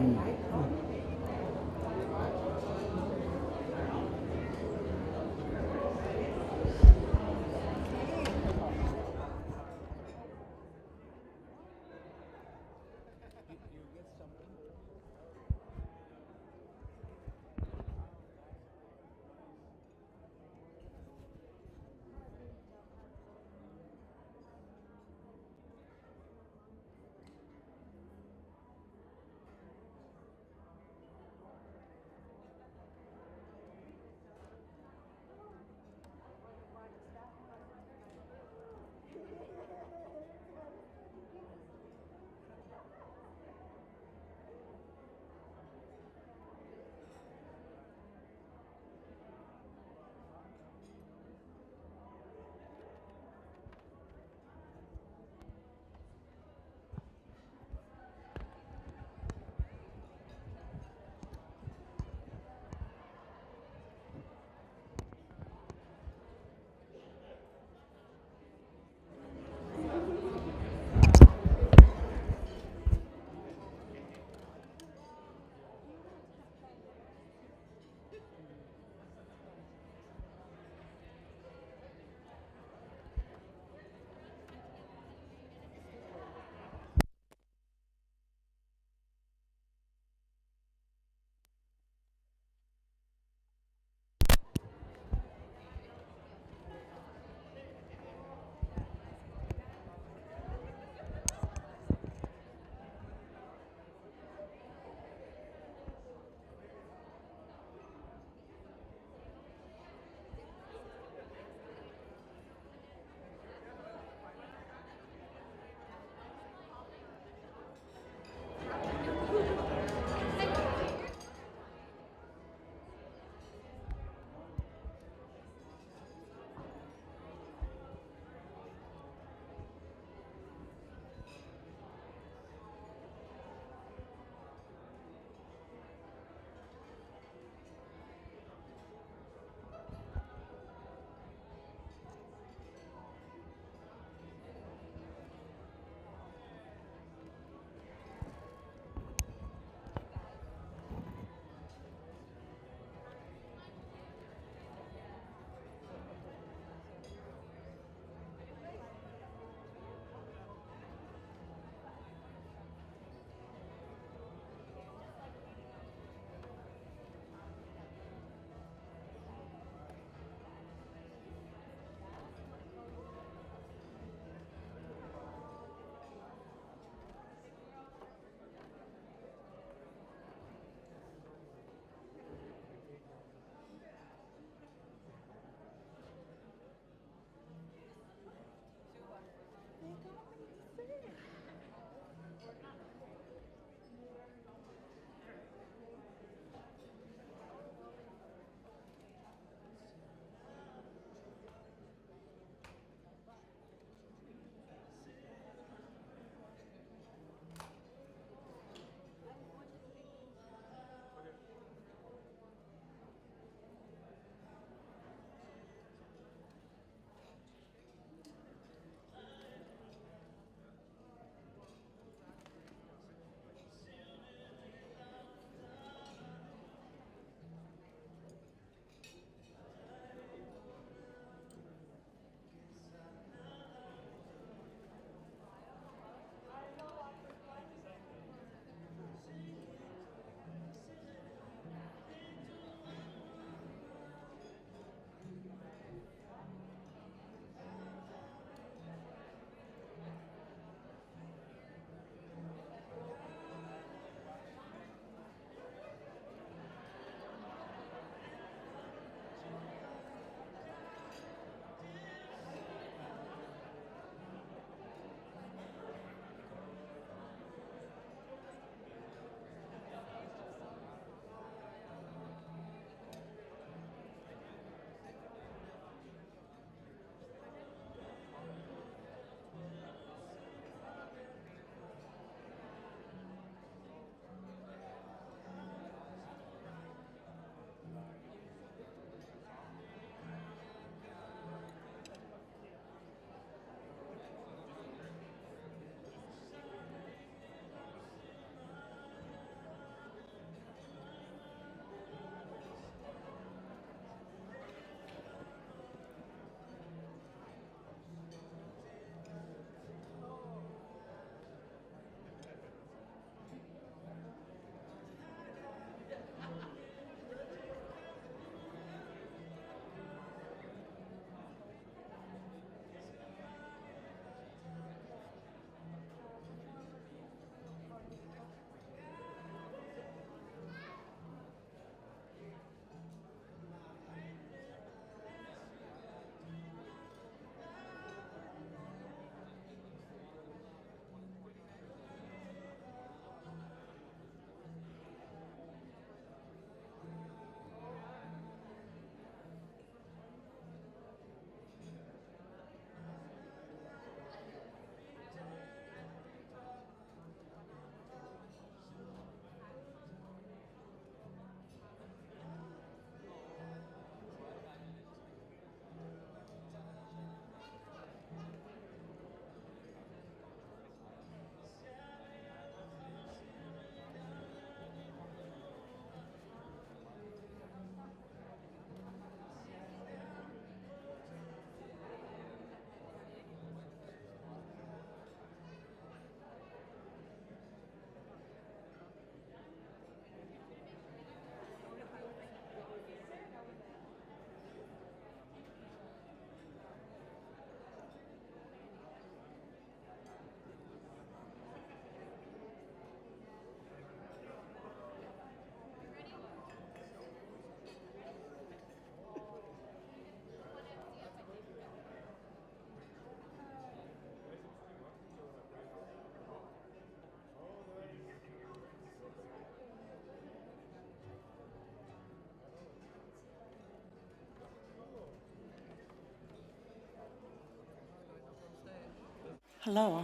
Hello.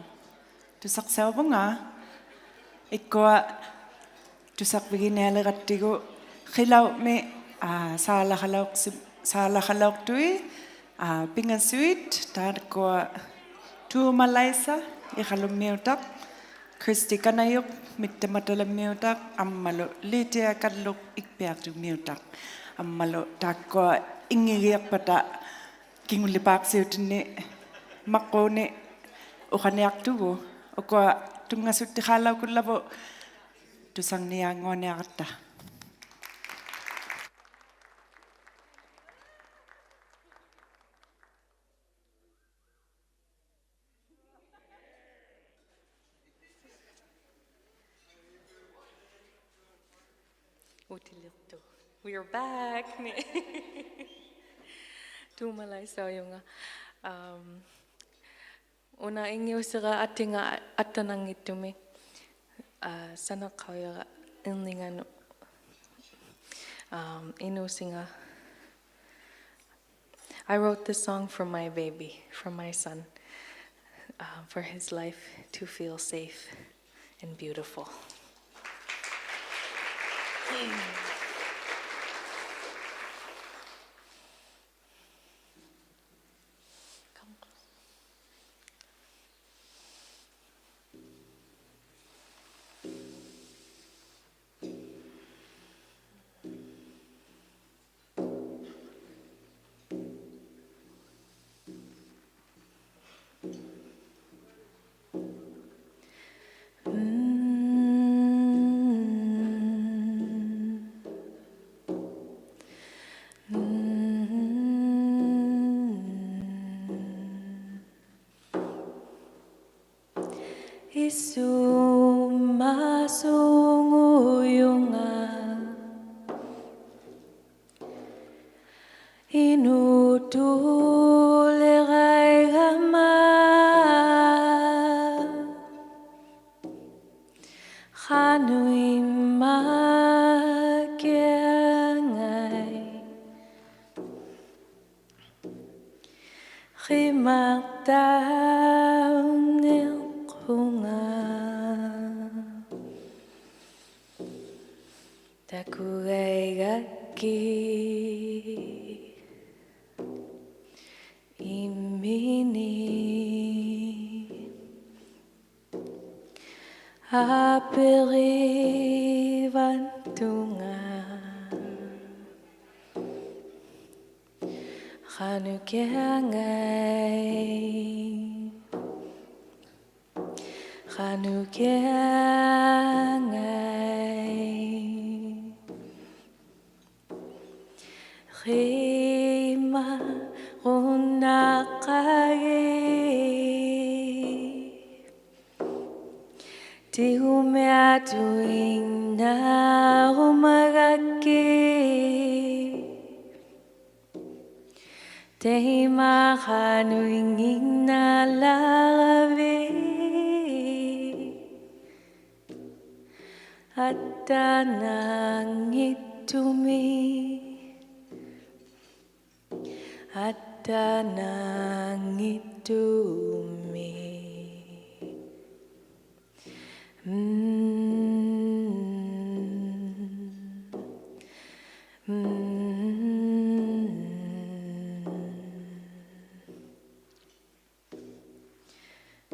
Tusaqsauvanga. Ikkoa tusaqviginealeratigu khilaume saalahalauqtui ಪಿᔾᔪᓯಅᓅ තාර්කෝ ටූමලයිසා ඉහළුම්මියුටක් ක්‍රිස්ටිකනයුක් මිත්තමටලමියුටක් අම්මලු ලීටියකල්ලුක් ඉක්පියක්ටුමියුටක් අම්මලු තාක්කෝ ඉංගිරියක්පට කිංගුලිපාක්සියුටන්නේ මක්කෝනේ උකනයක්තුගු ඔකෝ තුංගසුට්ටිඛාලවකුල්ලවු tusangniyangoneaqatta. We are back. Tumalaisaw yung una inyo sira atinga atanang itumi sana kaya inlingan inusinga. I wrote this song for my baby, for my son, for his life to feel safe and beautiful. Isumasunguyunga inutulegaigama ᓄnaᕗᒃ takugaigaki imini aperivantunga Rima runakagi tihumeatuing na humagaki tehimakanuing inalabi at tanang itumi Atanang itumi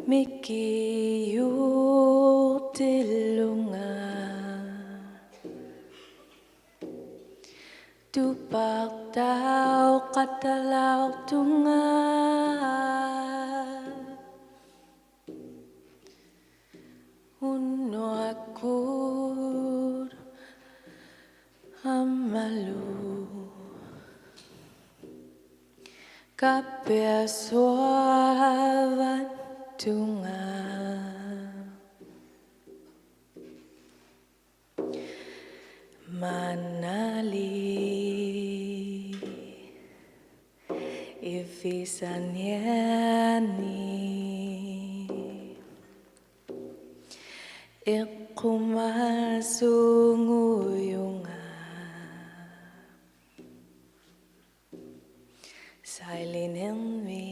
Mikiyutilunga Tupagtaw katalaw tunga ᓄᒃ amalu kapiaswavan tunga manali ifisanyani ikumasunguyunga silent in me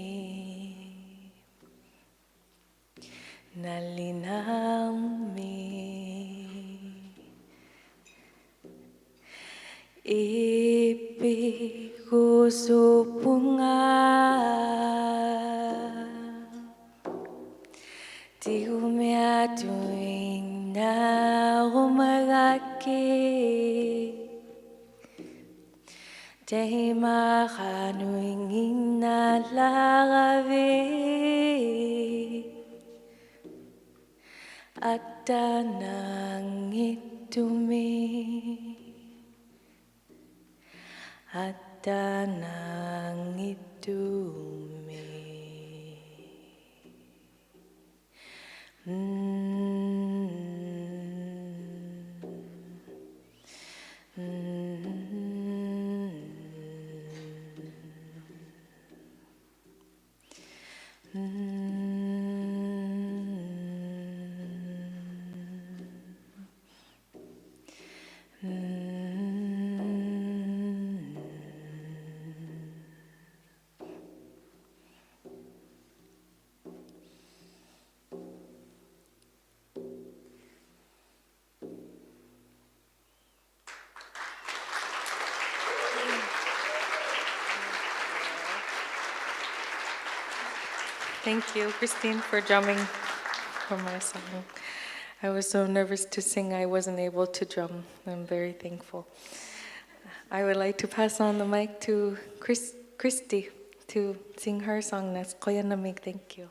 Ipikusupunga Di umiatuing na umagaki Dahil makanuing inalagabi At tanang itumi At tanang itumi Thank you, Christine, for drumming for my song. I was so nervous to sing, I wasn't able to drum. I'm very thankful. I would like to pass on the mic to Christy to sing her song next. ᓄ나ᕗᒃ. Thank you.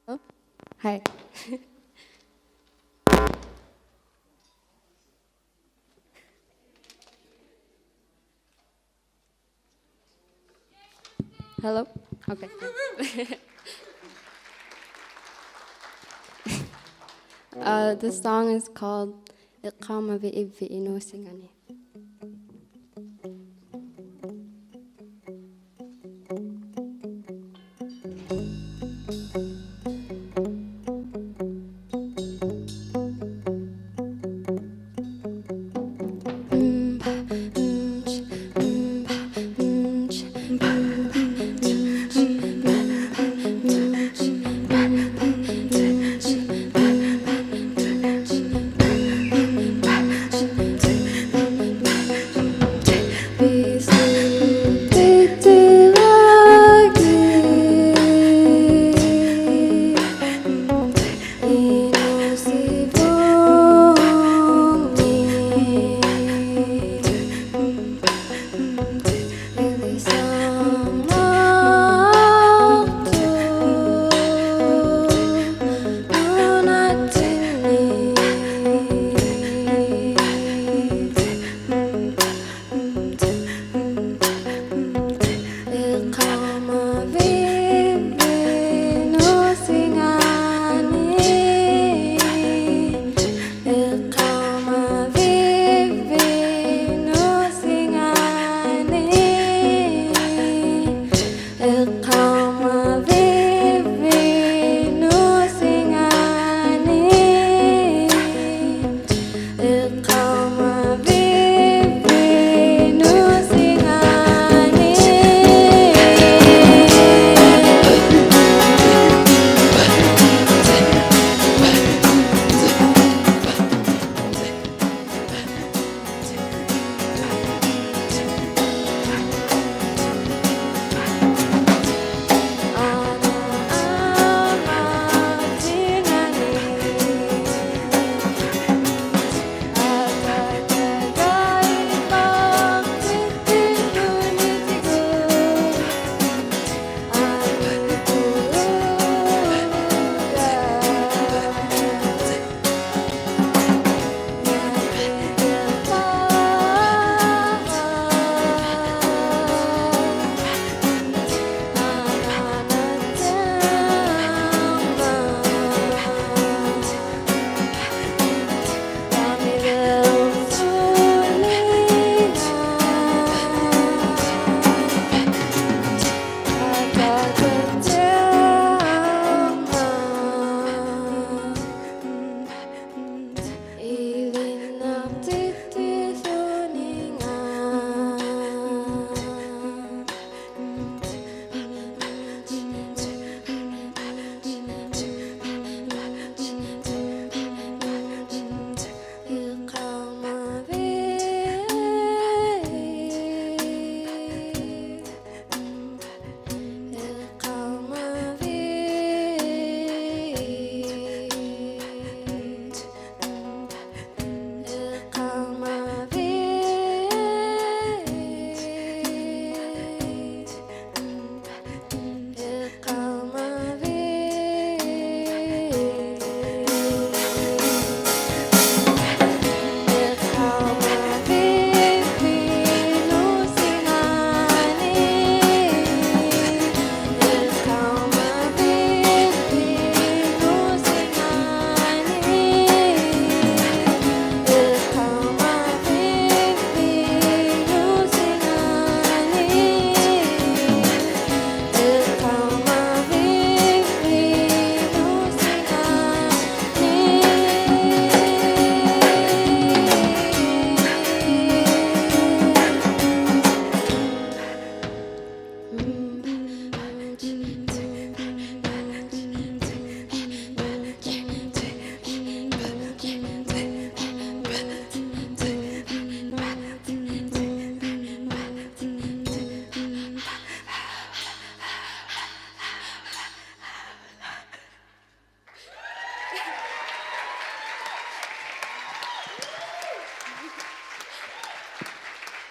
Oh, hi. Hello? Okay. The song is called ᓄᒃ ᓄᒃ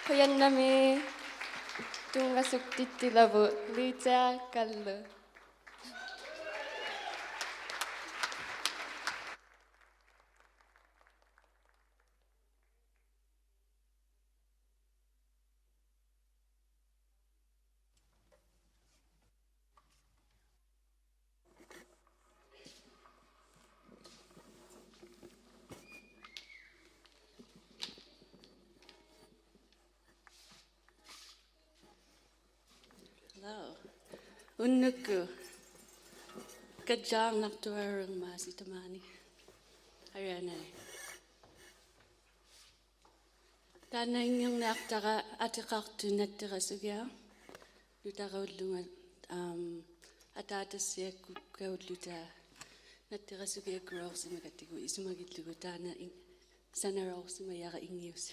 ኍᕋᕐ니귅 뚱가숙띠띠라부 리자갈르 Unnukku Gajangaktuarungmasitamani Aranai Tanang naktara atikaktu natirasugia Lutaraulunga Atatasia Kauluta Natirasugia Grossimagatigu Ismagitlugu Tana Sanarosimayara Ingius.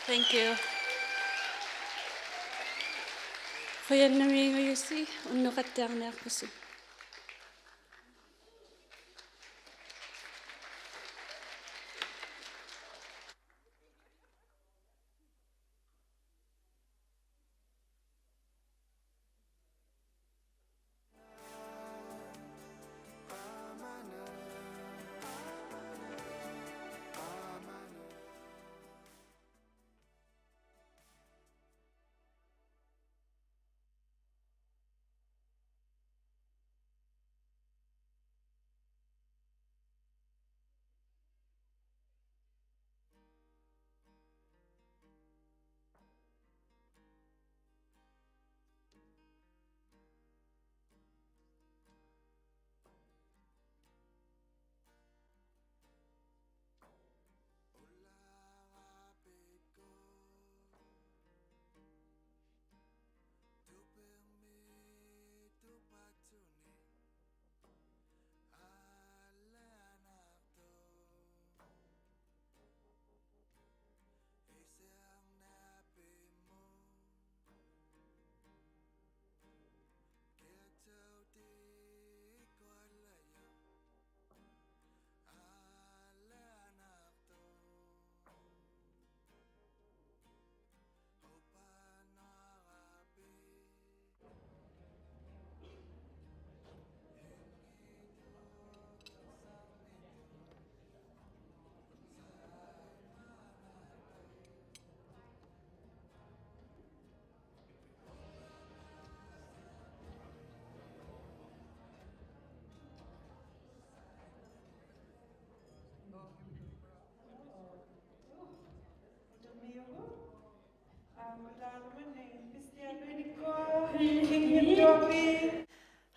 Thank you. ᓱяннамиингуйусси уннеқаттаарниарпусу.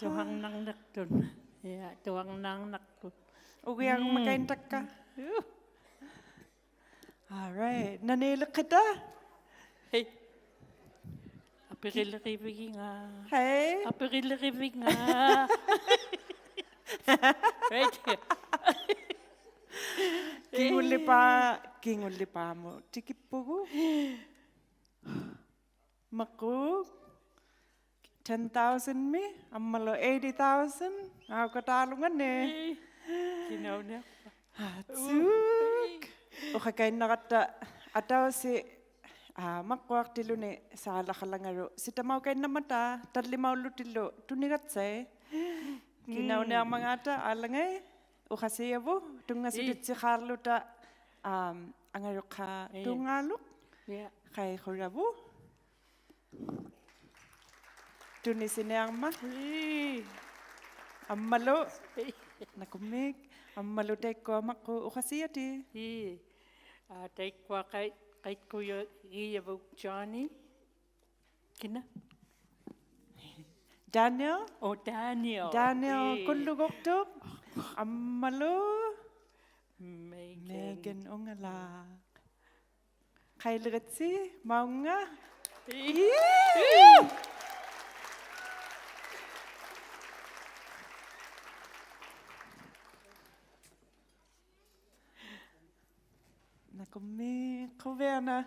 Tuang nang naktun. Ya, tuang nang naktun. Ugiang makain takka. All right. Nanilakita. Hey. Apiril-rivig nga. Hey. Apiril-rivig nga. Right. Kinguli pa mo. Tikipugo. Maku. 10,000 mi. Amalo 80,000. Ako katalungan eh. Kinaw niya. Hatsuk. Ukakain na kata. Ataw si makwak tilo ni sa alakalangaro. Si tamaw kain na mata. Tadlimaw lutilo. Tunigat say. Kinaw niya mga ata. Alangay. Ukasiyabu. Tunga sudut si Carlo ta. Angaro ka tungaluk. Kay Kurabu. Tunisin niya ang ma. Amalo. Nakumig. Amalo tayo ko amako. Ukasiyati. Tayo ko kay Kuya Iyabu Johnny. Kina? Daniel. Oh, Daniel. Daniel. Kulugoktok. Amalo. Megan. Ongala. Kay Ligatsi. Maunga. Nakumi koverna.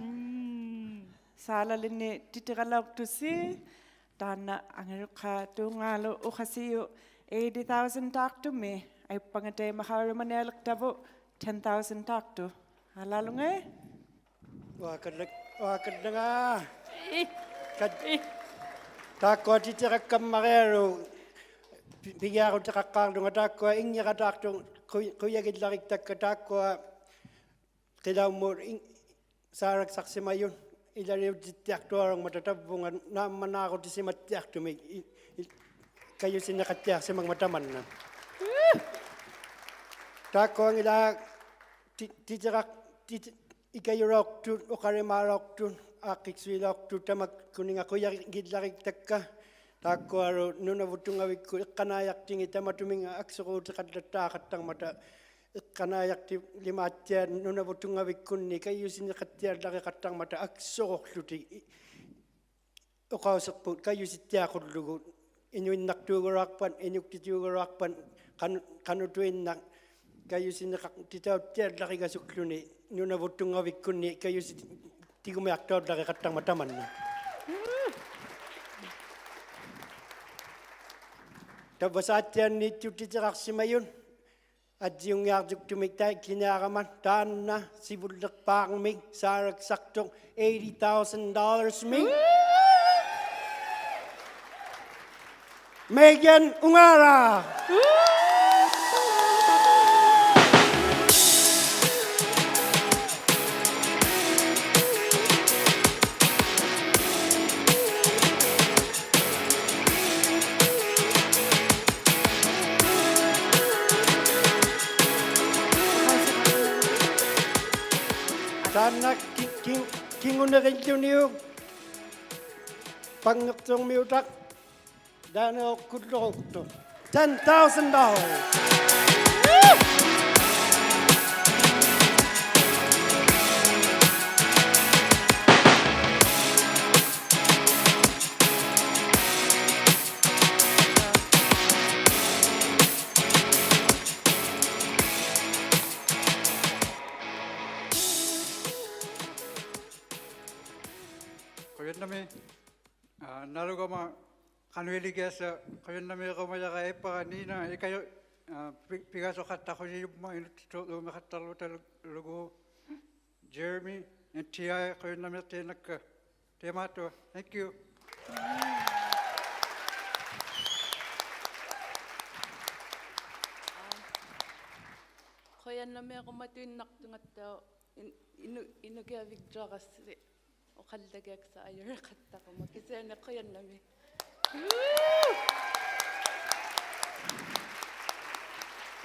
Sala lini ṭiṭiqalauqtussi. Tana angaruqa tungalo uqasiyu 80,000 taktu me. Ay pangatay maharumanelaktavu 10,000 taktu. Halalungay? Wakad na nga. Tako titirakam marero. Bigaro takakardo nga tako ingya ka takto kuyagid larik tako Tidaw mo sarak saksi mayon ilariw titiak to arang matatabungan na manako ti si matiak to may kayo sinakatiak si mga mataman na. Tako ang ila titirak ikayo rock to o karimarok to akik swilok to tamak kuning ako yagid larik takka. Tako aro Nunavut Tunngavik kanayak tingi tamatuming aksoko takadata katang mata. Kanayak ti limatyan Nunavut Tunngavik kunni kayo sinakatyan laki katang mata aksok luti ukausap po kayo sitya kudlugo Inuktuuqta Inuktut kanutuin na kayo sinakatyan laki kasukluni Nunavut Tunngavik kunni kayo tigumayaktaw laki katang mataman na Tabasatian ni tītiᕋᕐnikiᓴauṭiᷖ Adjungyartuktumiktai kinaraman tanna sibulakpang mig sarak saktong $80,000 mig. Megan Ungara. Tanna kingunerilyuniu pangaktong miutak ᓄ나ᕗ굣 $10,000. Koyannami narugama kanwiligiasa koyannami komayaga epaganina ikayo pigaso kattakhuyuma Inuktuuqta Jeremy and TI koyannami tenakka temato. Thank you. Koyannami komatuinnartungattao Inuktuuqta dragassi oqallagaaksa ayuraqattaquma kisaana qoyannami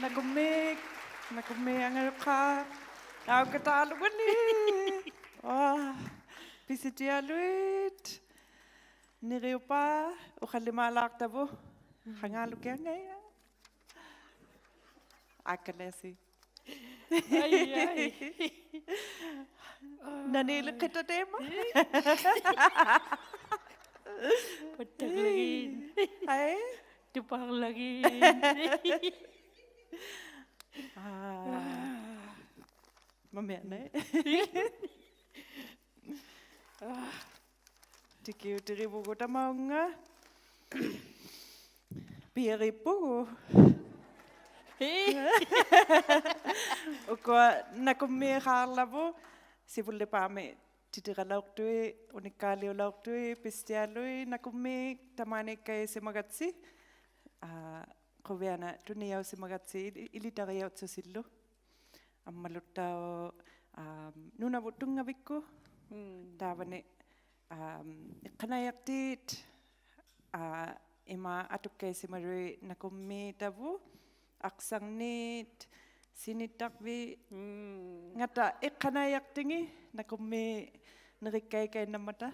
Nagumik angaruqa aukataalugani pisitialuit niriupa uqallimaalaartavu qangalukiangaya akalasi Ay. Nanili kita tema. Patag lagi. Ay? Tupang lagi. Mamaya na Tikiu-tiribu ko tamaw nga. Piripo. Ukwa nakumiharlavo sivullepame ṭiṭiqalauqtui unikkaliulauqtui pistialui nakumik tamanikkai simagatsi quviana tuniyau simagatsi ilitariautsusillu ammaluttao Nunavut Tunngavik taavani iqqanayartiit ima atukkai simarui nakummi tavu aqsarniit sinittarvi ngata iqqanayartingi nakummi nerikkaikannammata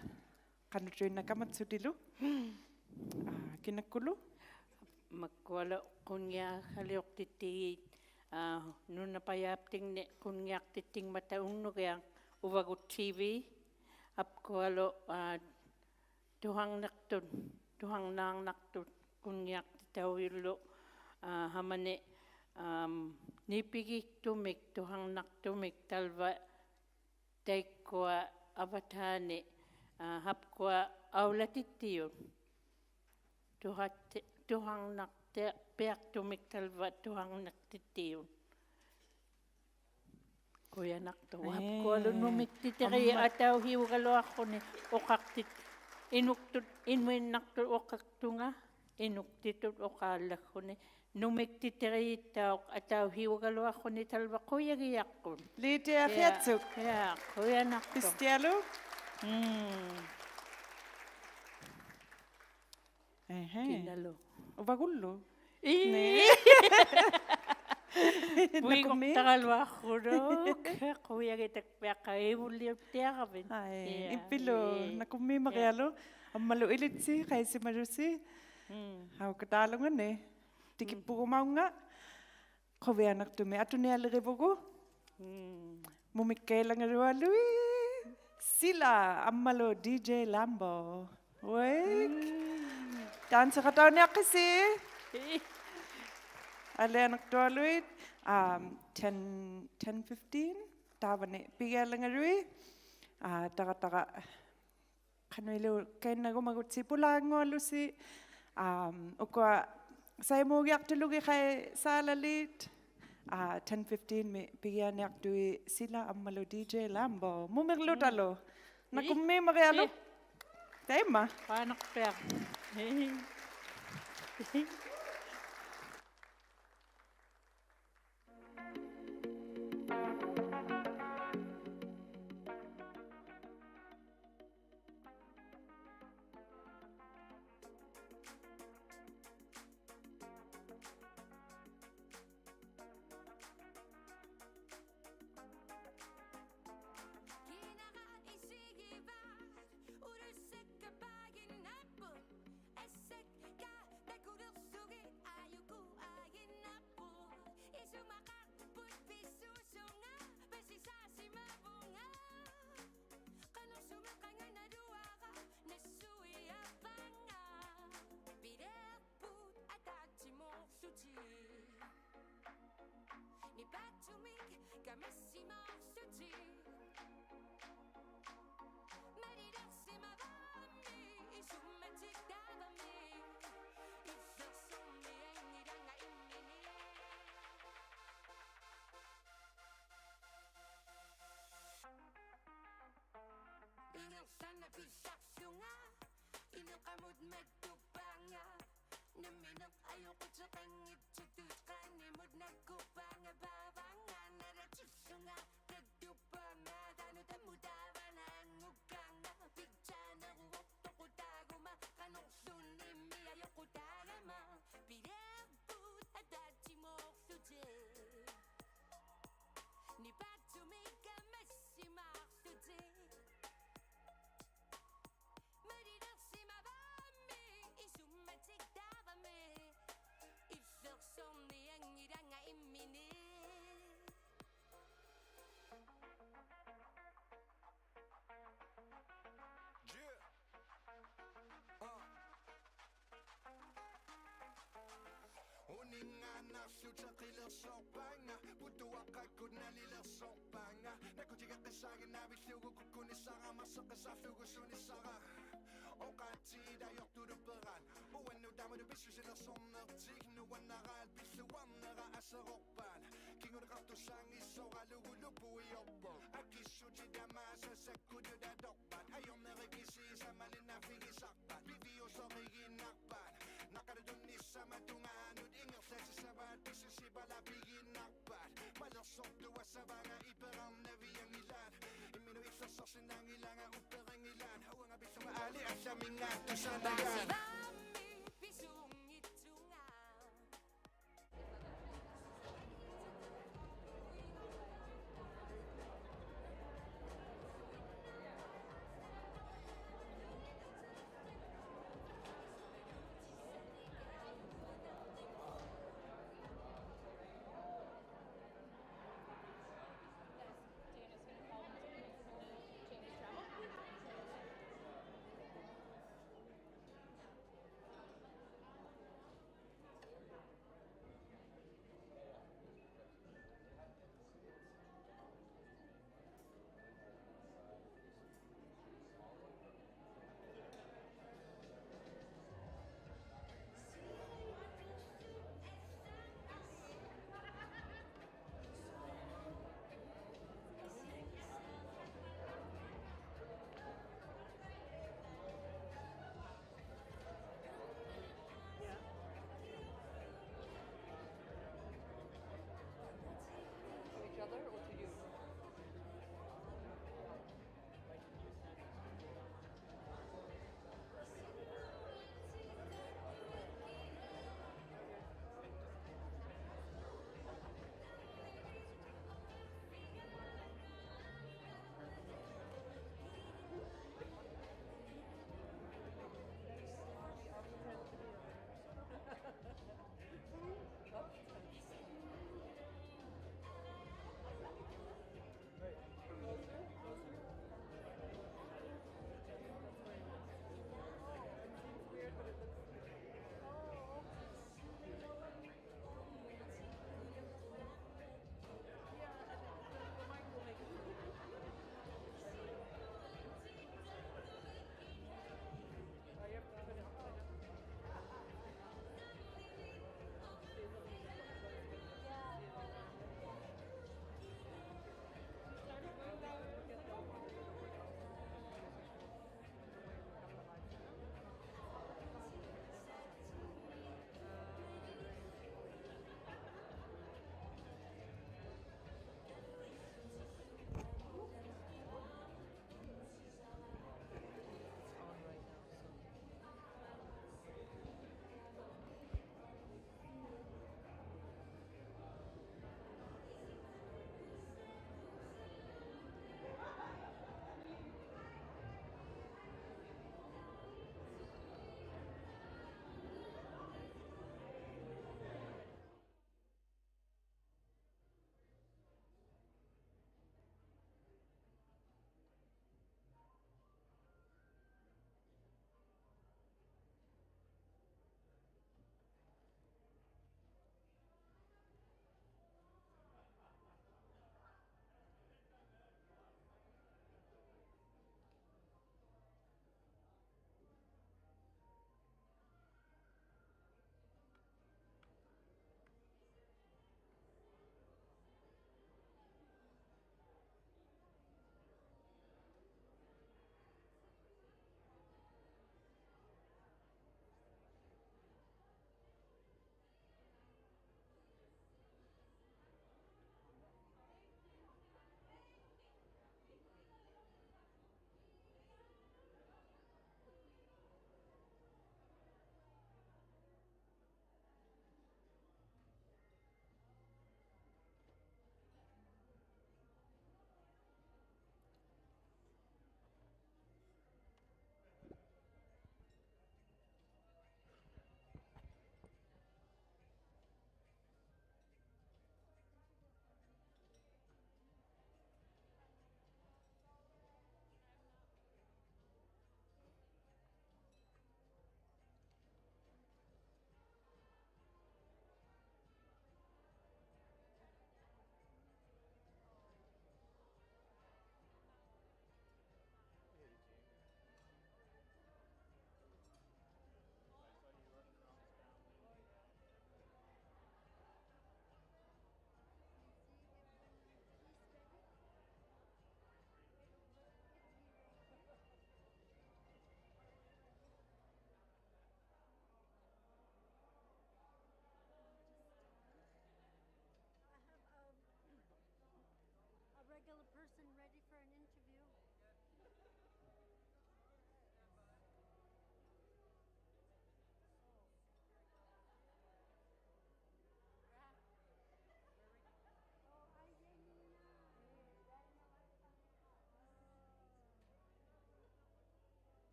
qanutuinnakamatsutilu kinakkulu Makkuala qunniaaqaliortittigiit nunapayaptingne qunniartittingmata unnugiang Uvagut TV apkualo tuhangnaarnartut qunniartitauillu hamane nipigiktumik tuhangnaartumik talva taikkua avathaane hapkua ăułatittiyut tuhangnaarpeartumik talva tuhangnaartittiyut kuyanartu hapkualu numittiteri atauhiugaluarruni oqartit inuktut inuinnartu oqartunga inuktitut oqaallaguni numiktitteriittauq atauhiugaluarruni talva quyagiaqqun liitiaqiatsuk ya kuyanartu pistialu Kinalu. Uvagullu. Puingoktakalwaaqqunuuk quyagitakpiaqqaivulliuptiaqavin. Impilo nakummi marialu ammalu ilitsi qaisimalusi haukataalungane tikippugumaunga quvianartumi atunialerivugu mumikkailangalualui sila ammalu DJ Lambo Wake Tansaqatauniaqqisi Alianartualuit 10:15 taavani pigialangarui taqataqa qanuilu kainnagumagut sipulaangualusi ukua Saimugiartulugi khai salalit 10:15 mi pigianiartui sila ammalo DJ Lambo mumirlutalo nakumme marialo taima Panakpea. Sana pisaksunga Inukamud magtupanga Naminok ayoko sa kangit Chutut kanimod nagkupanga Babanga Naratsusunga Tagtupanga Tanutamudawana Ngukanga Pigchana Kuwaktukutaguma Kanoksunimi Ayokutagama Pilebut Atachimoksuche Nipatumika Masimaksuche Sopanga, puto akakod na lila sopanga. Nakujiga kasagin na bislugo kukunisanga masaka sa flugo sunisanga. O kanti dayok turuperan. Uwenu dama du bisu sila somnertik. Nuwan naral bisuan nara asarokpan. Kingo na kapto sang iso kalugulubu iyopo. Akisu jidama sa sekudu da dokpan. Ayom na regisi sa malin na figisakpan. Bibio sa kiginakpan. Nakadun ni sa matunganod. Ingat sa sasabat bisu si balabigin nakpan. Malasok tuwa sa banga iperang nabi ang ilan. Iminuit sa sosin ng ilang ang uperang ilan. Huwag nga bisang maali at sa mingat to sa nagan.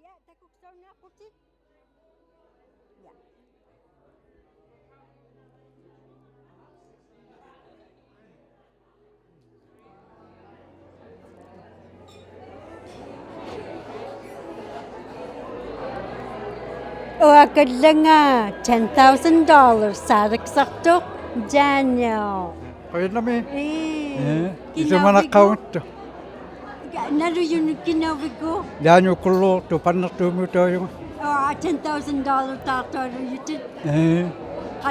Yeah, tabuksaonaaqutsit. Yeah. Uagadlanga $10,000 saraksartuq Daniel. Qoyannami. Kinavigu. Isumanaqaunguttu. Naluyunukinavigu. Yaanyukulluurtu pannertuumuutaayunga. $10,000 taartooruyutit.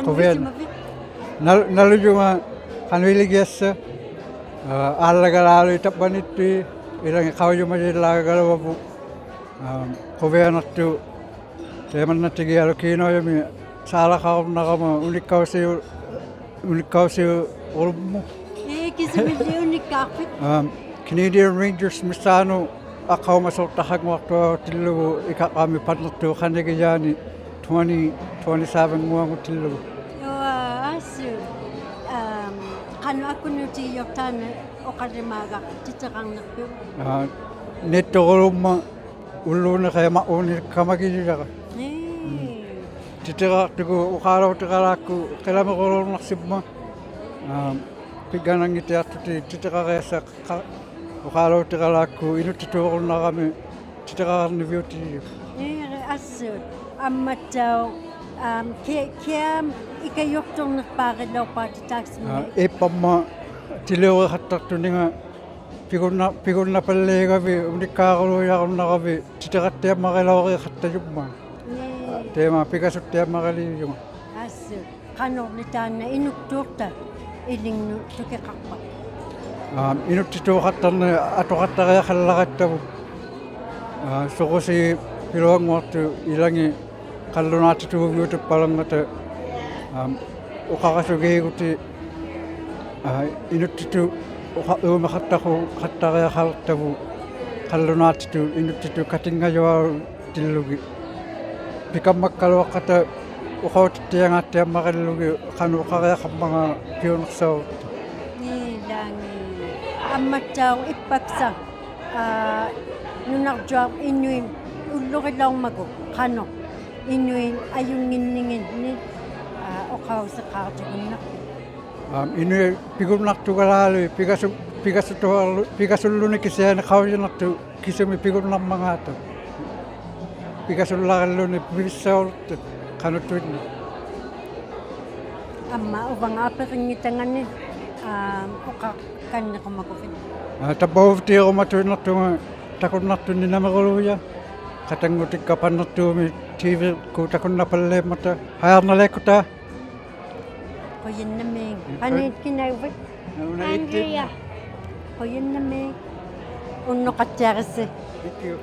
Qovian. Qanvisimavit. Nalujunga qanviligiassa aalлагалаалу таппаниттуи иранги qaujumajillaagalavapu qovianartu teemannattigialu kiinoyami saalaqarunarama unikkausиу ulummu Kisimilliunikkaarpit. Canadian Rangers missaanu aqaumasortarraguartuarutillugu ikaqaami partnertu qanigiyaani 2027 muanguttillugu Asu. Qanu akkunutiiyortaana oqarrimaaga titeqarnerpiu. nettorulumma ulluuneqeema uunikkamagillaqa titeqartugu uqaalauteqalaakku qilamequlunarsimma piganangitiartuti titeqariassa uqaalauteqalaakku inuttituuqunnarami titeqarniviutillu Assut. Ammattau kiam ikajortornerpaarilorpaati taaksmini. ipamma tileuriqattartuninga pigunnapalliigavi unikkaaruyarunnaravi titeqattiammarilauriqattajumma teema pikasuttiammarilijunga Assut. Qanorlitaanna Inuktuuqta ilinnu tukeqarpa. inuttituuqattarni atoqattariaqallaqattavu soqusi piluanguartu ilangi qallunaatituuviutuppalangata uqarasugiiguti inuttitu uumaqattaqu qattariaqartavu qallunaatitu inuttitu katingajawaaru tillugi pikammakkaluaqqata uqautittiangaattiammaqillugi qanu uqariaqammanga piunersaurut Niilaangi. Ammattau ippaksa nunarjuaq inuim ullurilormagu qano inuin ayunginningin ni oqauseqaartugunnarpi. inu pigunnartugalaalu pigasulluni qaujinartu kisumi pigunnarmangaata pigasullaqalluni pilissaurut qanuttuinni Amma uvangaapeqinngitangani oqaqannequmagufin. tabbavutiiqumatuinartunga takunnartunni namequluuja qatangutikkapannertuumi TV ku takunnapalleemmata hajarnaleekkuta Qoyinnaming. Qaniitkinauvit. Andrea. Qoyinnaming. Unnoqattiarissi. Thank you.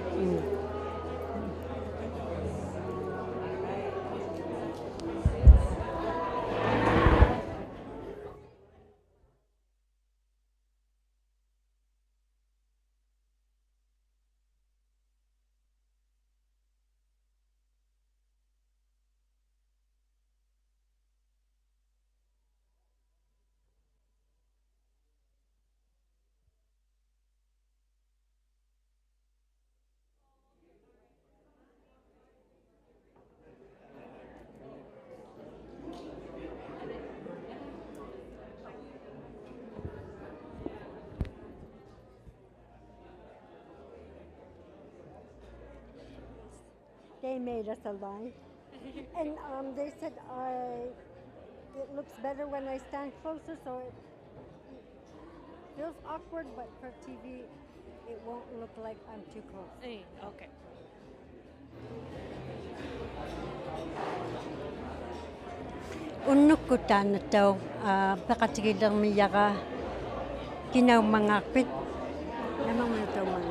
They made us a line. And they said it looks better when I stand closer, so it feels awkward, but for TV, it won't look like I'm too close. Okay. Unnukkuutaannatau peqatigilermiyaqa kinaumangaarpit namangutauman.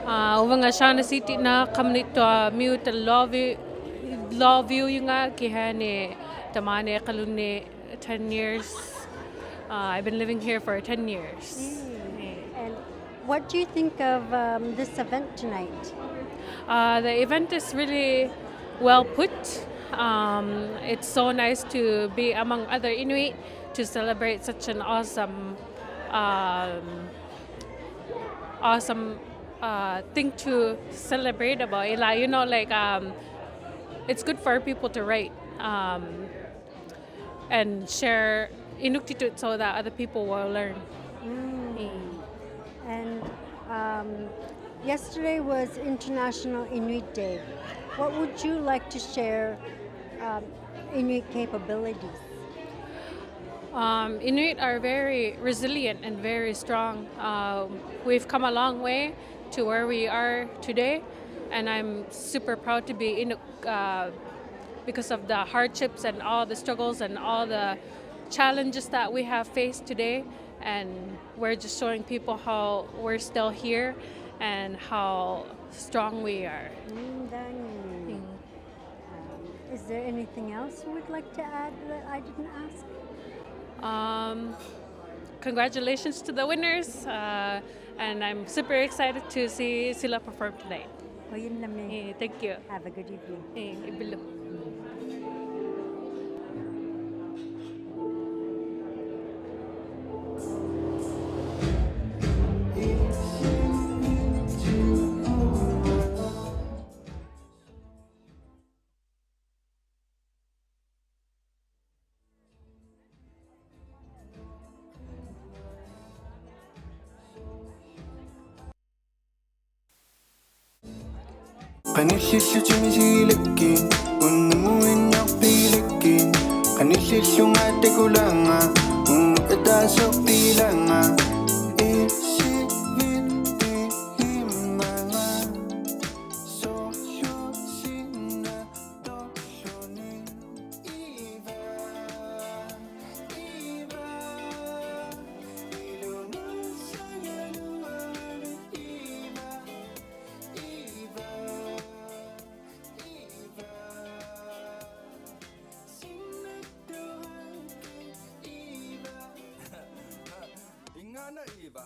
Uvanga shana siti na kamnito miuta love you yunga kihane tamane kalune 10 years. I've been living here for 10 years. And what do you think of this event tonight? The event is really well put. It's so nice to be among other Inuit to celebrate such an awesome thing to celebrate about. You know, like it's good for people to write and share Inuktuuqta so that other people will learn. And yesterday was International Inuit Day. What would you like to share Inuit capabilities? Inuit are very resilient and very strong. We've come a long way to where we are today, and I'm super proud to be Inuk because of the hardships and all the struggles and all the challenges that we have faced today. And we're just showing people how we're still here and how strong we are. Is there anything else you would like to add that I didn't ask? Congratulations to the winners, and I'm super excited to see sila perform tonight. Thank you. Have a good evening. Kanillissu tumisiilekkin, unnuinnerpiilekkin. Kanillissunga tekulanga, etasorpiilanga. Isivittihimmanga, sorjusinna torluni. Iva, Iva, ilunussajaluari. Iva, Iva. Ingana Eva,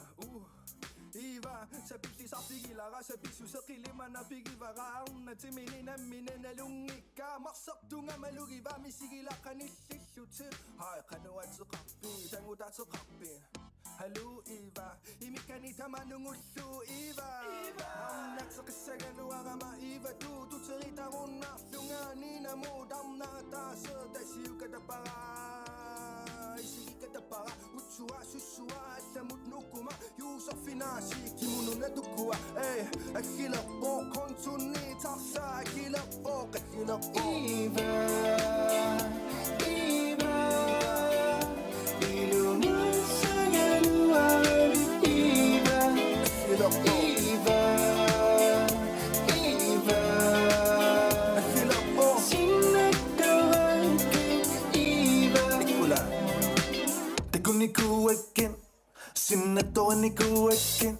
Eva, sa pili sa pigila ka sa pisu sa kiliman na pigiva ka ang natimini na minanalungika maksak tunga malugiva misigila kanisisutsu hay kanuat sa kapi tangutat sa kapi. Hello Eva, imikanita manungusu Eva. Ang nagsakasagalo ang ama Eva tututsarita ko na tunganin na mo dam na tasa tasiyo katapara. Isigi katapara utsua susua samut nukuma yusa finasi kimuno na dukua. Akila po konsuni taksa akila po Eva, Eva, ilunussajaluari. Eva, Eva, Eva, akila po sinagdawankin. Eva, Nikula Tekunikuwakin, sinatoanikuwakin,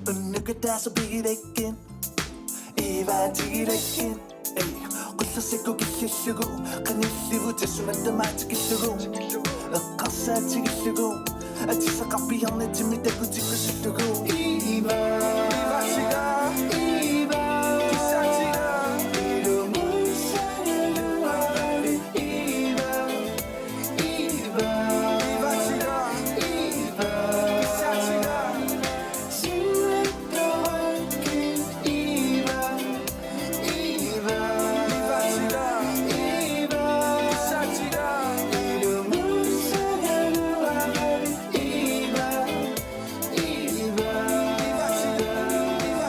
unnukatasabirekin. Eva tirekin, qullasakku killallugu, qanillivu tasunatamatikillugu, qassaatigillugu, atisaqarpiarna timitakutikkusullugu. Eva, Eva tiga, Eva, tisatiga, ilunussajaluari. Eva, Eva, Eva tiga, Eva, tisatiga, sinagdawankin. Eva, Eva, Eva tiga, Eva, tisatiga, ilunussajaluari. Eva, Eva, Eva tiga, Eva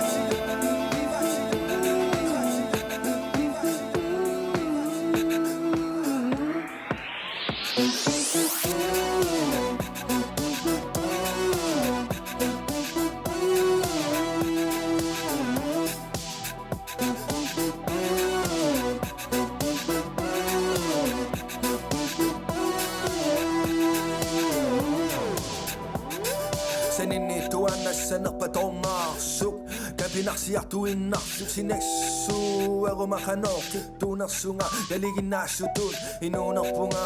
Saninitu anassanaqpatornaarsuk kapinarsiartuinnarsuk sinassu arumakanooqittunersunga yaliginnaassutuut inuunerpunga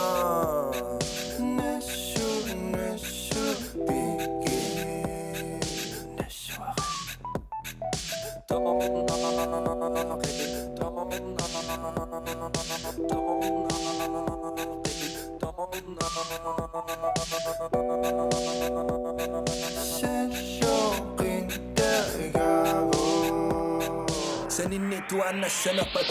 nassu piki nassuara Seshoqin dagavu Nini tuan na siya na pa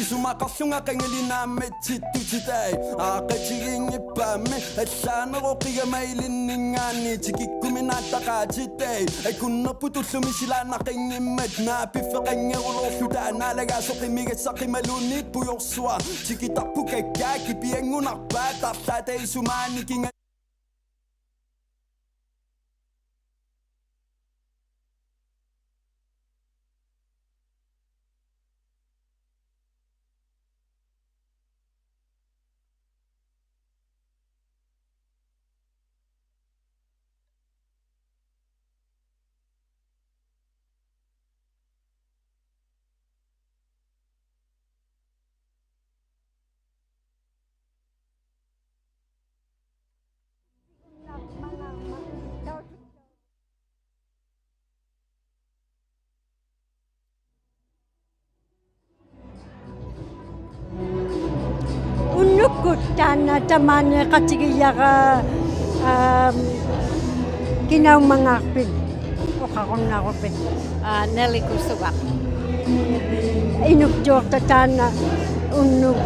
Sumakasung akangali namin chito today Akachiging ipame Sana ko kaya mailiningan Chiki kuminata ka chite Ay kung naputo sumisila na kanyimad Na pifa kanya ulo suda Nalaga so kimigat sa kimalunit Puyok swa Chiki tapu kay kaki Piyang unak bata Sa tayo sumani kinga Unuktana tamane katigiyaga kinaw mangakpin o kakong nakupin Nelly kusubak Inuktuuqta tana unuk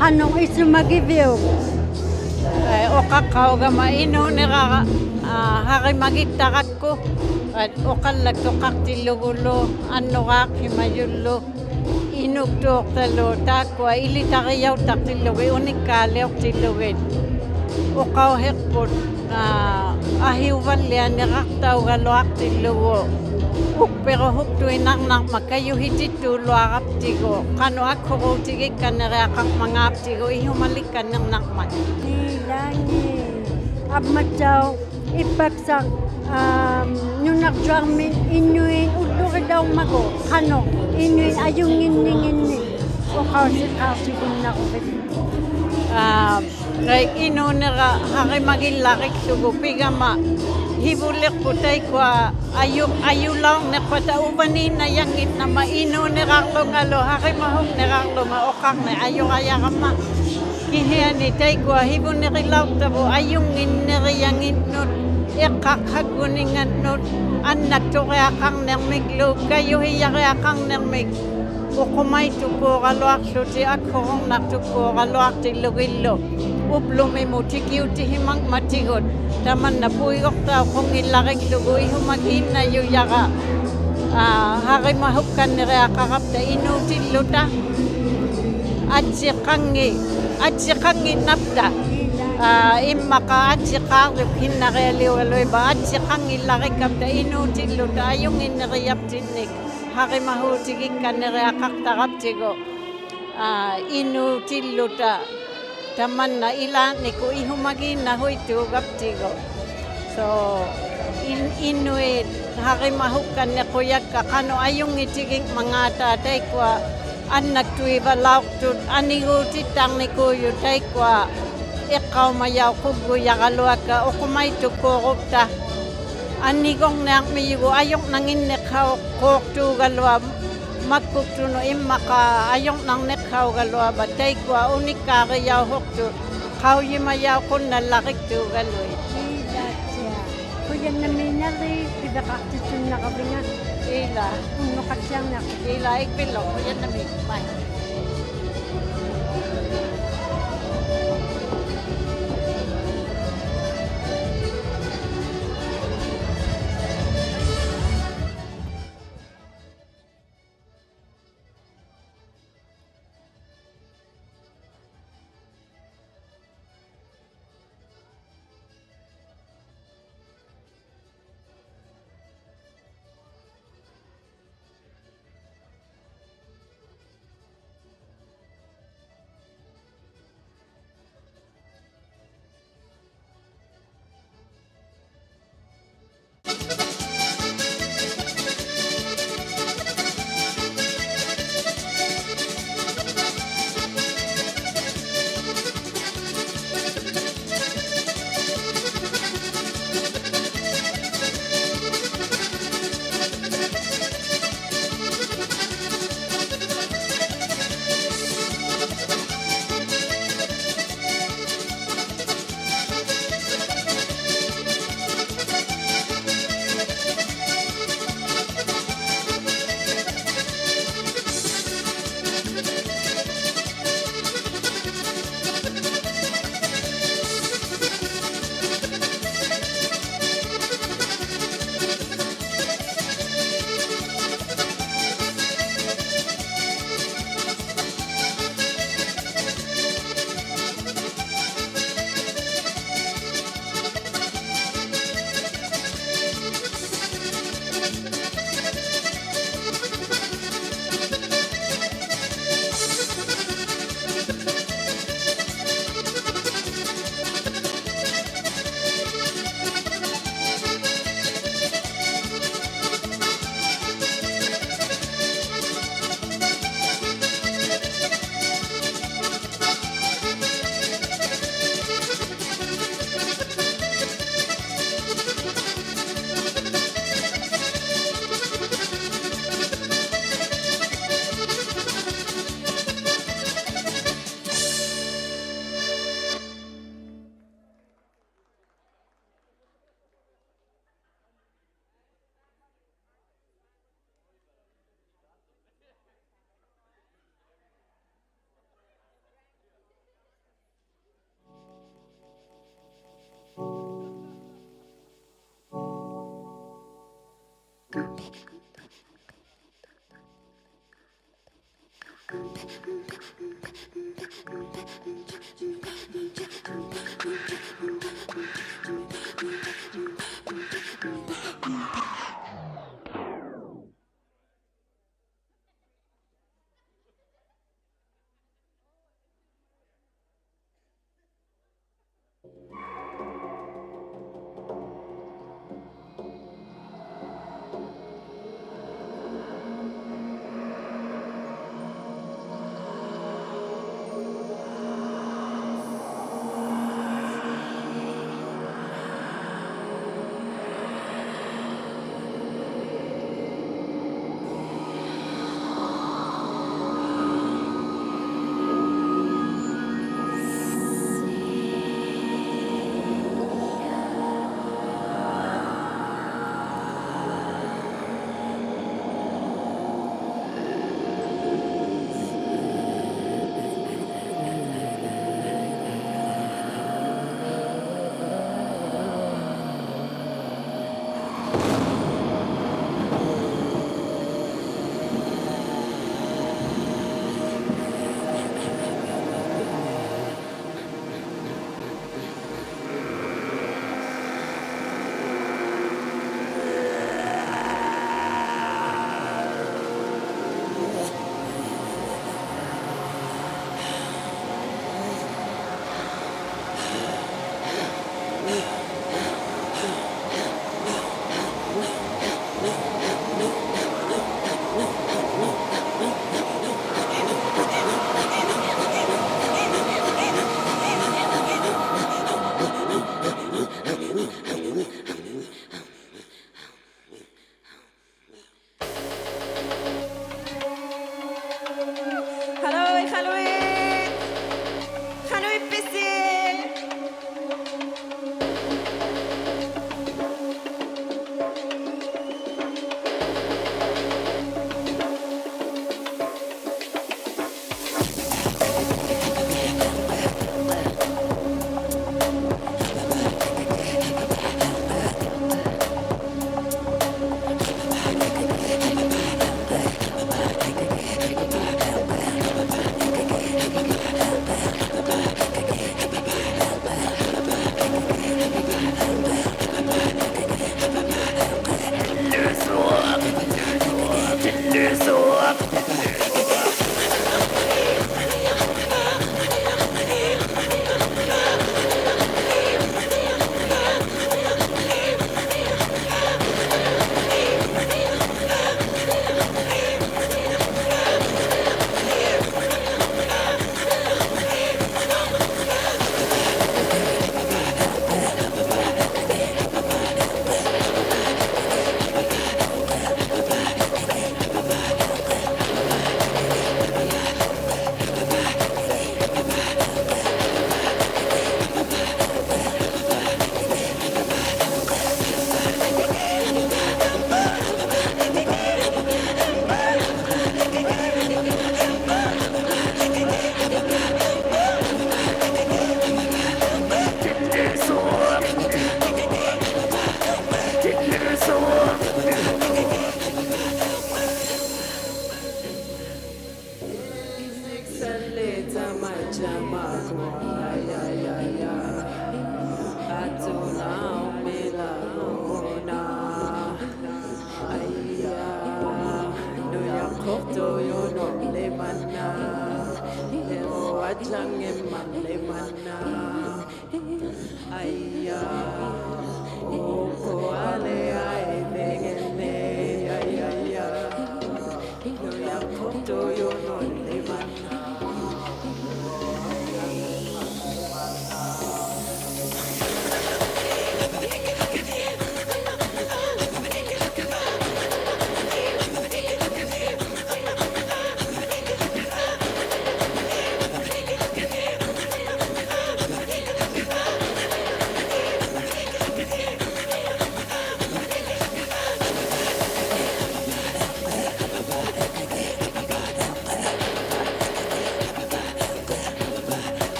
kanong isumagiviw o kakao ga maino nira hari magitakak ko at o kalagtokak tilugulo anokak himayulo Inuktuuqta lo takwa ilitariyautak tilugi unikaleok tilugin o kauhekput ahiwalian niraktau galoak tilugo pero huktuinak nak makayuhititu luarap tigo kano akuro tigik kanariakak mangap tigo ihumalikan ng nakman Ilangi abmatsaw ipagsak nunakjuarmin inuin uduri daw mago kano inuin ayungin o kausi kunakupin kay inunira hari magilarik sugo pigama hibulik putay kwa ayulaw na pataubanin na yangit na maino nirarlo ngalo hari mahong nirarlo maokak na ayurayakama kihiyan itay kwa hibu nirilaw tabo ayungin niriyangit not ikakhaguningan not anak tureakang nermiglo kayo hiyariakang nermig ukumay tuko galoak suti akhorong naktuko galoak tilugilo ublumi mo tikiw tihimang matigot taman na puyok tao kung ilarik lugoy humagin na yuyaka hari mahukkan nireakakap na inutilota at sikangi napta imaka at sikarip hinareliwaloy ba at sikangi larikap na inutilota yung inariyap tinik hari mahutigik ka nireakak takap tigo inutilota taman na ilan ni ko ihumagin na huy tugap tigo so inuit hari mahukan na kuyak ka kano ayong itiging mga tatay kwa anak tuiba lauktut anigutit ang ni kuyo tay kwa ikaw mayaw kugo yakalua ka o kumay tukurupta anigong nang miyigo ayong nangin nekaw koktu galwa magkuktuno imaka ayong nang nekaw galwa batay kwa unikari yaw hoktu ᓅᔐᒪᔅ ᓐналлақиктуугалуит Иилаатиа. Куяннамииннери пивеқартитсуннақавинга. Ила. Уннуқатсиарниарпу. Ила икпилло куяннами май.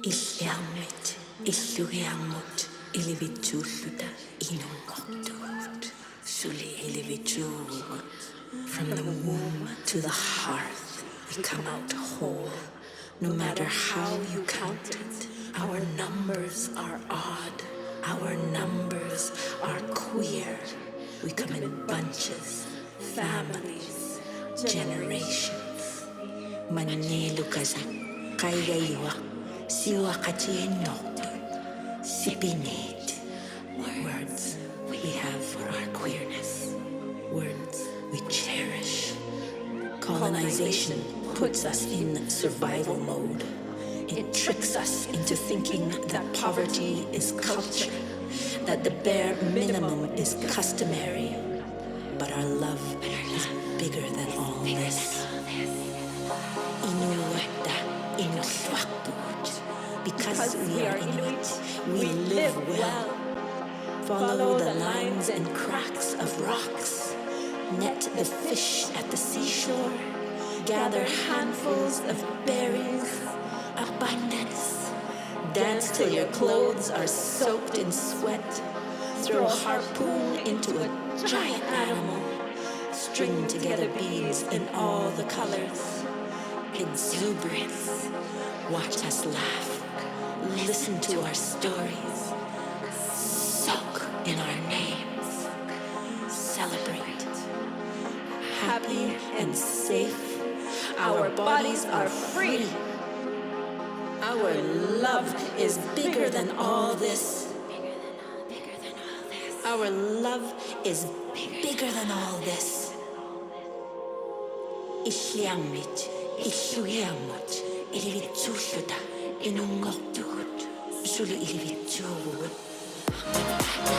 ᓿᔐᒪ지ᓕᒅ타ᓐ ᓿᔐᒪ지ᓕᒅ타ᓐ ᓄ나ᕗٿ Suli ᓿᔐᒗᒄ. From the womb to the hearth, we come out whole. No matter how you count it, our numbers are odd. Our numbers are queer. We come in bunches, families, generations. Manilukaza, kayaywa, siwakatienoktu, sipinit. Words we have for our queerness. Words we cherish. Colonization puts us in survival mode. It tricks us into thinking that poverty is culture, that the bare minimum is customary. But our love is bigger than all this. Inuktuuqta Inuktut. Because we are Inuit, we live well. Follow the lines and cracks of rocks. Net the fish at the seashore. Gather handfuls of berries. Abundance. Dance till your clothes are soaked in sweat. Throw a harpoon into a giant animal. String together beads in all the colors. Exuberance. Watch us laugh. Listen to our stories. Soak in our names. Celebrate. Happy and safe. Our bodies are free. Our love is bigger than all this. Our love is bigger than all this. ᓿᔐᒪ지ᓕᒅ타ᓐ ᓄ나ᕗٿ Suli ᓿᔐᒗᒄ. ᓄnaᕗᒄ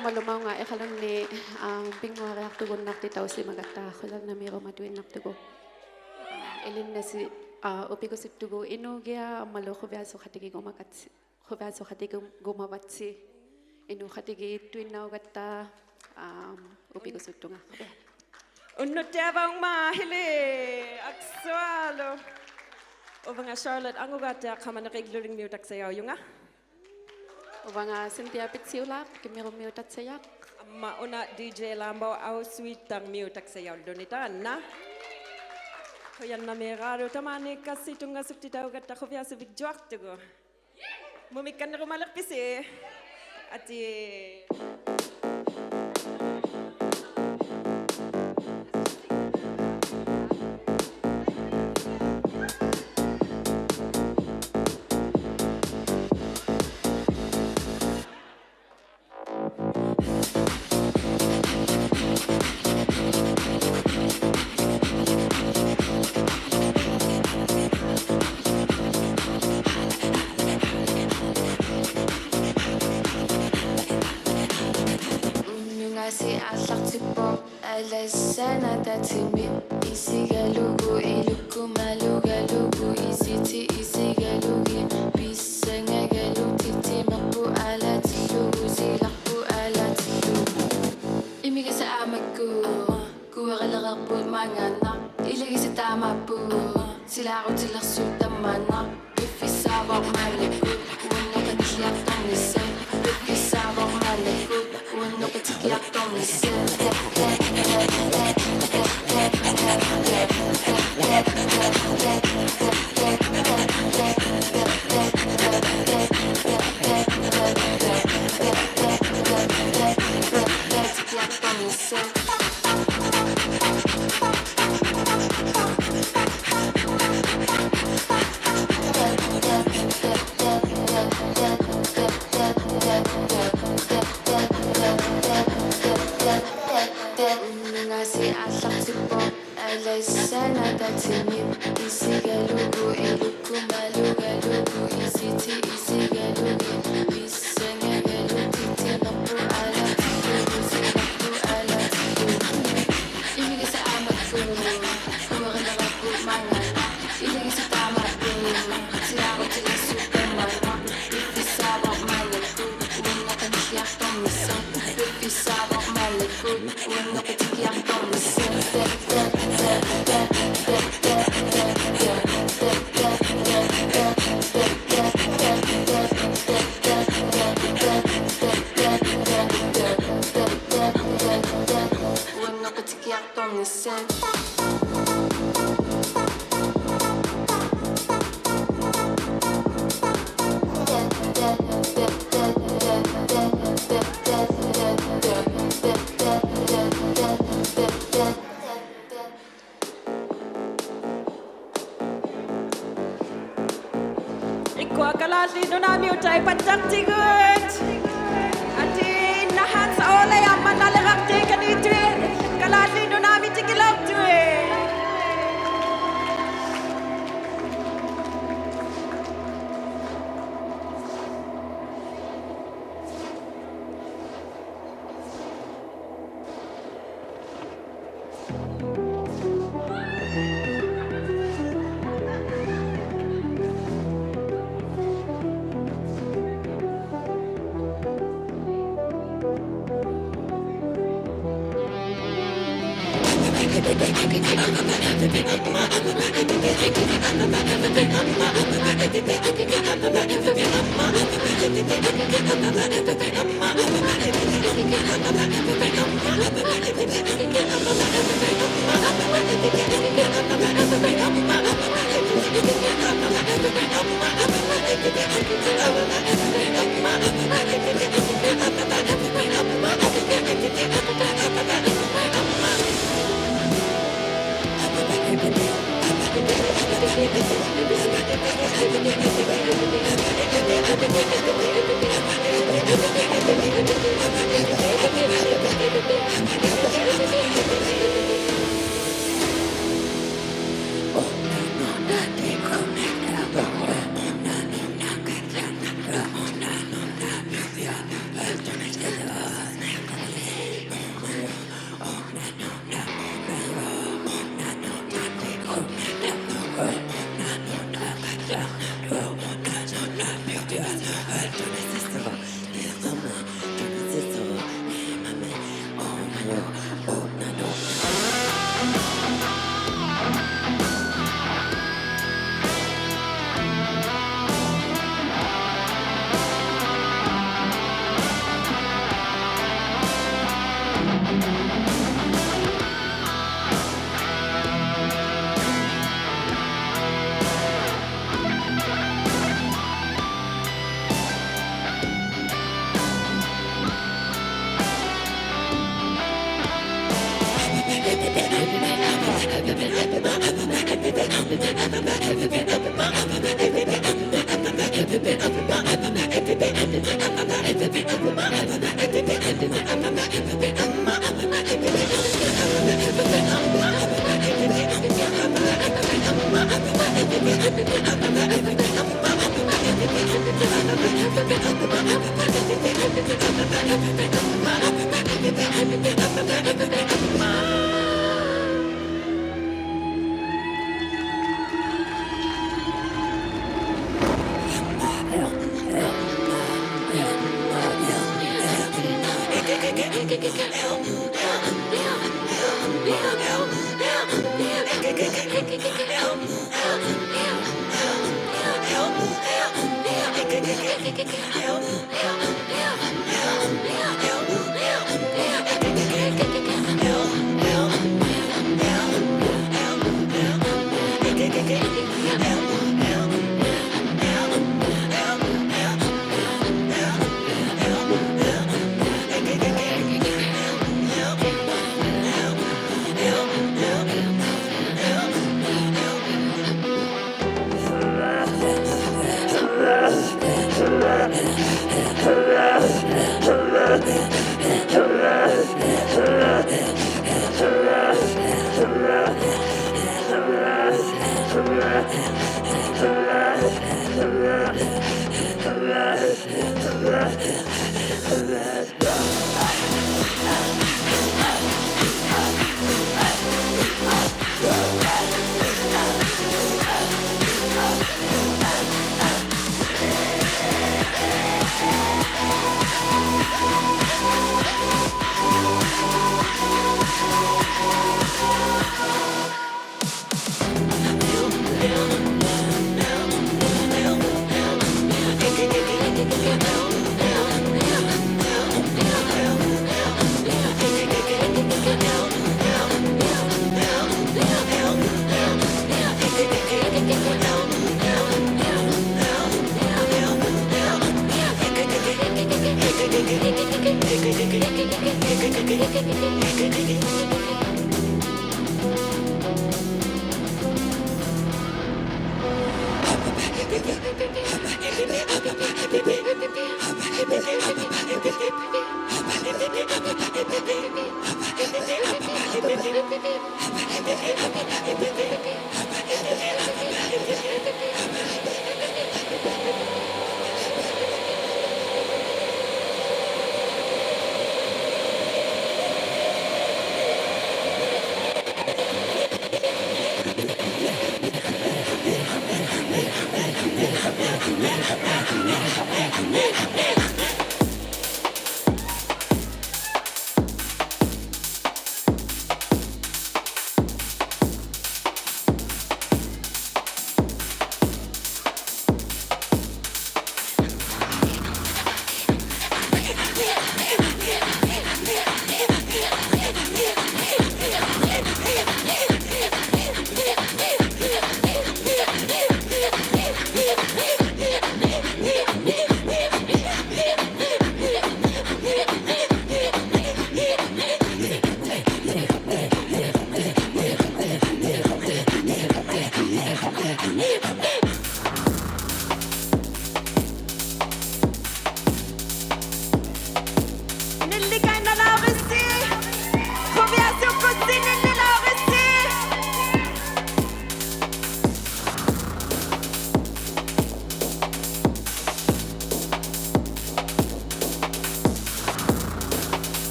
malumau nga ekalang ni pingwareak tugon nak titaw si magata kulang na miro matuin nak tugo elin na si ᓄ뒃뚜고 이누기야 엄마로 ᓄ뒃하디기 고마웠지 이누하디기 뚜인나오갔다 ᓄ뒃뚜가 Unnutjavang mahili akswalo. Ovanga Charlotte angugata kamanarigluring miutak sayaw yunga. Ovanga Cynthia Pitsiulak kimiro miutak sayak. Amma una DJ Lambo au sweetang miutak sayaw donitan na. Koyan na meraro tamani kasi tunga suktitaw gata kovya sa Uvagut. Mumikan na rumalakpisi. Ati Sana tatimi isigalugu iluku malugalugu isiti isigalugi bisenga galuti timapu alatilugu silakpu alatilugu imiga sa amaku kuwagalagapu mangana ilagi sa tamapu sila ako tilak sultamana ifisabak malakut wano katiyak tong nisa ifisabak malakut wano katiyak tong nisa Sana tatimi isigalugu iluku malugalugu isiti isigalugi bisenga galuti timapu alatilugu silakpu alatilugu imiga sa amaku kuwagalagapu mangana ilagi sa tamapu sila ako tila sutamana ifisabak malakut wano katiyak tong nisa ifisabak malakut wano katiyak tong nisa Kalasi Nunavut ay pataktigut. Ati nahan sa olay ang manlalakti kanito. Kalasi Nunavut ikilapto eh.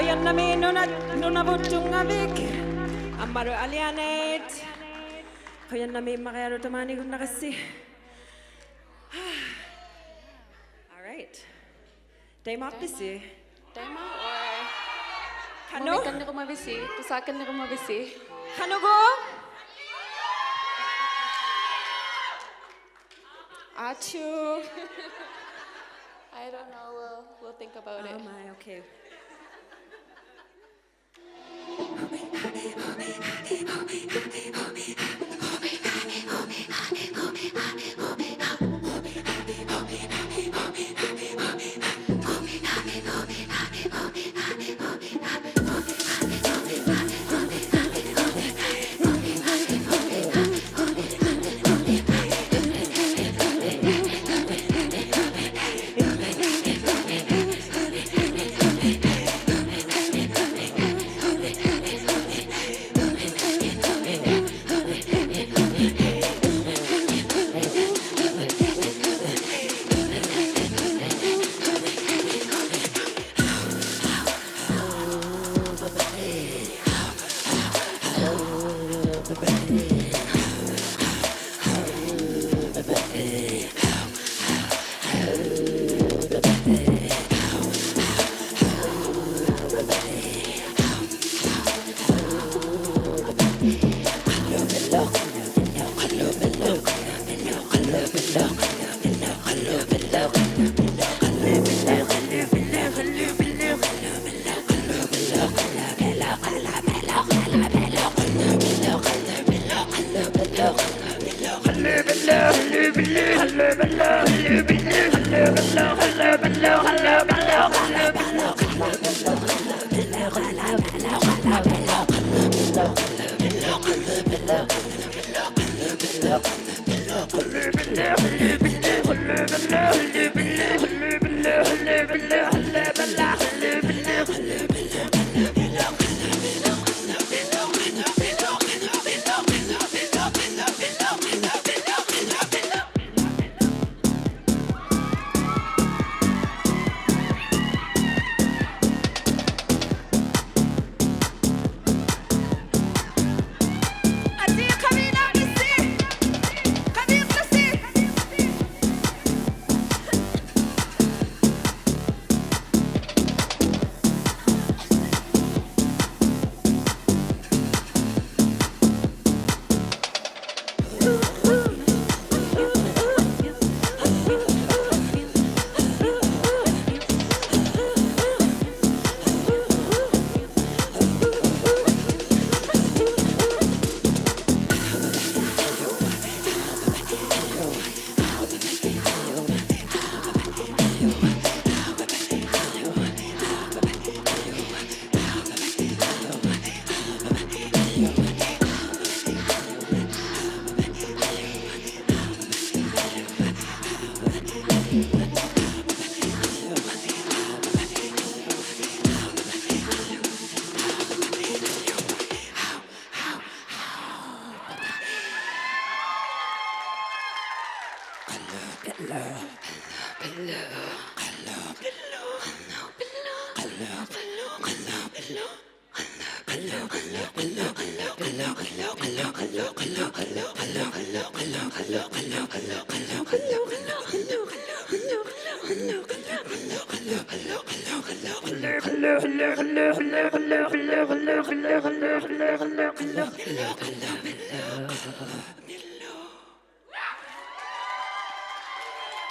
Koyan nami Nunavut Tunngavik. Amaru alianet. Koyan nami ᓄnaᕗ呂ᒍৎ. All right. ᕿᒆᒄ뚜. Tema or Kano? Mamikan ni kumabisi, tusakan ni kumabisi. Kanugo? Achu. I don't know. We'll think about it. Oh my, okay.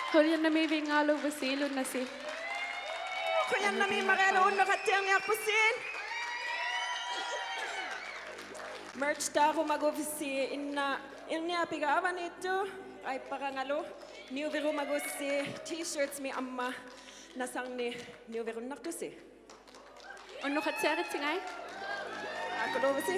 Koyan nami vingalo vasilo na si. Koyan nami ᓄnaᕗ呂ᒍৎ. Merch ta ako mag-ofisi inna pigawan ito ay parangalo. Niuviru mag-ofisi t-shirts mi amma nasang ni niuviru naktusi. ᓄnaᕗ呂ᒍৎ singay? Ako do ofisi.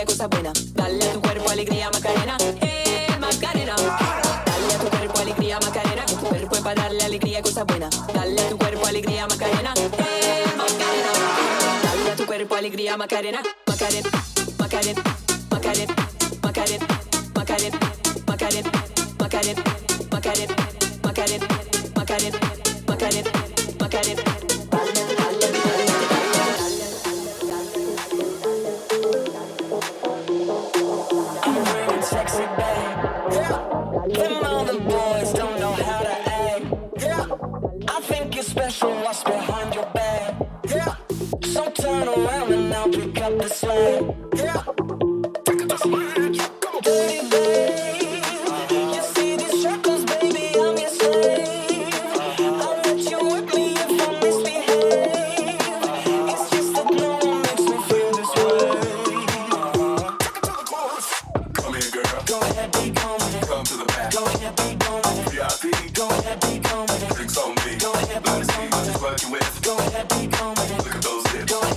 cosa buena. Dale a tu cuerpo alegría, Macarena. Macarena. Dale a tu cuerpo alegría, Macarena. Que tu cuerpo es para darle alegría, cosa buena. Dale a tu cuerpo alegría, Macarena. Macarena. Dale a tu cuerpo alegría, Macarena. Macarena. Macarena. Macarena. Macarena. Macarena. Macarena. Macarena. Macarena. Macarena. Macarena. Macarena. Macarena. Sexy babe, yeah. Them other boys don't know how to act, yeah. I think you're special, what's behind your back, yeah. So turn around and I'll pick up the slack, yeah. Dirty babe, you see these shackles, baby, I'm your slave. I'll let you whip me if I misbehave. It's just that no one makes me feel this way. Come here, girl. Go ahead, be gone with it. Come to the back. Go ahead, be gone with it. VIP. Go ahead, be gone with it. Drinks on me. Go ahead, be Let me see gone what with you're it. working with. Go ahead, be gone with it. Look at those hips. Go ahead,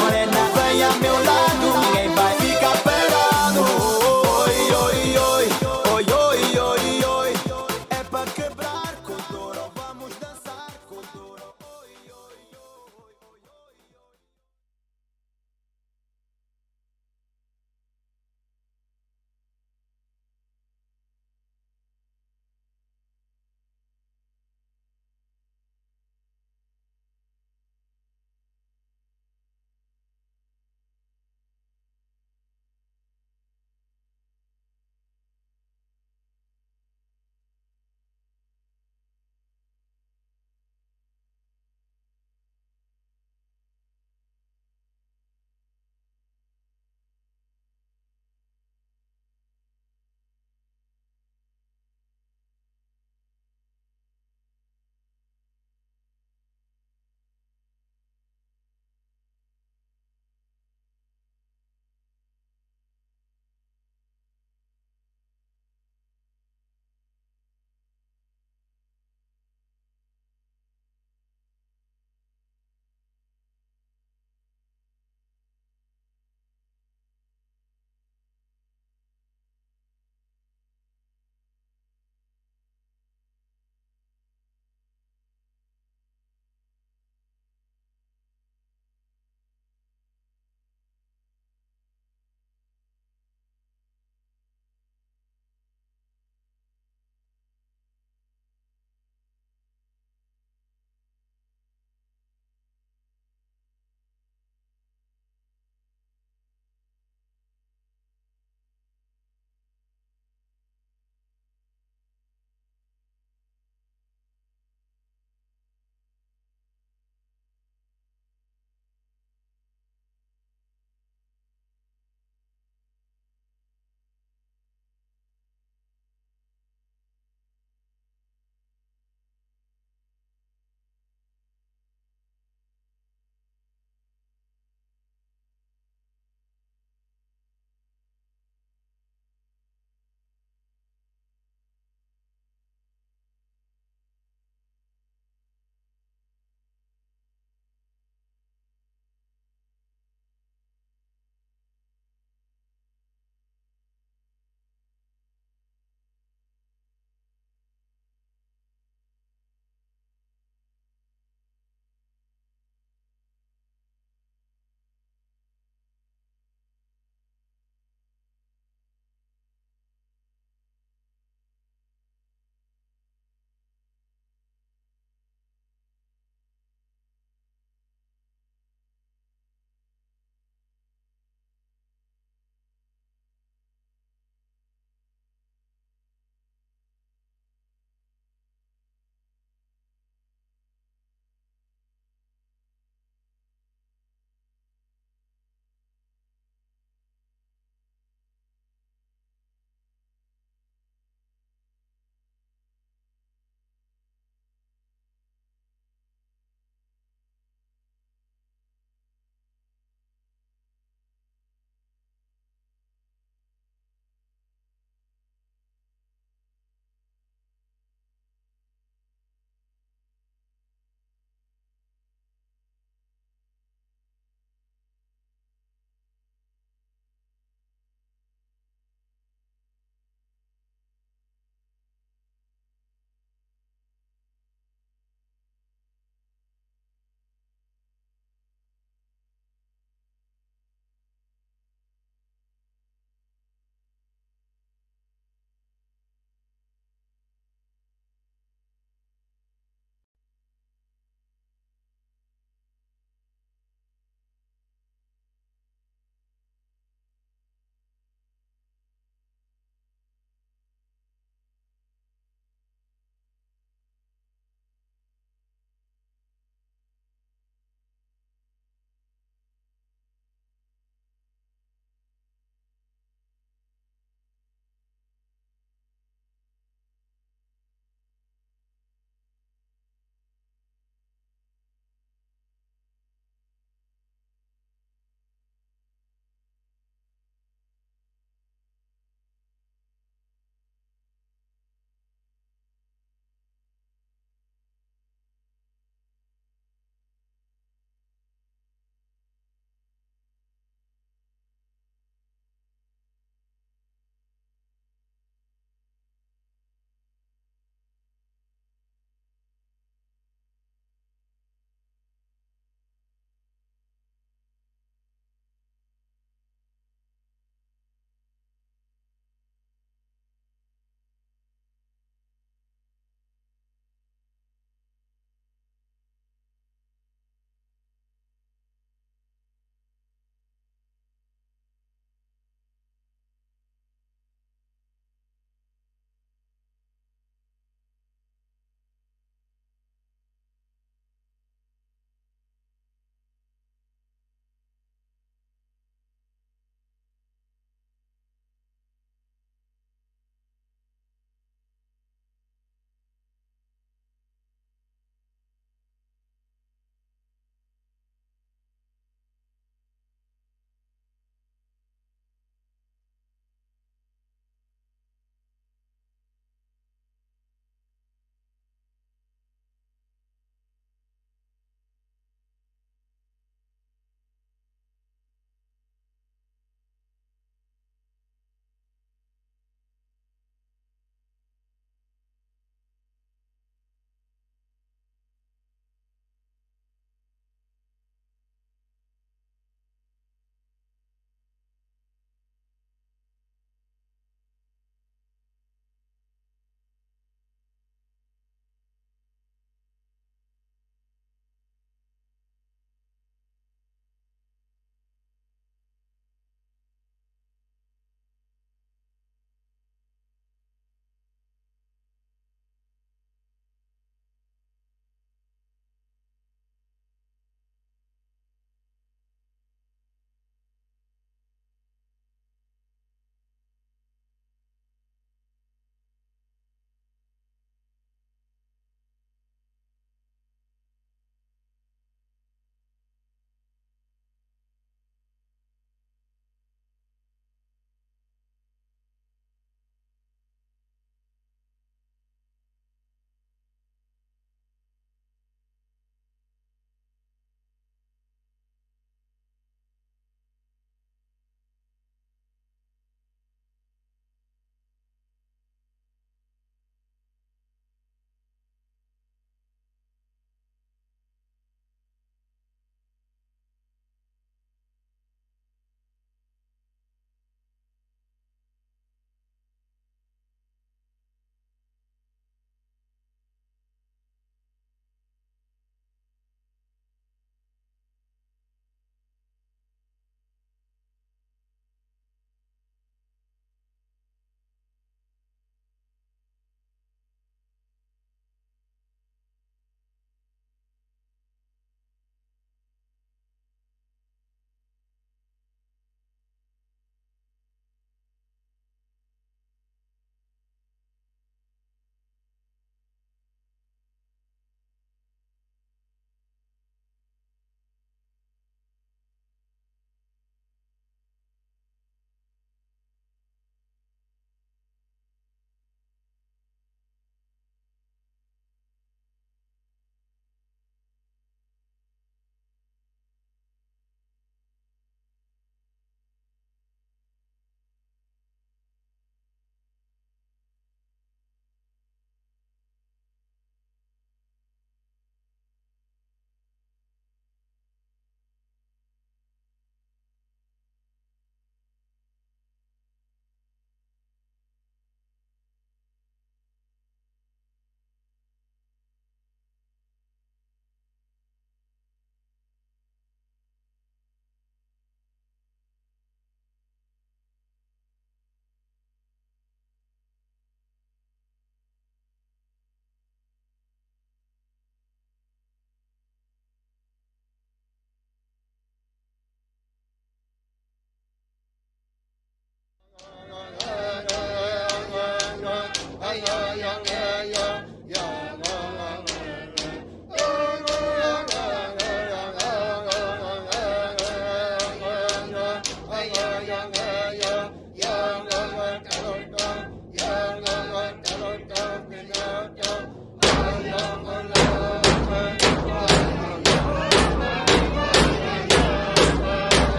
Morena, vem a meu lado, ninguém vai ficar perto.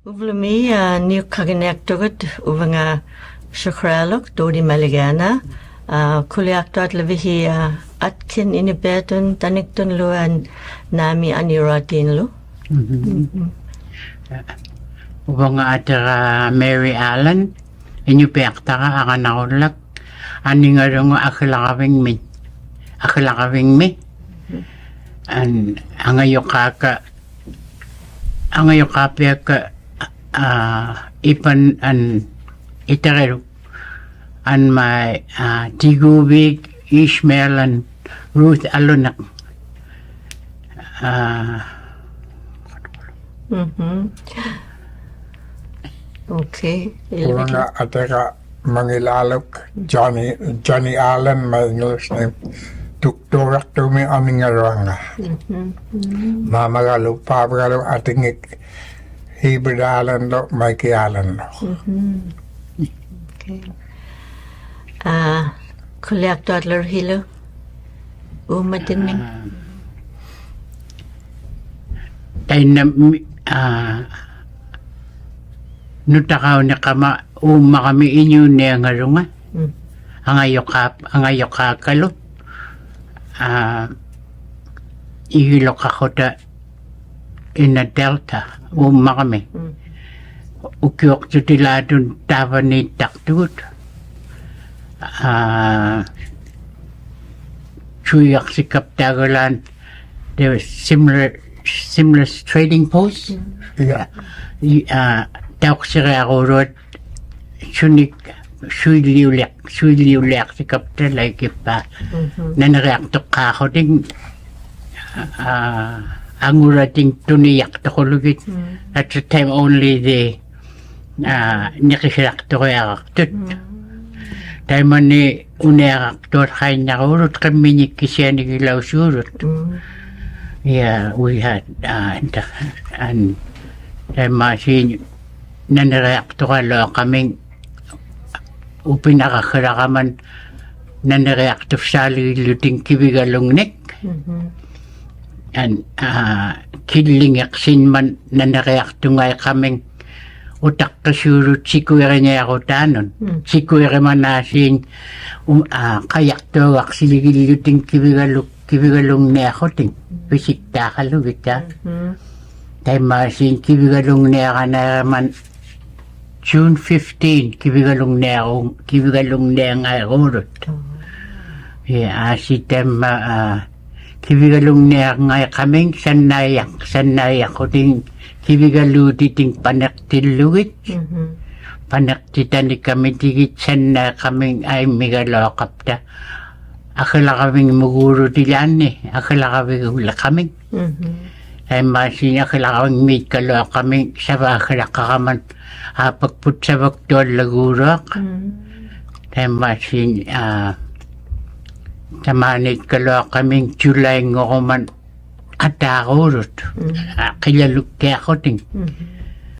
Ublumi new kaginektugut uvanga shukraluk dodi maligana kuliaktot levihi atkin inibetun taniktun luan nami aniratin lu. Uvanga atara Mary Allen inuktaaktara akanawlak aningarungo akilakaving mi an angayokaka ipan an itareru an my Tunngavik, Ishmael and Ruth Alunak. Okay. Uvanga atara mangilaluk Johnny Allen, my English name. Tukturaktu mi amingaranga. Mamagalu pabagalu atingik Hebrew Allen lo Mikey Allen lo. Okay. Kuliaktot hilo umatinning. Nutakaw na kama kami inyo niya ngarunga. Angayokakalo. Ihlokakota in a delta kami. Ukiok tiladun tavani taktut. Chuyak sikap tagalan. There was similar trading posts. Yeah. Ttakuᒃᓴauqautuat sunik suiliuliaq sikaptala ikippa naneriartoqqaaquting angurating tuniyaqtoqulugit at the time only the niqisaraqtoriaqartut taimani uniaqartuat qainnaqurut qimmiñikkisianigilaussuulut. Yeah, we had and machine naneriaqtoqalo kaming upinaqaqalaqaman naneriaqtufsaaligiluting kivigalungnik and killingeqsinman naneriaqtungai kaming utaqqasuulut sikuiriñiaqutaanun sikuirimanaasin qayaqtuagaqsiligilluting kivigalungniaqquting pisiktaaqqalugita taimasin kivigalungniaqanaeraman June 15 kivigalungniaqaigurut asitem kivigalungniaqngai kaming sannaiaqquting kivigalutiting paneqtillugit paneqtitanikamitigit sannai kaming aimmigalooqapta akilaqaving mugurutilaanni akilaqavigullakaming masin akilaqaving miitkaloaqaming savaakilaqaqaman apakputsavaktuallaguuruaq masin tamaanitkaloaqaming July ngoquman ataaquurut qillalukkiaqquting